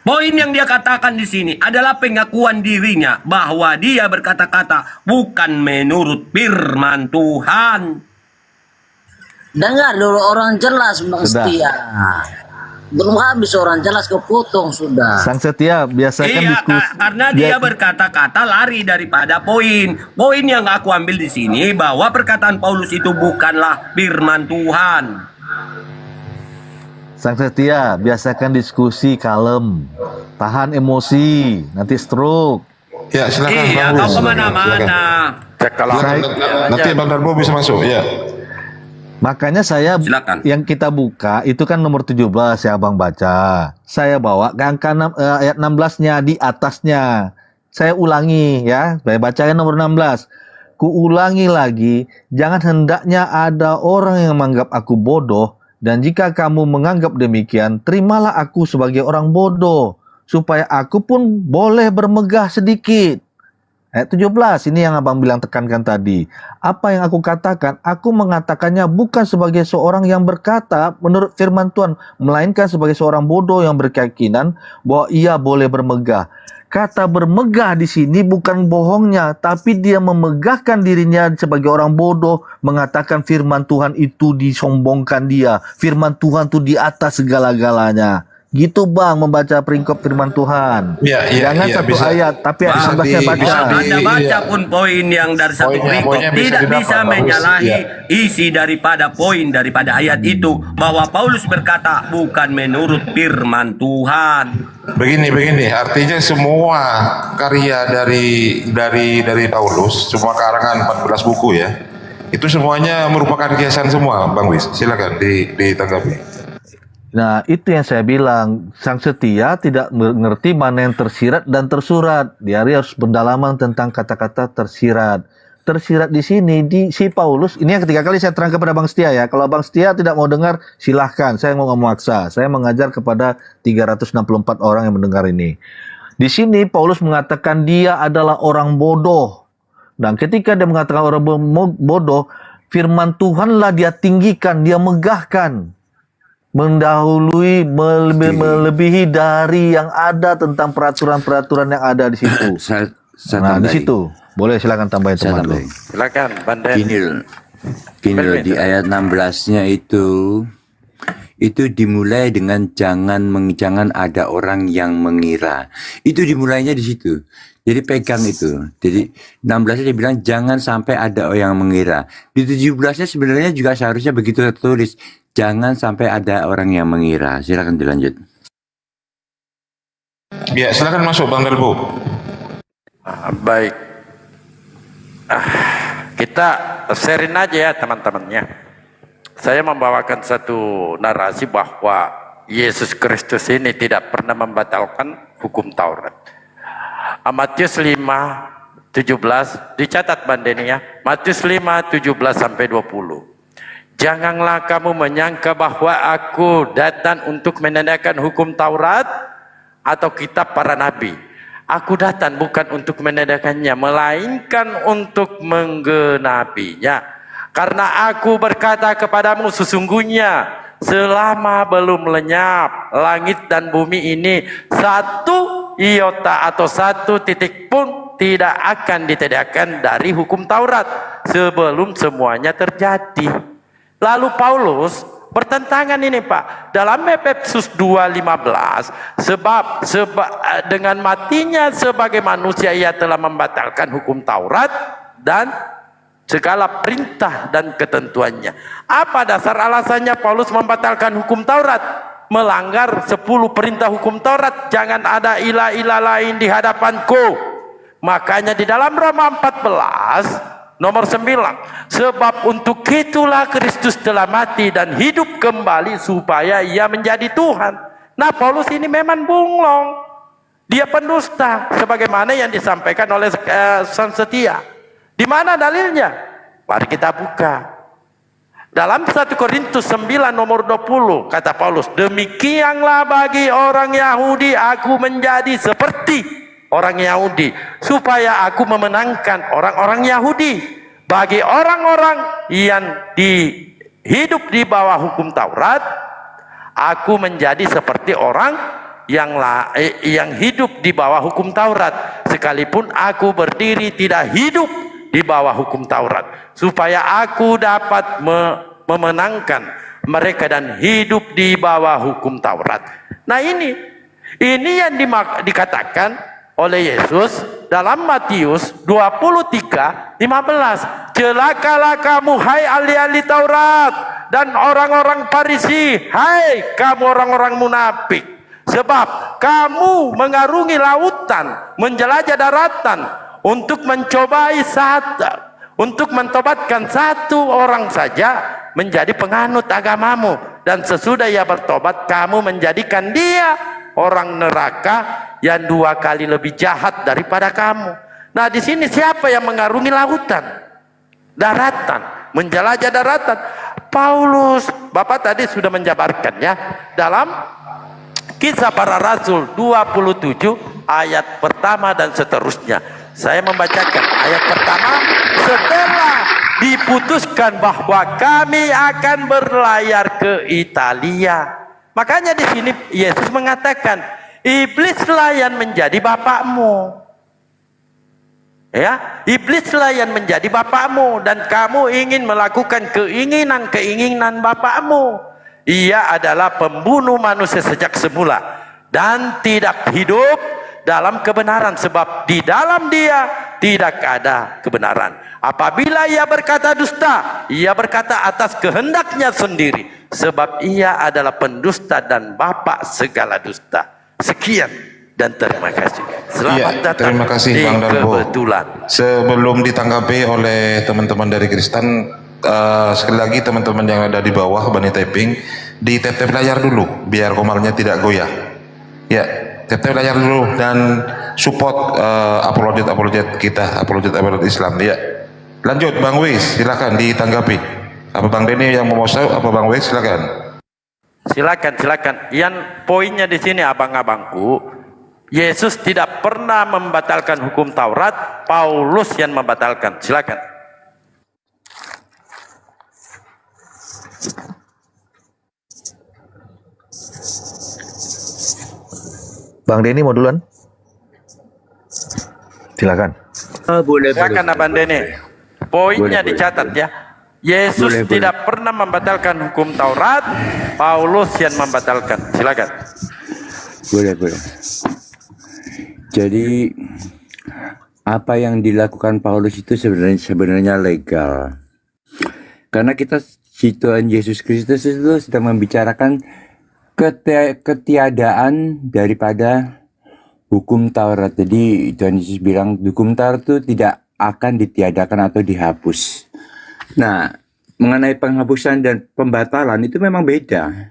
Poin yang dia katakan di sini adalah pengakuan dirinya bahwa dia berkata-kata bukan menurut firman Tuhan. Dengar dulu orang jelas Bang Setia. Belum habis orang jelas kepotong sudah. Sang Setia biasakan diskusi. Karena dia berkata-kata lari daripada poin. Poin yang aku ambil di sini bahwa perkataan Paulus itu bukanlah firman Tuhan. Sang Setia biasakan diskusi kalem, tahan emosi, nanti stroke. Ya silakan. Iya, kau kemana-mana. Nanti Bang Darbo bisa masuk. Ya. Makanya saya yang kita buka itu kan nomor 17 ya Abang baca. Saya bawa ke angka ayat 16-nya di atasnya. Saya ulangi ya. Saya bacakan nomor 16. Kuulangi lagi, jangan hendaknya ada orang yang menganggap aku bodoh, dan jika kamu menganggap demikian, terimalah aku sebagai orang bodoh, supaya aku pun boleh bermegah sedikit. Ayat 17, ini yang abang bilang tekankan tadi. Apa yang aku katakan, aku mengatakannya bukan sebagai seorang yang berkata menurut firman Tuhan, melainkan sebagai seorang bodoh yang berkeyakinan bahwa ia boleh bermegah. Kata bermegah di sini bukan bohongnya, tapi dia memegahkan dirinya sebagai orang bodoh, mengatakan firman Tuhan itu disombongkan dia. Firman Tuhan itu di atas segala-galanya. Gitu bang, membaca peringkop firman Tuhan. Jangan satu ayat, tapi ayat 16-nya baca. Bisa Anda baca pun poin yang dari satu perikop, tidak bisa menyalahi isi daripada poin daripada ayat itu, bahwa Paulus berkata bukan menurut firman Tuhan. Begini, artinya semua karya dari Paulus, semua karangan 14 buku ya, itu semuanya merupakan kiasan semua, Bang Wis. Silakan ditanggapi. Nah, itu yang saya bilang, sang setia tidak mengerti mana yang tersirat dan tersurat. Dia harus pendalaman tentang kata-kata tersirat. Tersirat di sini, si Paulus, ini yang ketiga kali saya terang kepada Bang Setia ya. Kalau Bang Setia tidak mau dengar, silahkan. Saya mau memaksa. Saya mengajar kepada 364 orang yang mendengar ini. Di sini Paulus mengatakan dia adalah orang bodoh. Dan ketika dia mengatakan orang bodoh, firman Tuhanlah dia tinggikan, dia megahkan. Mendahului, melebihi dari yang ada tentang peraturan-peraturan yang ada di situ. Nah, di situ. Boleh silakan tambahin teman lo. Silakan, Banden. Gini loh, di ayat 16-nya itu dimulai dengan jangan ada orang yang mengira. Itu dimulainya di situ. Jadi pegang itu. Jadi 16-nya dia bilang jangan sampai ada orang yang mengira. Di 17-nya sebenarnya juga seharusnya begitu tertulis. Jangan sampai ada orang yang mengira. Silakan dilanjut. Ya, silakan masuk Bang Dalbo. Baik. Kita sharein aja ya teman-temannya. Saya membawakan satu narasi bahwa Yesus Kristus ini tidak pernah membatalkan hukum Taurat. Matius 5:17 dicatat Bandeni ya. Matius 5:17-20. Janganlah kamu menyangka bahwa aku datang untuk menandakan hukum Taurat atau kitab para nabi. Aku datang bukan untuk menandakannya, melainkan untuk menggenapinya. Karena aku berkata kepadamu, sesungguhnya selama belum lenyap langit dan bumi ini, satu iota atau satu titik pun tidak akan ditiadakan dari hukum Taurat sebelum semuanya terjadi. Lalu Paulus bertentangan ini Pak dalam Efesus 2:15, sebab dengan matinya sebagai manusia ia telah membatalkan hukum Taurat dan segala perintah dan ketentuannya. Apa dasar alasannya Paulus membatalkan hukum Taurat? Melanggar 10 perintah hukum Taurat. Jangan ada ilah-ilah lain di hadapanku. Makanya di dalam Roma 14 nomor 9, sebab untuk itulah Kristus telah mati dan hidup kembali supaya ia menjadi Tuhan. Nah, Paulus ini memang bunglong. Dia pendusta sebagaimana yang disampaikan oleh sang setia. Di mana dalilnya? Mari kita buka. Dalam 1 Korintus 9 nomor 20 kata Paulus, demikianlah bagi orang Yahudi aku menjadi seperti orang Yahudi, supaya aku memenangkan orang-orang Yahudi. Bagi orang-orang yang hidup di bawah hukum Taurat, aku menjadi seperti orang yang hidup di bawah hukum Taurat, sekalipun aku berdiri tidak hidup di bawah hukum Taurat, supaya aku dapat memenangkan mereka dan hidup di bawah hukum Taurat. Nah, ini yang dikatakan oleh Yesus dalam Matius 23:15. Celakalah kamu hai ahli-ahli Taurat dan orang-orang Farisi, hai kamu orang-orang munafik, sebab kamu mengarungi lautan, menjelajah daratan untuk untuk mentobatkan satu orang saja menjadi penganut agamamu, dan sesudah ia bertobat kamu menjadikan dia orang neraka yang 2 kali lebih jahat daripada kamu. Nah, di sini siapa yang mengarungi lautan, daratan, menjelajah daratan? Paulus. Bapak tadi sudah menjabarkan ya dalam Kisah Para Rasul 27 ayat pertama dan seterusnya. Saya membacakan ayat pertama, setelah diputuskan bahwa kami akan berlayar ke Italia. Makanya di sini Yesus mengatakan, iblislah yang menjadi bapakmu. Ya, iblislah yang menjadi bapakmu dan kamu ingin melakukan keinginan-keinginan bapakmu. Ia adalah pembunuh manusia sejak semula dan tidak hidup dalam kebenaran, sebab di dalam dia tidak ada kebenaran. Apabila ia berkata dusta, ia berkata atas kehendaknya sendiri, sebab ia adalah pendusta dan bapak segala dusta. Sekian dan terima kasih. Selamat datang terima kasih di Bang Dalbo. kebetulan. Sebelum ditanggapi oleh teman-teman dari Kristen, sekali lagi teman-teman yang ada di bawah Bani Tapping, di tap-tap layar dulu biar komalnya tidak goyah. Ya, tap-tap layar dulu dan support apologet kita, apologet Islam. Ya, lanjut Bang Wis, silakan ditanggapi. Apa Bang Denny yang mau masuk? Apa Bang Wis, silakan. Silakan. Yang poinnya di sini abang-abangku, Yesus tidak pernah membatalkan hukum Taurat, Paulus yang membatalkan. Silakan. Bang Denny mau duluan? Silakan. Boleh. Silakan Abang Dene. Poinnya dicatat ya. Yesus tidak pernah membatalkan hukum Taurat, Paulus yang membatalkan. Silakan. Boleh. Jadi apa yang dilakukan Paulus itu sebenarnya legal. Karena kita Tuhan Yesus Kristus itu sedang membicarakan ketiadaan daripada hukum Taurat. Jadi Tuhan Yesus bilang hukum Taurat itu tidak akan ditiadakan atau dihapus. Nah, mengenai penghapusan dan pembatalan itu memang beda.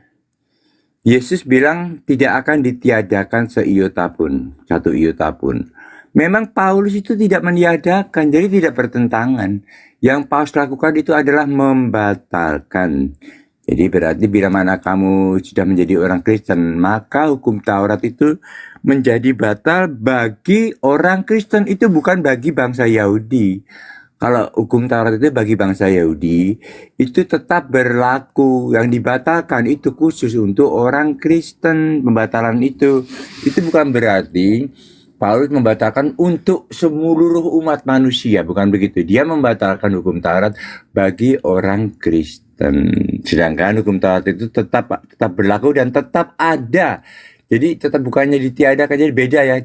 Yesus bilang tidak akan ditiadakan satu iota pun. Memang Paulus itu tidak meniadakan, jadi tidak bertentangan. Yang Paulus lakukan itu adalah membatalkan. Jadi berarti bila mana kamu sudah menjadi orang Kristen, maka hukum Taurat itu menjadi batal bagi orang Kristen, itu bukan bagi bangsa Yahudi. Kalau hukum Taurat itu bagi bangsa Yahudi, itu tetap berlaku. Yang dibatalkan itu khusus untuk orang Kristen. Pembatalan itu bukan berarti Paulus membatalkan untuk seluruh umat manusia. Bukan begitu. Dia membatalkan hukum Taurat bagi orang Kristen. Sedangkan hukum Taurat itu tetap berlaku dan tetap ada. Jadi tetap bukannya ditiadakan, jadi beda ya.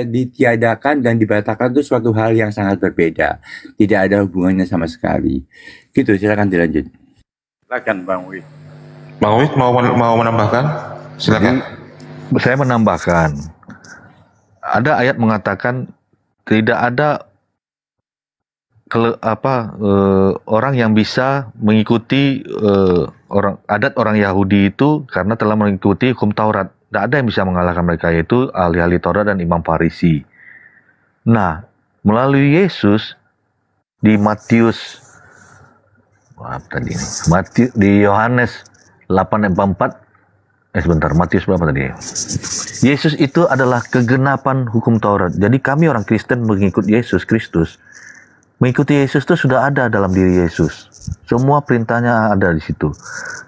Ditiadakan dan dibatalkan itu suatu hal yang sangat berbeda. Tidak ada hubungannya sama sekali. Gitu, silakan dilanjut. Silakan Bang Wid. Bang Wid mau menambahkan? Silakan. Saya menambahkan, ada ayat mengatakan tidak ada orang yang bisa mengikuti adat orang Yahudi itu karena telah mengikuti hukum Taurat. Tidak ada yang bisa mengalahkan mereka, yaitu ahli-ahli Taurat dan imam Farisi. Nah, melalui Yesus di Matius di Yohanes 8:44, Matius berapa tadi? Yesus itu adalah kegenapan hukum Taurat. Jadi kami orang Kristen mengikut Yesus Kristus. Mengikuti Yesus itu sudah ada dalam diri Yesus. Semua perintahnya ada di situ.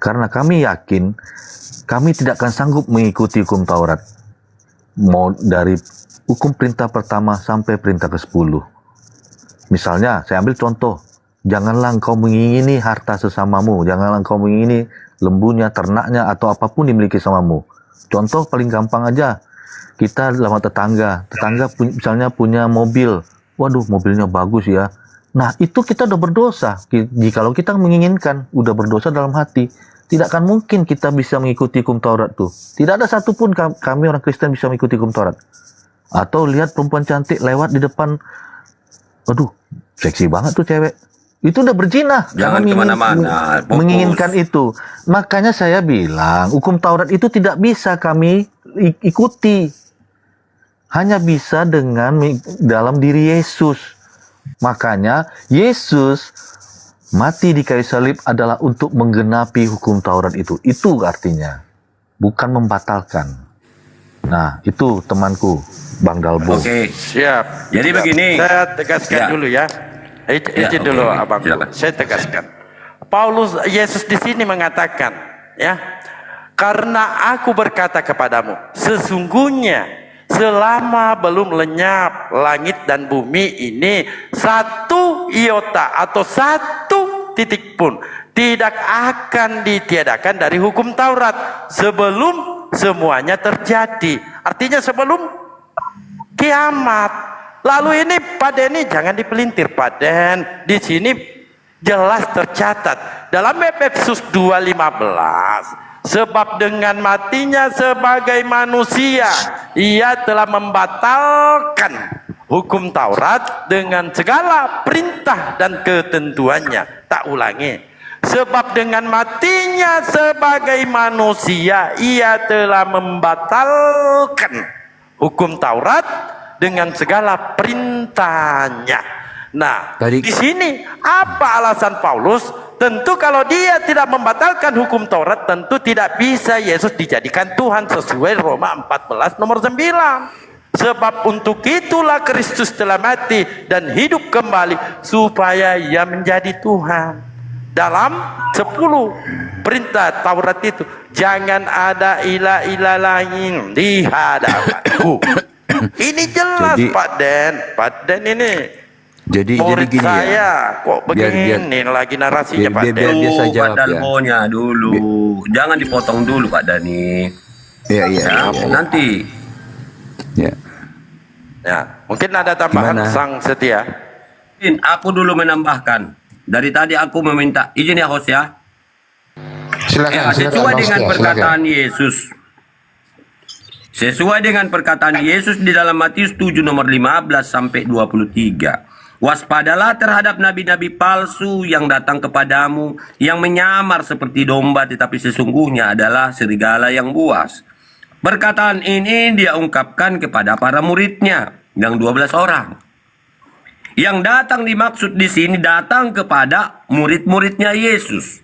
Karena kami yakin kami tidak akan sanggup mengikuti hukum Taurat. Mau dari hukum perintah pertama sampai perintah ke-10. Misalnya, saya ambil contoh. Janganlah engkau mengingini harta sesamamu. Janganlah engkau mengingini lembunya, ternaknya, atau apapun dimiliki samamu. Contoh paling gampang aja. Kita sama tetangga. Tetangga misalnya punya mobil. Waduh, mobilnya bagus ya. Nah, itu kita udah berdosa. Jikalau kita menginginkan, udah berdosa dalam hati. Tidak akan mungkin kita bisa mengikuti hukum Taurat tuh. Tidak ada satupun kami orang Kristen bisa mengikuti hukum Taurat. Atau lihat perempuan cantik lewat di depan, aduh, seksi banget tuh cewek. Itu udah berzina. Jangan kemana-mana. Menginginkan itu. Makanya saya bilang, hukum Taurat itu tidak bisa kami ikuti. Hanya bisa dengan dalam diri Yesus. Makanya Yesus mati di kayu salib adalah untuk menggenapi hukum Taurat itu. Itu artinya. Bukan membatalkan. Nah, itu temanku. Bang Dalbo. Oke. Siap. Jadi begini. Saya tegaskan Ya. dulu ya. Izin Ya, dulu oke. Abang. Silakan. Saya tegaskan. Yesus di sini mengatakan, ya, karena aku berkata kepadamu, sesungguhnya selama belum lenyap langit dan bumi ini, satu iota atau satu titik pun tidak akan ditiadakan dari hukum Taurat sebelum semuanya terjadi. Artinya sebelum kiamat. Lalu ini Pak Denny jangan dipelintir Pak Den. Di sini jelas tercatat dalam Efesus 2:15. Sebab dengan matinya sebagai manusia, ia telah membatalkan hukum Taurat dengan segala perintah dan ketentuannya. Tak ulangi. Sebab dengan matinya sebagai manusia, ia telah membatalkan hukum Taurat dengan segala perintahnya. Nah, di sini apa alasan Paulus? Tentu kalau dia tidak membatalkan hukum Taurat, tentu tidak bisa Yesus dijadikan Tuhan sesuai Roma 14 nomor 9. Sebab untuk itulah Kristus telah mati dan hidup kembali supaya ia menjadi Tuhan. Dalam 10 perintah Taurat itu, jangan ada ilah-ilah lain di hadapanku. Ini jelas Pak Den ini. Jadi Murid gini saya ya. kok begini lagi narasinya Pak biar Den. dia saya jawab Pak ya. Dalbonya dulu. Jangan dipotong dulu Pak Dani. Iya. Nanti. Ya. Ya, mungkin ada tambahan Gimana? Sang Setia. Aku dulu menambahkan. Dari tadi aku meminta izin ya host ya. Silakan, Sesuai Bang dengan Setia, perkataan Yesus. Sesuai dengan perkataan Yesus di dalam Matius 7 nomor 15 sampai 23. Waspadalah terhadap nabi-nabi palsu yang datang kepadamu, yang menyamar seperti domba tetapi sesungguhnya adalah serigala yang buas. Perkataan ini dia ungkapkan kepada para muridnya yang 12 orang. Yang datang dimaksud di sini datang kepada murid-muridnya Yesus.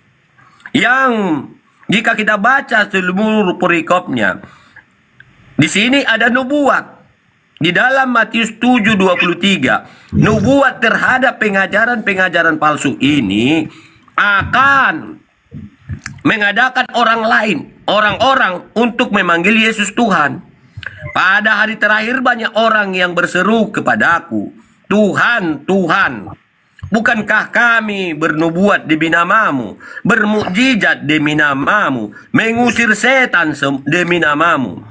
Yang jika kita baca seluruh perikopnya, di sini ada nubuat. Di dalam Matius 7:23, nubuat terhadap pengajaran-pengajaran palsu ini akan mengadakan orang-orang untuk memanggil Yesus Tuhan. Pada hari terakhir banyak orang yang berseru kepadaku, Tuhan, Tuhan, bukankah kami bernubuat demi namamu, bermukjizat demi namamu, mengusir setan demi namamu?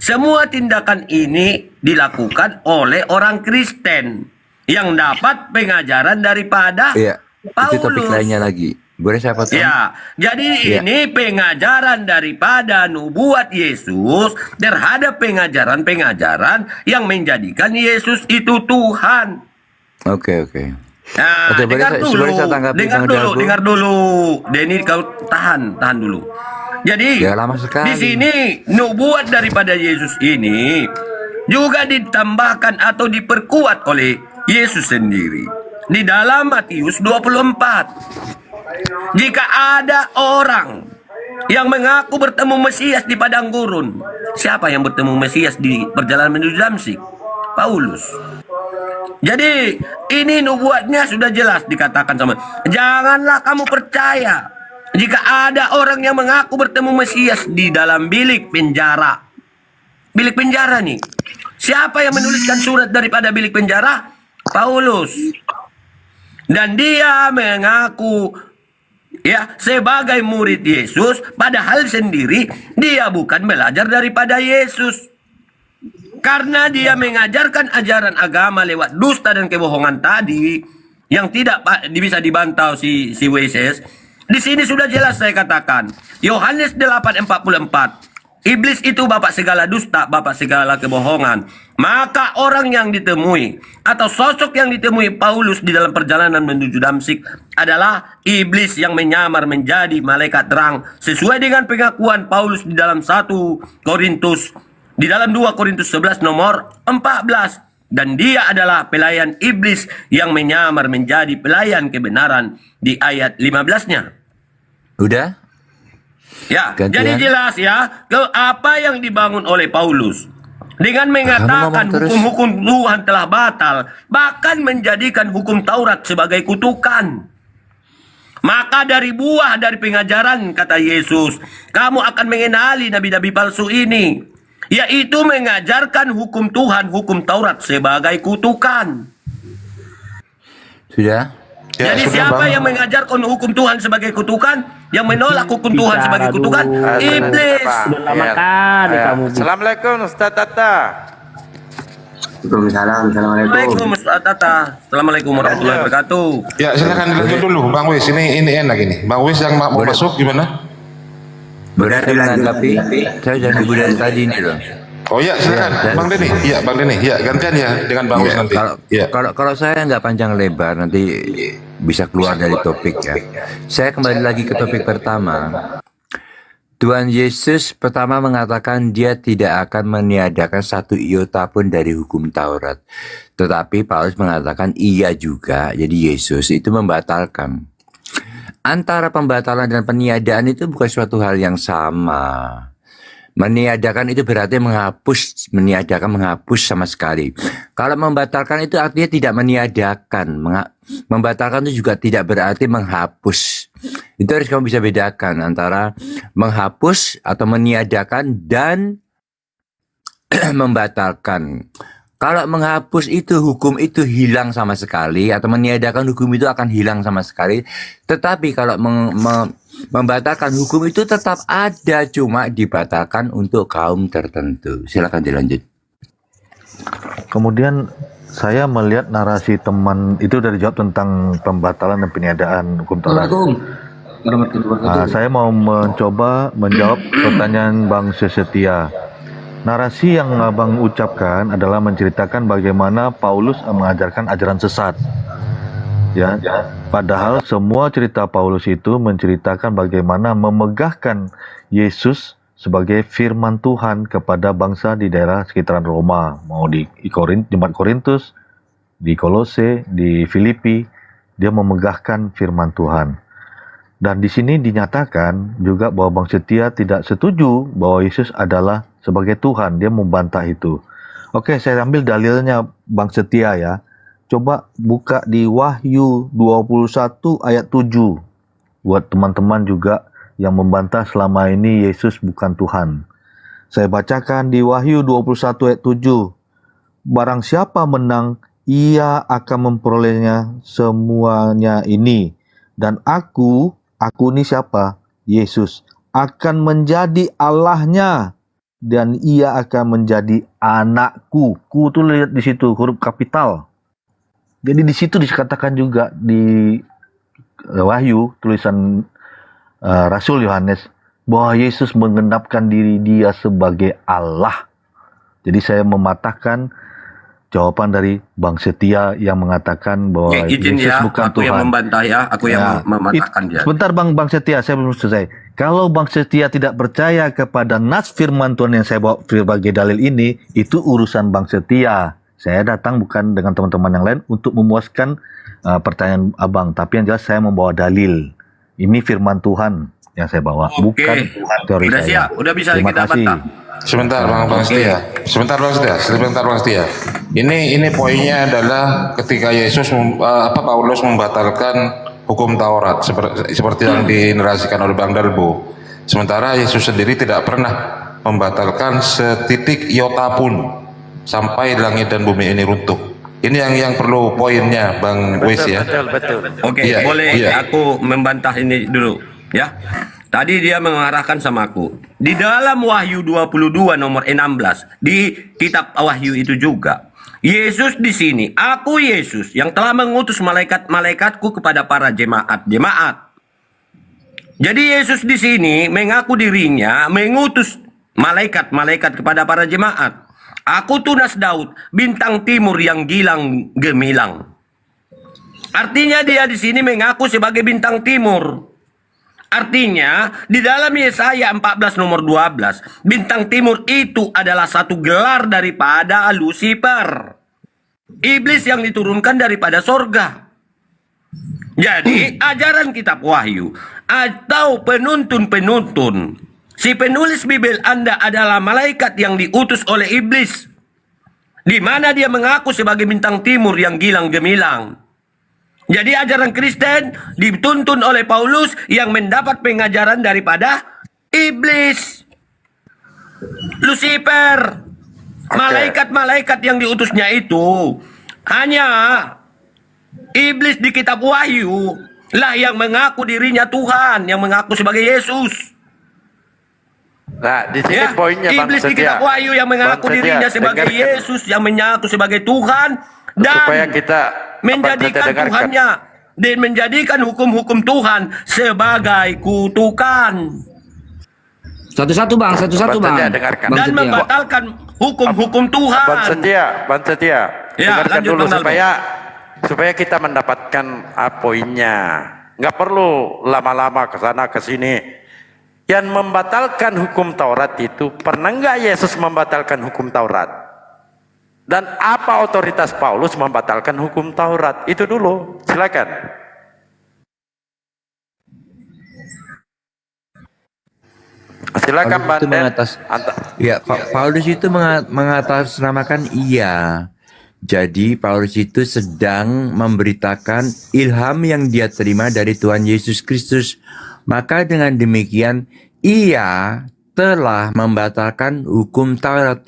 Semua tindakan ini dilakukan oleh orang Kristen yang dapat pengajaran daripada Itu topik Paulus. lainnya lagi. Boleh saya potong? Ya, jadi ini pengajaran daripada nubuat Yesus terhadap pengajaran-pengajaran yang menjadikan Yesus itu Tuhan. Oke. Nah, Oke, boleh saya tanggapi dengar dulu. Denny kau tahan dulu. Jadi Ya, lama sekali. di sini nubuat daripada Yesus ini juga ditambahkan atau diperkuat oleh Yesus sendiri. Di dalam Matius 24. Jika ada orang yang mengaku bertemu Mesias di padang gurun. Siapa yang bertemu Mesias di perjalanan menuju Damsyik? Paulus. Jadi ini nubuatnya sudah jelas dikatakan sama. Janganlah kamu percaya jika ada orang yang mengaku bertemu Mesias di dalam bilik penjara. Bilik penjara nih. Siapa yang menuliskan surat daripada bilik penjara? Paulus. Dan dia mengaku sebagai murid Yesus, padahal sendiri dia bukan belajar daripada Yesus. Karena dia mengajarkan ajaran agama lewat dusta dan kebohongan tadi yang tidak bisa dibantah si WSS. Di sini sudah jelas saya katakan. Yohanes 8:44. Iblis itu bapak segala dusta, bapak segala kebohongan. Maka orang yang ditemui atau sosok yang ditemui Paulus di dalam perjalanan menuju Damsyik adalah iblis yang menyamar menjadi malaikat terang sesuai dengan pengakuan Paulus di dalam 1 Korintus, di dalam 2 Korintus 11 nomor 14. Dan dia adalah pelayan iblis yang menyamar menjadi pelayan kebenaran di ayat 15-nya. Udah? Ya, Gantian. jadi jelas ya, apa yang dibangun oleh Paulus dengan Kamu mengatakan ngomong terus. hukum-hukum Tuhan telah batal, bahkan menjadikan hukum Taurat sebagai kutukan. Maka dari buah dari pengajaran, kata Yesus, kamu akan mengenali nabi-nabi palsu ini, yaitu mengajarkan hukum Tuhan, hukum Taurat sebagai kutukan. Sudah? Ya, Jadi sudah, siapa Bang. yang mengajarkan hukum Tuhan sebagai kutukan, yang menolak hukum Tuhan Bicara sebagai kutukan? dulu. Iblis. Udah lama Ya. kali Ya. kamu. Assalamualaikum Ustaz Tata. Assalamualaikum Ustaz Tata. Assalamualaikum warahmatullahi wabarakatuh. Ya, silakan dilanjut dulu Bang Wis. Ini enak ini. Bang Wis yang mau masuk gimana? Boleh menanggapi? Saya sudah nunggu dari tadi nih loh. Oh ya, silakan Ya, Bang Denny. Iya, Bang Denny. Ya, gantian ya dengan Bang Wis Iya, nanti. Kalau Iya. kalau saya nggak panjang lebar nanti bisa keluar dari topik ya. Saya kembali lagi ke topik pertama. Tuhan Yesus pertama mengatakan dia tidak akan meniadakan satu iota pun dari hukum Taurat. Tetapi Paulus mengatakan iya juga. Jadi Yesus itu membatalkan. Antara pembatalan dan peniadaan itu bukan suatu hal yang sama. Meniadakan itu berarti menghapus, meniadakan menghapus sama sekali. Kalau membatalkan itu artinya tidak meniadakan. Membatalkan itu juga tidak berarti menghapus. Itu harus kamu bisa bedakan antara menghapus atau meniadakan dan membatalkan. Kalau menghapus itu hukum itu hilang sama sekali atau meniadakan hukum itu akan hilang sama sekali. Tetapi kalau membatalkan hukum itu tetap ada, cuma dibatalkan untuk kaum tertentu. Silakan dilanjut. Kemudian saya melihat narasi teman itu dari jawab tentang pembatalan dan peniadaan hukum Taurat. Saya mau mencoba menjawab pertanyaan Bang Sesetia. Narasi yang Abang ucapkan adalah menceritakan bagaimana Paulus mengajarkan ajaran sesat. Ya, padahal semua cerita Paulus itu menceritakan bagaimana memegahkan Yesus sebagai firman Tuhan kepada bangsa di daerah sekitaran Roma, mau di Jemaat Korintus, di Kolose, di Filipi, dia memegahkan firman Tuhan. Dan di sini dinyatakan juga bahwa Bang Setia tidak setuju bahwa Yesus adalah sebagai Tuhan, dia membantah itu. Oke, saya ambil dalilnya Bang Setia ya. Coba buka di Wahyu 21 ayat 7. Buat teman-teman juga yang membantah selama ini Yesus bukan Tuhan. Saya bacakan di Wahyu 21 ayat 7. Barang siapa menang, ia akan memperolehnya semuanya ini. Dan aku ini siapa? Yesus. Akan menjadi Allahnya. Dan ia akan menjadi anakku. Ku tuh lihat di situ, huruf kapital. Jadi di situ dikatakan juga di Wahyu, tulisan Rasul Yohanes, bahwa Yesus mengenapkan diri dia sebagai Allah. Jadi saya mematahkan jawaban dari Bang Setia yang mengatakan bahwa izin Yesus ya, bukan aku Tuhan. yang membantah ya, aku yang mematahkan dia. Sebentar Bang Setia, saya belum selesai. Kalau Bang Setia tidak percaya kepada nas firman Tuhan yang saya bawa sebagai dalil ini, itu urusan Bang Setia. Saya datang bukan dengan teman-teman yang lain untuk memuaskan pertanyaan Abang, tapi yang jelas saya membawa dalil. Ini firman Tuhan yang saya bawa, bukan teori Udah saya. siap, udah bisa Terima kita kasih. bantah. Sebentar Bang Setia. Sebentar Bang Setia. Ini poinnya adalah ketika Paulus membatalkan hukum Taurat seperti yang dinerasikan oleh Bang Dalbo. Sementara Yesus sendiri tidak pernah membatalkan setitik iota pun sampai langit dan bumi ini runtuh. Ini yang perlu poinnya Bang Wis ya. Betul. Oke, Iya, boleh iya. aku membantah ini dulu ya. Tadi dia mengarahkan sama aku. Di dalam Wahyu 22 nomor 16 di kitab Wahyu itu juga. Yesus di sini, aku Yesus yang telah mengutus malaikat-malaikatku kepada para jemaat-jemaat. Jadi Yesus di sini mengaku dirinya mengutus malaikat-malaikat kepada para jemaat. Aku tunas Daud, bintang timur yang gilang gemilang. Artinya dia di sini mengaku sebagai bintang timur. Artinya di dalam Yesaya 14 nomor 12, bintang timur itu adalah satu gelar daripada Lucifer. Iblis yang diturunkan daripada sorga. Jadi ajaran kitab Wahyu atau penuntun-penuntun, si penulis Bible Anda adalah malaikat yang diutus oleh iblis di mana dia mengaku sebagai bintang timur yang gilang gemilang. Jadi ajaran Kristen dituntun oleh Paulus yang mendapat pengajaran daripada iblis, Lucifer, malaikat-malaikat yang diutusnya itu. Hanya iblis di kitab Wahyu lah yang mengaku dirinya Tuhan, yang mengaku sebagai Yesus. Nah, di sini Ya, poinnya Bang iblis di kitab Setia. Wahyu yang mengaku Bang Setia, dirinya sebagai dengarkan. Yesus, yang mengaku sebagai Tuhan, dan Supaya kita menjadikan dengarkan. Tuhannya dan menjadikan hukum-hukum Tuhan sebagai kutukan Satu-satu bang, satu-satu Bang Setia, bang. dengarkan. Bang dan Setia. membatalkan hukum-hukum Tuhan. Bang Setia, Ya, dengarkan lanjut, dulu Bang Dalbo. supaya kita mendapatkan poinnya. Nggak perlu lama-lama ke sana ke sini. Yang membatalkan hukum Taurat itu, pernah nggak Yesus membatalkan hukum Taurat? Dan apa otoritas Paulus membatalkan hukum Taurat? Itu dulu, silakan. Silakan Paulus itu Banden. Ya, Paulus itu mengatasnamakan iya. Jadi Paulus itu sedang memberitakan ilham yang dia terima dari Tuhan Yesus Kristus. Maka dengan demikian ia telah membatalkan hukum Taurat.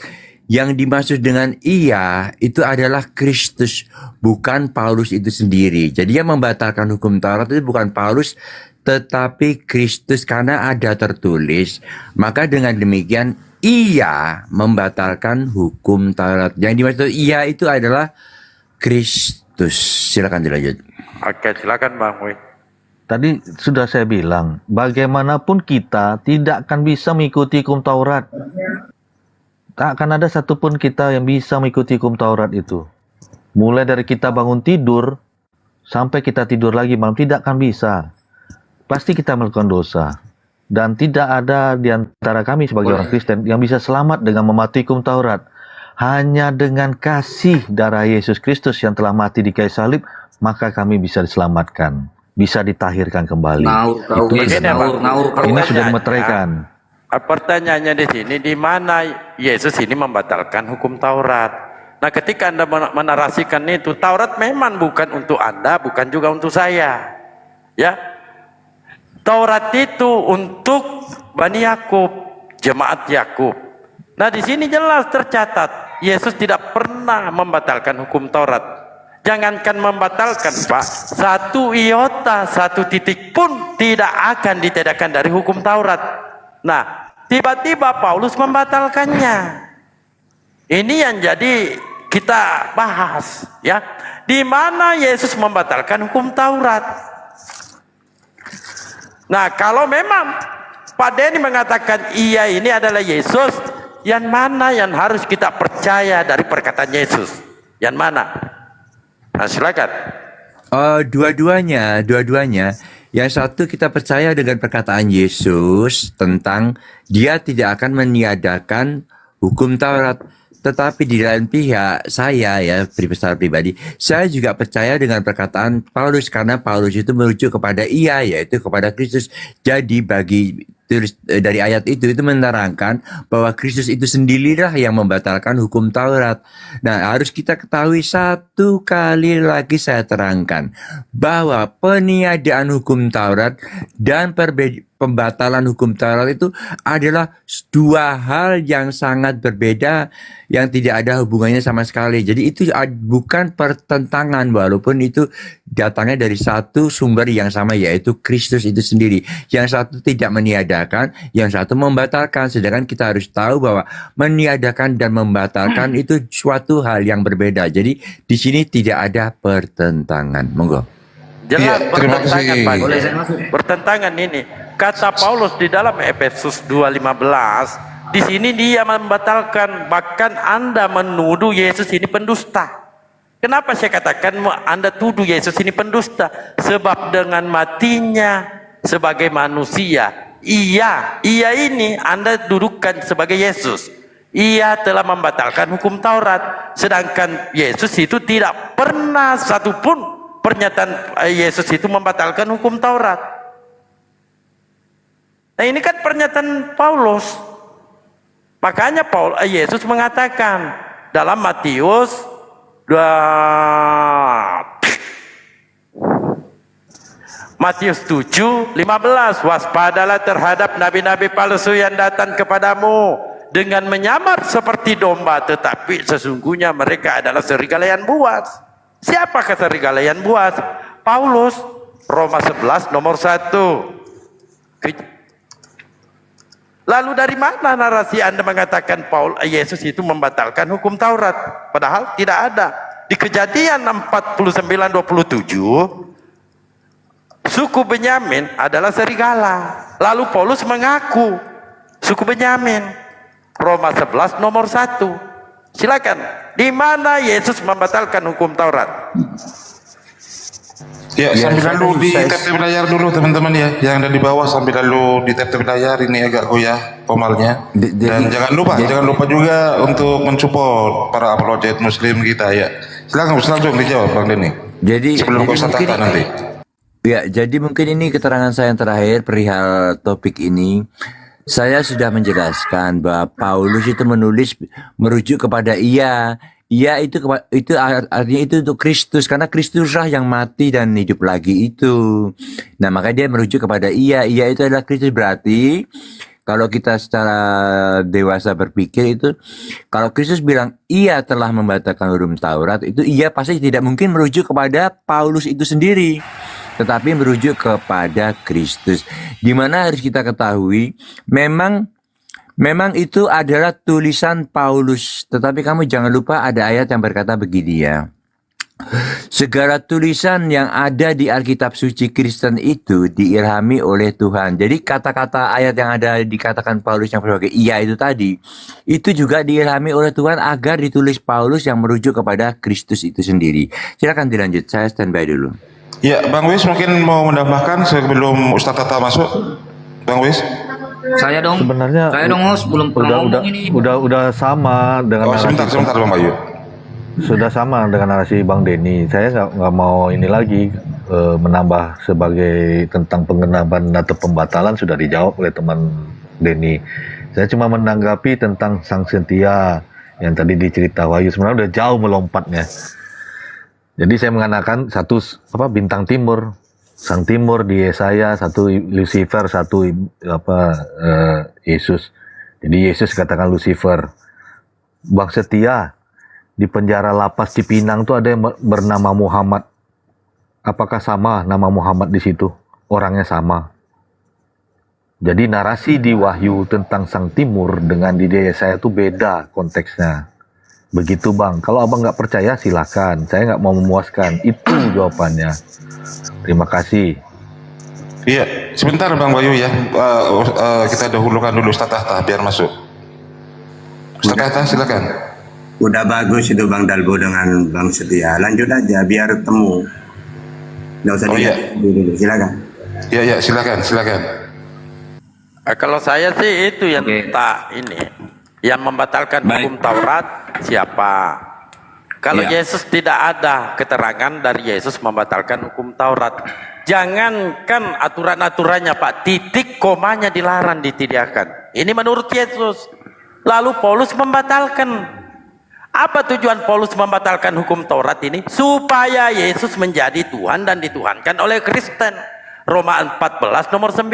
Yang dimaksud dengan ia itu adalah Kristus, bukan Paulus itu sendiri. Jadi yang membatalkan hukum Taurat itu bukan Paulus, tetapi Kristus, karena ada tertulis. Maka dengan demikian ia membatalkan hukum Taurat. Yang dimaksud ia itu adalah Kristus. Silakan dilanjut. Oke, silakan Bang Wei. Tadi sudah saya bilang, bagaimanapun kita tidak akan bisa mengikuti hukum Taurat. Tak akan ada satupun kita yang bisa mengikuti hukum Taurat itu. Mulai dari kita bangun tidur, sampai kita tidur lagi malam, tidak akan bisa. Pasti kita melakukan dosa. Dan tidak ada di antara kami sebagai orang Kristen yang bisa selamat dengan mematuhi hukum Taurat. Hanya dengan kasih darah Yesus Kristus yang telah mati di kayu salib, maka kami bisa diselamatkan. Bisa ditahirkan kembali. Itu ini sudah dimeteraikan. Pertanyaannya di sini, di mana Yesus ini membatalkan hukum Taurat? Nah, ketika Anda menarasikan itu, Taurat memang bukan untuk Anda, bukan juga untuk saya. Ya, Taurat itu untuk Bani Yakub, jemaat Yakub. Nah, di sini jelas tercatat Yesus tidak pernah membatalkan hukum Taurat. Jangankan membatalkan, Pak, satu iota, satu titik pun tidak akan ditidakkan dari hukum Taurat. Nah, tiba-tiba Paulus membatalkannya. Ini yang jadi kita bahas, ya. Di mana Yesus membatalkan hukum Taurat? Nah, kalau memang Pak Denny mengatakan iya ini adalah Yesus, yang mana yang harus kita percaya dari perkataan Yesus? Yang mana? Nah, silakan. Dua-duanya. Yang satu kita percaya dengan perkataan Yesus tentang dia tidak akan meniadakan hukum Taurat. Tetapi di lain pihak saya ya secara pribadi, saya juga percaya dengan perkataan Paulus karena Paulus itu merujuk kepada ia, yaitu kepada Kristus. Jadi bagi dari ayat itu menerangkan bahwa Kristus itu sendirilah yang membatalkan hukum Taurat. Nah, harus kita ketahui satu kali lagi saya terangkan bahwa peniadaan hukum Taurat dan pembatalan hukum Taurat itu adalah dua hal yang sangat berbeda yang tidak ada hubungannya sama sekali. Jadi itu bukan pertentangan walaupun itu datangnya dari satu sumber yang sama yaitu Kristus itu sendiri. Yang satu tidak meniadakan, yang satu membatalkan. Sedangkan kita harus tahu bahwa meniadakan dan membatalkan itu suatu hal yang berbeda. Jadi di sini tidak ada pertentangan. Monggo. Jelas terima bertentangan, kasih. Pak. Boleh saya masuk? Bertentangan ini. Kata Paulus di dalam Efesus 2:15, di sini dia membatalkan, bahkan Anda menuduh Yesus ini pendusta. Kenapa saya katakan Anda tuduh Yesus ini pendusta? Sebab dengan matinya sebagai manusia, ia ini Anda dudukkan sebagai Yesus. Ia telah membatalkan hukum Taurat, sedangkan Yesus itu tidak pernah satupun pernyataan Yesus itu membatalkan hukum Taurat. Nah, ini kan pernyataan Paulus. Makanya Yesus mengatakan, dalam Matius 7:15, waspadalah terhadap nabi-nabi palsu yang datang kepadamu dengan menyamar seperti domba, tetapi sesungguhnya mereka adalah serigala yang buas. Siapakah serigala yang buas? Paulus, Roma 11 nomor 1. Lalu dari mana narasi Anda mengatakan Yesus itu membatalkan hukum Taurat? Padahal tidak ada. Di Kejadian 49:27, suku Benyamin adalah serigala. Lalu Paulus mengaku suku Benyamin. Roma 11 nomor 1. Silakan. Di mana Yesus membatalkan hukum Taurat? Ya, sambil lalu di tap layar dulu teman-teman ya, yang ada di bawah sambil lalu di tap layar, ini agak goyah pomalnya. Dan jangan lupa juga untuk mensupport para apologet muslim kita ya. Silakan langsung dijawab Bang Denny. Sebelum kau katakan nanti. Ya, jadi mungkin ini keterangan saya yang terakhir perihal topik ini. Saya sudah menjelaskan bahwa Paulus itu menulis merujuk kepada Ia itu artinya itu untuk Kristus, karena Kristuslah yang mati dan hidup lagi itu. Nah, makanya dia merujuk kepada Ia itu adalah Kristus. Berarti kalau kita secara dewasa berpikir itu, kalau Kristus bilang Ia telah membatalkan hukum Taurat, itu Ia pasti tidak mungkin merujuk kepada Paulus itu sendiri, tetapi merujuk kepada Kristus. Di mana harus kita ketahui, memang itu adalah tulisan Paulus, tetapi kamu jangan lupa ada ayat yang berkata begini ya. Segala tulisan yang ada di Alkitab suci Kristen itu diilhami oleh Tuhan. Jadi kata-kata ayat yang ada dikatakan Paulus yang sebagai Ia itu tadi, itu juga diilhami oleh Tuhan agar ditulis Paulus yang merujuk kepada Kristus itu sendiri. Silakan dilanjut, saya standby dulu. Ya, Bang Wis mungkin mau menambahkan sebelum Ustaz Tata masuk. Bang Wis? Saya dong. Sebenarnya Host, belum pernah ngomong ini. Udah sama dengan sebentar Bang Bayu. Sudah sama dengan narasi Bang Denny. Saya nggak mau ini lagi menambah sebagai tentang pengenapan atau pembatalan sudah dijawab oleh teman Denny. Saya cuma menanggapi tentang sang setia yang tadi dicerita Wahyu, sebenarnya udah jauh melompatnya. Jadi saya mengatakan satu bintang timur, sang timur di Yesaya, satu Lucifer, satu Yesus. Jadi Yesus katakan Lucifer. Bang setia di penjara lapas Cipinang tuh ada yang bernama Muhammad. Apakah sama nama Muhammad di situ? Orangnya sama. Jadi narasi di Wahyu tentang sang timur dengan di Yesaya itu beda konteksnya. Begitu Bang. Kalau Abang nggak percaya silakan. Saya nggak mau memuaskan. Itu jawabannya. Terima kasih. Iya, sebentar Bang Bayu ya. Kita dahulukan dulu Ustaz Tahta biar masuk. Ustaz Tahta silakan. Udah bagus itu Bang Dalbo dengan Bang Setia. Lanjut aja biar temu. Nggak usah dulu. Silakan. Iya, silakan. Kalau saya sih itu yang tak ini, yang membatalkan hukum Taurat siapa? Kalau Yesus tidak ada keterangan dari Yesus membatalkan hukum Taurat. Jangankan aturan-aturannya Pak, titik komanya dilarang ditiadakan. Ini menurut Yesus. Lalu Paulus membatalkan. Apa tujuan Paulus membatalkan hukum Taurat ini? Supaya Yesus menjadi Tuhan dan dituhankan oleh Kristen. Roma 14 nomor 9.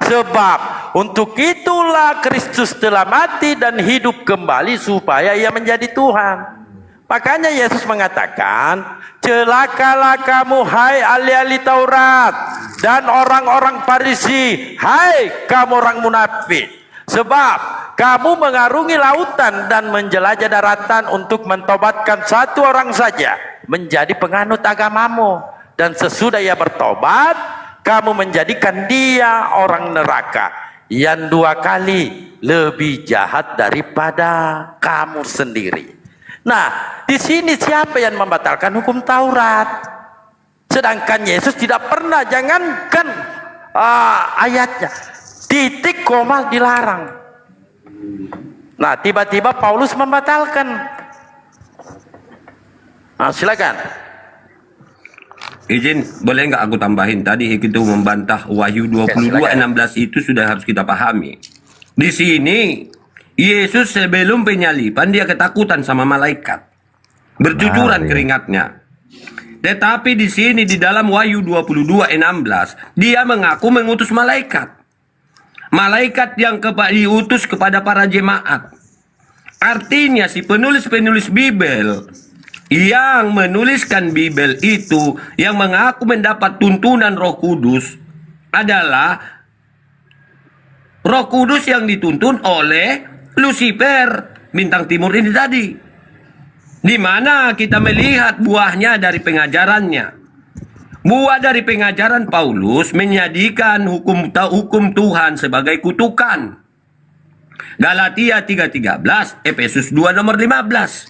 Sebab untuk itulah Kristus telah mati dan hidup kembali supaya ia menjadi Tuhan. Makanya Yesus mengatakan, celakalah kamu hai ahli-ahli Taurat dan orang-orang Farisi, hai kamu orang munafik. Sebab kamu mengarungi lautan dan menjelajah daratan untuk mentobatkan satu orang saja menjadi penganut agamamu. Dan sesudah ia bertobat, kamu menjadikan dia orang neraka yang 2 kali lebih jahat daripada kamu sendiri. Nah, di sini siapa yang membatalkan hukum Taurat? Sedangkan Yesus tidak pernah, jangankan ayatnya, titik koma dilarang. Nah, tiba-tiba Paulus membatalkan. Nah, silakan. Izin, boleh nggak aku tambahin? Tadi itu membantah Wahyu 22:16 itu sudah harus kita pahami. Di sini Yesus sebelum penyaliban dia ketakutan sama malaikat. Bercucuran keringatnya. Tetapi di sini di dalam Wahyu 22:16 dia mengaku mengutus malaikat. Malaikat yang diutus kepada para jemaat. Artinya si penulis-penulis Bible yang menuliskan Bible itu, yang mengaku mendapat tuntunan Roh Kudus, adalah Roh Kudus yang dituntun oleh Lucifer, bintang timur ini tadi. Di mana kita melihat buahnya dari pengajarannya. Buah dari pengajaran Paulus menjadikan hukum Tuhan sebagai kutukan. Galatia 3:13, Efesus 2 nomor 15.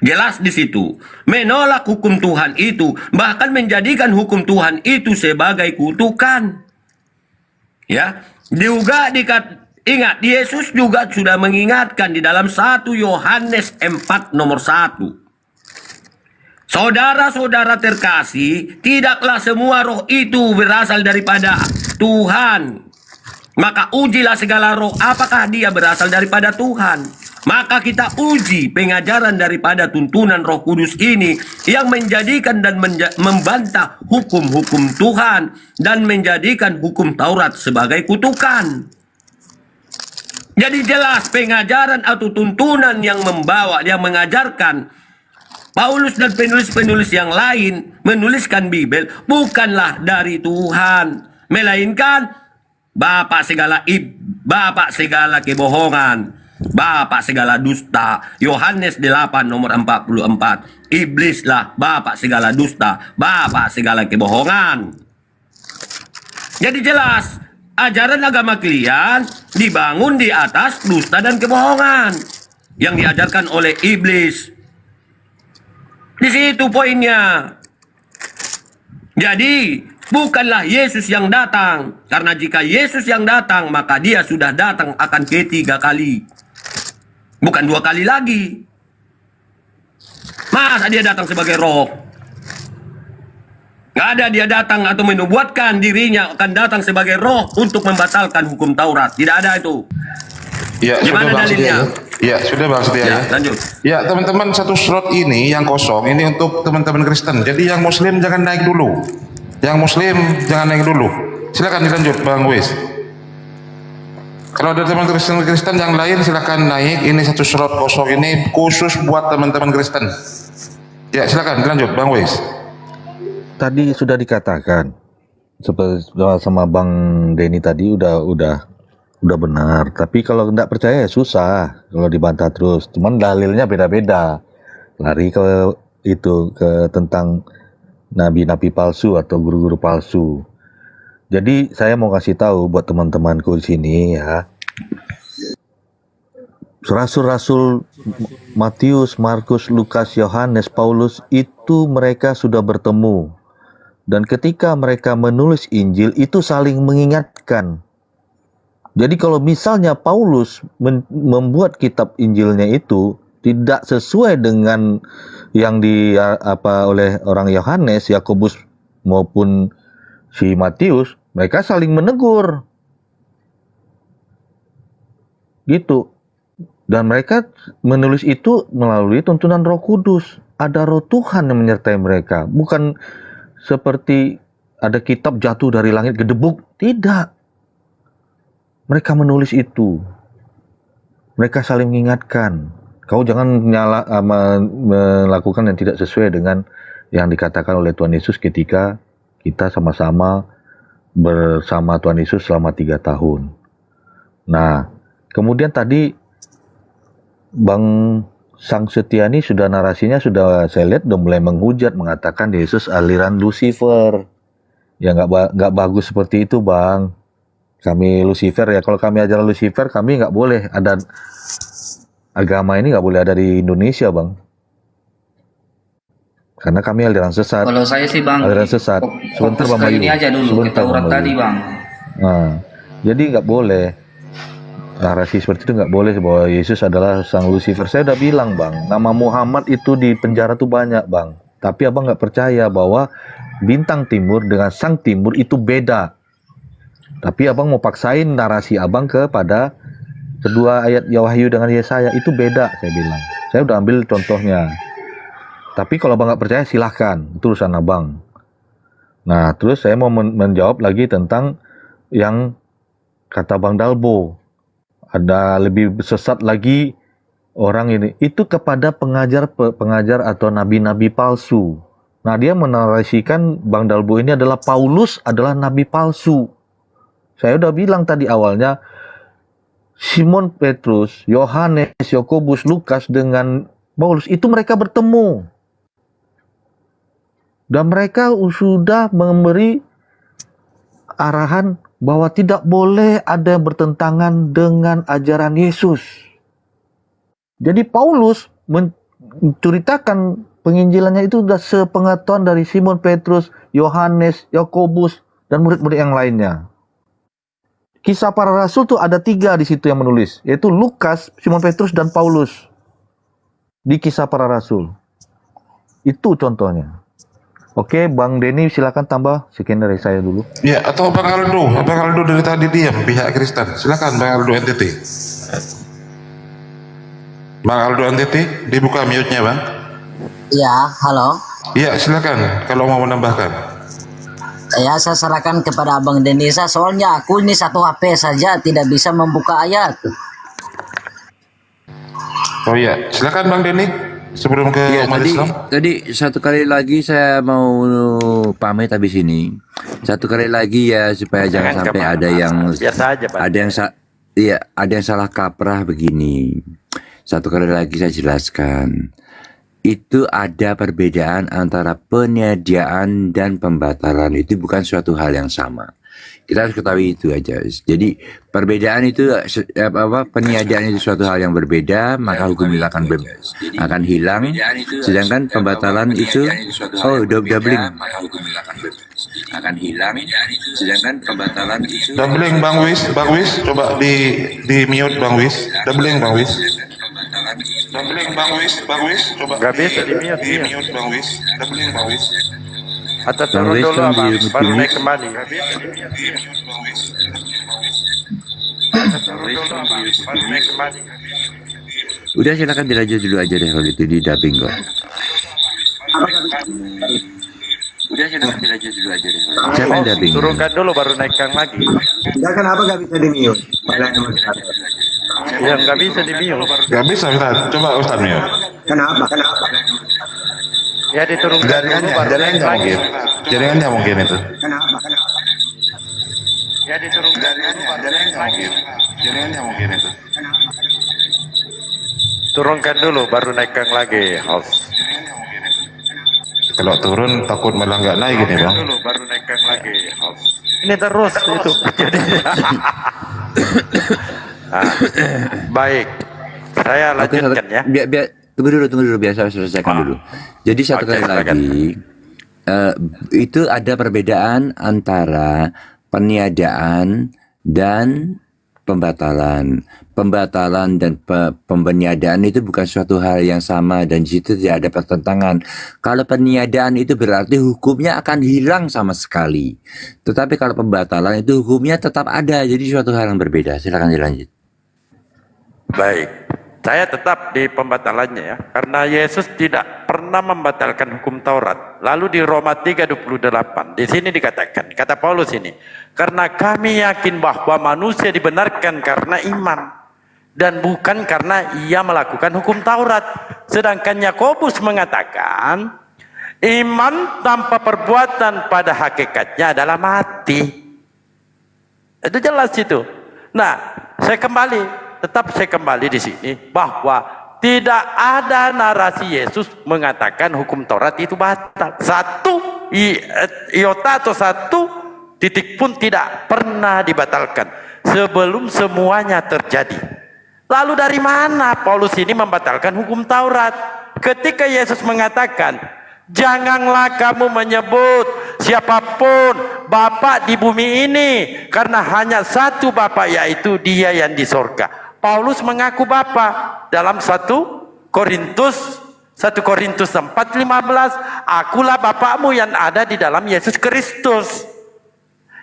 Jelas di situ. Menolak hukum Tuhan itu, bahkan menjadikan hukum Tuhan itu sebagai kutukan. Ya, juga ingat, Yesus juga sudah mengingatkan di dalam 1 Yohanes 4 nomor 1. Saudara-saudara terkasih, tidaklah semua roh itu berasal daripada Tuhan. Maka ujilah segala roh, apakah dia berasal daripada Tuhan. Maka kita uji pengajaran daripada tuntunan Roh Kudus ini yang menjadikan dan membantah hukum-hukum Tuhan dan menjadikan hukum Taurat sebagai kutukan. Jadi jelas pengajaran atau tuntunan yang mengajarkan Paulus dan penulis-penulis yang lain menuliskan Bible bukanlah dari Tuhan, melainkan bapak segala kebohongan, bapak segala dusta. Yohanes 8 nomor 44. Iblislah bapak segala dusta, bapak segala kebohongan. Jadi jelas, ajaran agama kalian dibangun di atas dusta dan kebohongan yang diajarkan oleh iblis. Di situ poinnya. Jadi, bukanlah Yesus yang datang. Karena jika Yesus yang datang, maka dia sudah datang akan ketiga kali. Bukan 2 kali lagi. Masa dia datang sebagai roh? Gak ada dia datang atau menubuatkan dirinya akan datang sebagai roh untuk membatalkan hukum Taurat. Tidak ada itu. Ya, gimana sudah dalilnya? Ya, sudah Bang Setia ya. Lanjut. Ya, teman-teman, satu slot ini yang kosong ini untuk teman-teman Kristen. Jadi yang Muslim jangan naik dulu. Yang Muslim jangan naik dulu. Silakan dilanjut, Bang Wis. Kalau ada teman Kristen yang lain silakan naik. Ini satu slot kosong ini khusus buat teman-teman Kristen. Ya, silakan dilanjut, Bang Wis. Tadi sudah dikatakan seperti sama Bang Denny tadi udah benar, tapi kalau tidak percaya ya susah kalau dibantah terus. Cuman dalilnya beda-beda. Lari ke tentang nabi-nabi palsu atau guru-guru palsu. Jadi saya mau kasih tahu buat teman-temanku di sini ya. Rasul-rasul Matius, Markus, Lukas, Yohanes, Paulus itu mereka sudah bertemu. Dan ketika mereka menulis Injil itu saling mengingatkan. Jadi kalau misalnya Paulus membuat kitab Injilnya itu tidak sesuai dengan yang oleh orang Yohanes, Yakobus maupun si Matius, mereka saling menegur. Gitu. Dan mereka menulis itu melalui tuntunan Roh Kudus. Ada Roh Tuhan yang menyertai mereka, bukan seperti ada kitab jatuh dari langit gedebuk, tidak. Mereka menulis itu. Mereka saling mengingatkan. Kau jangan melakukan yang tidak sesuai dengan yang dikatakan oleh Tuhan Yesus ketika kita sama-sama bersama Tuhan Yesus selama 3 tahun. Nah, kemudian tadi Bang Sang Setiani sudah narasinya sudah saya lihat udah mulai menghujat, mengatakan Yesus aliran Lucifer. Ya nggak bagus seperti itu, Bang. Kami Lucifer ya, kalau kami ajaran Lucifer, kami nggak boleh ada agama ini, nggak boleh ada di Indonesia, Bang. Karena kami aliran sesat. Kalau saya sih Bang, aliran sesat. Sebentar Bang Bayu. Ini aja dulu, ke Taurat tadi Bang. Nah, jadi nggak boleh. Narasi seperti itu nggak boleh bahwa Yesus adalah sang Lucifer. Saya udah bilang, Bang, nama Muhammad itu di penjara tuh banyak, Bang. Tapi Abang nggak percaya bahwa bintang timur dengan sang timur itu beda. Tapi Abang mau paksain narasi Abang kepada kedua ayat Wahyu dengan Yesaya itu beda, saya bilang. Saya udah ambil contohnya. Tapi kalau abang nggak percaya silahkan, itu urusan abang. Nah, terus saya mau menjawab lagi tentang yang kata Bang Dalbo. Ada lebih sesat lagi orang ini. Itu kepada pengajar atau nabi-nabi palsu. Nah, dia menarasikan Bang Dalbo ini adalah Paulus adalah nabi palsu. Saya udah bilang tadi awalnya, Simon Petrus, Yohanes, Yakobus, Lukas dengan Paulus itu mereka bertemu. Dan mereka sudah memberi arahan bahwa tidak boleh ada yang bertentangan dengan ajaran Yesus. Jadi Paulus menceritakan penginjilannya itu sudah sepengetahuan dari Simon Petrus, Yohanes, Yakobus, dan murid-murid yang lainnya. Kisah para Rasul tuh ada 3 di situ yang menulis, yaitu Lukas, Simon Petrus, dan Paulus. Di Kisah Para Rasul. Itu contohnya. Oke, Bang Denny silakan tambah. Sekian dari saya dulu. Ya, atau Bang Aldo. Bang Aldo dari tadi diam, pihak Kristen. Silakan Bang Aldo NTT. Bang Aldo NTT, dibuka mute-nya, Bang. Ya, halo. Iya, silakan kalau mau menambahkan. Ya, saya serahkan kepada Abang Denisa, soalnya aku ini satu HP saja tidak bisa membuka ayat. Oh iya, silakan Bang Denny. Sebelum ke Ya, umat Islam. tadi satu kali lagi saya mau pamit habis ini. Satu kali lagi ya supaya jangan sampai ada yang biasa aja, Pak. ada yang salah kaprah begini. Satu kali lagi saya jelaskan. Itu ada perbedaan antara peniadaan dan pembatalan, itu bukan suatu hal yang sama. Kita harus ketahui itu aja. Jadi perbedaan itu peniadaan itu suatu hal yang berbeda, maka hukum itu akan hilang. Sedangkan pembatalan itu doubling akan hilang. Sedangkan pembatalan itu doubling Bang Wis, coba di mute Bang Wis. Doubling Bang Wis. Doubling Bang Wis, coba Gak bisa di mute, di mute Bang Wis. Doubling Bang Wis. Atau turun dulu Abang, baru naik kembali. Udah silakan dilanjut dulu aja deh kalau itu di dubbing kok. Udah silakan dilanjut dulu aja deh. Siapa yang dubbing? Turunkan dulu baru naikkan lagi. Enggak, kenapa nggak bisa di mute? Ya nggak bisa di mute. Gak bisa Ustaz. Coba Ustaz mute. Kenapa? Ya diturunkan dulu baru naik lagi. Jaringannya mungkin itu. Kenapa? Ya diturunkan dulu baru naik lagi. Jaringannya mungkin itu. Turunkan dulu baru naikkan lagi host. Kalau turun takut malah nggak naik gini Bang. Dulu baru naikkan lagi host. Ini terus itu jadi. Baik, saya lanjutkan ya. Biar tunggu dulu biar saya selesaikan dulu. Jadi satu kali lagi itu ada perbedaan antara peniadaan dan pembatalan. Pembatalan dan peniadaan itu bukan suatu hal yang sama dan di situ tidak ada pertentangan. Kalau peniadaan itu berarti hukumnya akan hilang sama sekali. Tetapi kalau pembatalan itu hukumnya tetap ada. Jadi suatu hal yang berbeda. Silakan dilanjut. Baik, saya tetap di pembatalannya ya. Karena Yesus tidak pernah membatalkan hukum Taurat. Lalu di Roma 3:28, di sini dikatakan, kata Paulus ini, karena kami yakin bahwa manusia dibenarkan karena iman dan bukan karena ia melakukan hukum Taurat. Sedangkan Yakobus mengatakan, iman tanpa perbuatan pada hakikatnya adalah mati. Itu jelas itu. Nah, saya kembali di sini bahwa tidak ada narasi Yesus mengatakan hukum Taurat itu batal. Satu iota atau satu titik pun tidak pernah dibatalkan sebelum semuanya terjadi. Lalu dari mana Paulus ini membatalkan hukum Taurat? Ketika Yesus mengatakan, janganlah kamu menyebut siapapun Bapa di bumi ini, karena hanya satu Bapa, yaitu Dia yang di sorga. Paulus mengaku Bapa dalam 1 Korintus 4:15, akulah Bapakmu yang ada di dalam Yesus Kristus.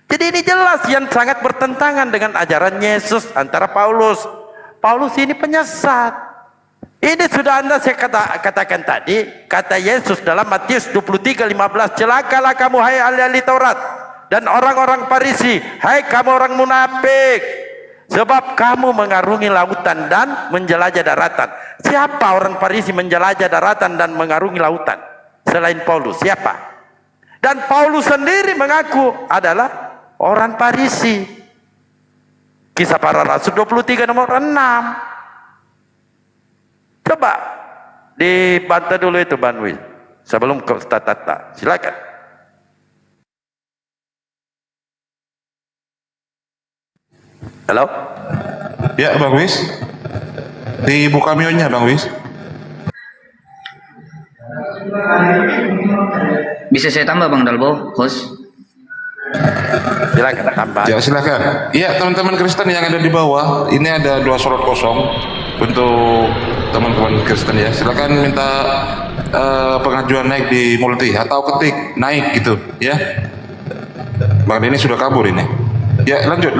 Jadi ini jelas yang sangat bertentangan dengan ajaran Yesus antara Paulus. Paulus ini penyesat. Ini sudah saya katakan tadi, kata Yesus dalam Matius 23:15, celakalah kamu hai ahli-ahli Taurat dan orang-orang Farisi, hai kamu orang munafik, sebab kamu mengarungi lautan dan menjelajah daratan. Siapa orang Farisi menjelajah daratan dan mengarungi lautan selain Paulus? Siapa? Dan Paulus sendiri mengaku adalah orang Farisi. Kisah Para Rasul 23 nomor 6. Coba dibantah dulu itu Banwi sebelum ke Ustaz Tata. Silakan. Halo? Ya, Bang Wis. Dibuka mute-nya, Bang Wis. Bisa saya tambah Bang Dalbo, host? Silakan tambah. Ya, silakan. Iya, teman-teman Kristen yang ada di bawah, ini ada 2 slot kosong untuk teman-teman Kristen ya. Silakan minta pengajuan naik di multi atau ketik naik gitu ya. Bang Denny sudah kabur ini. Ya, lanjut.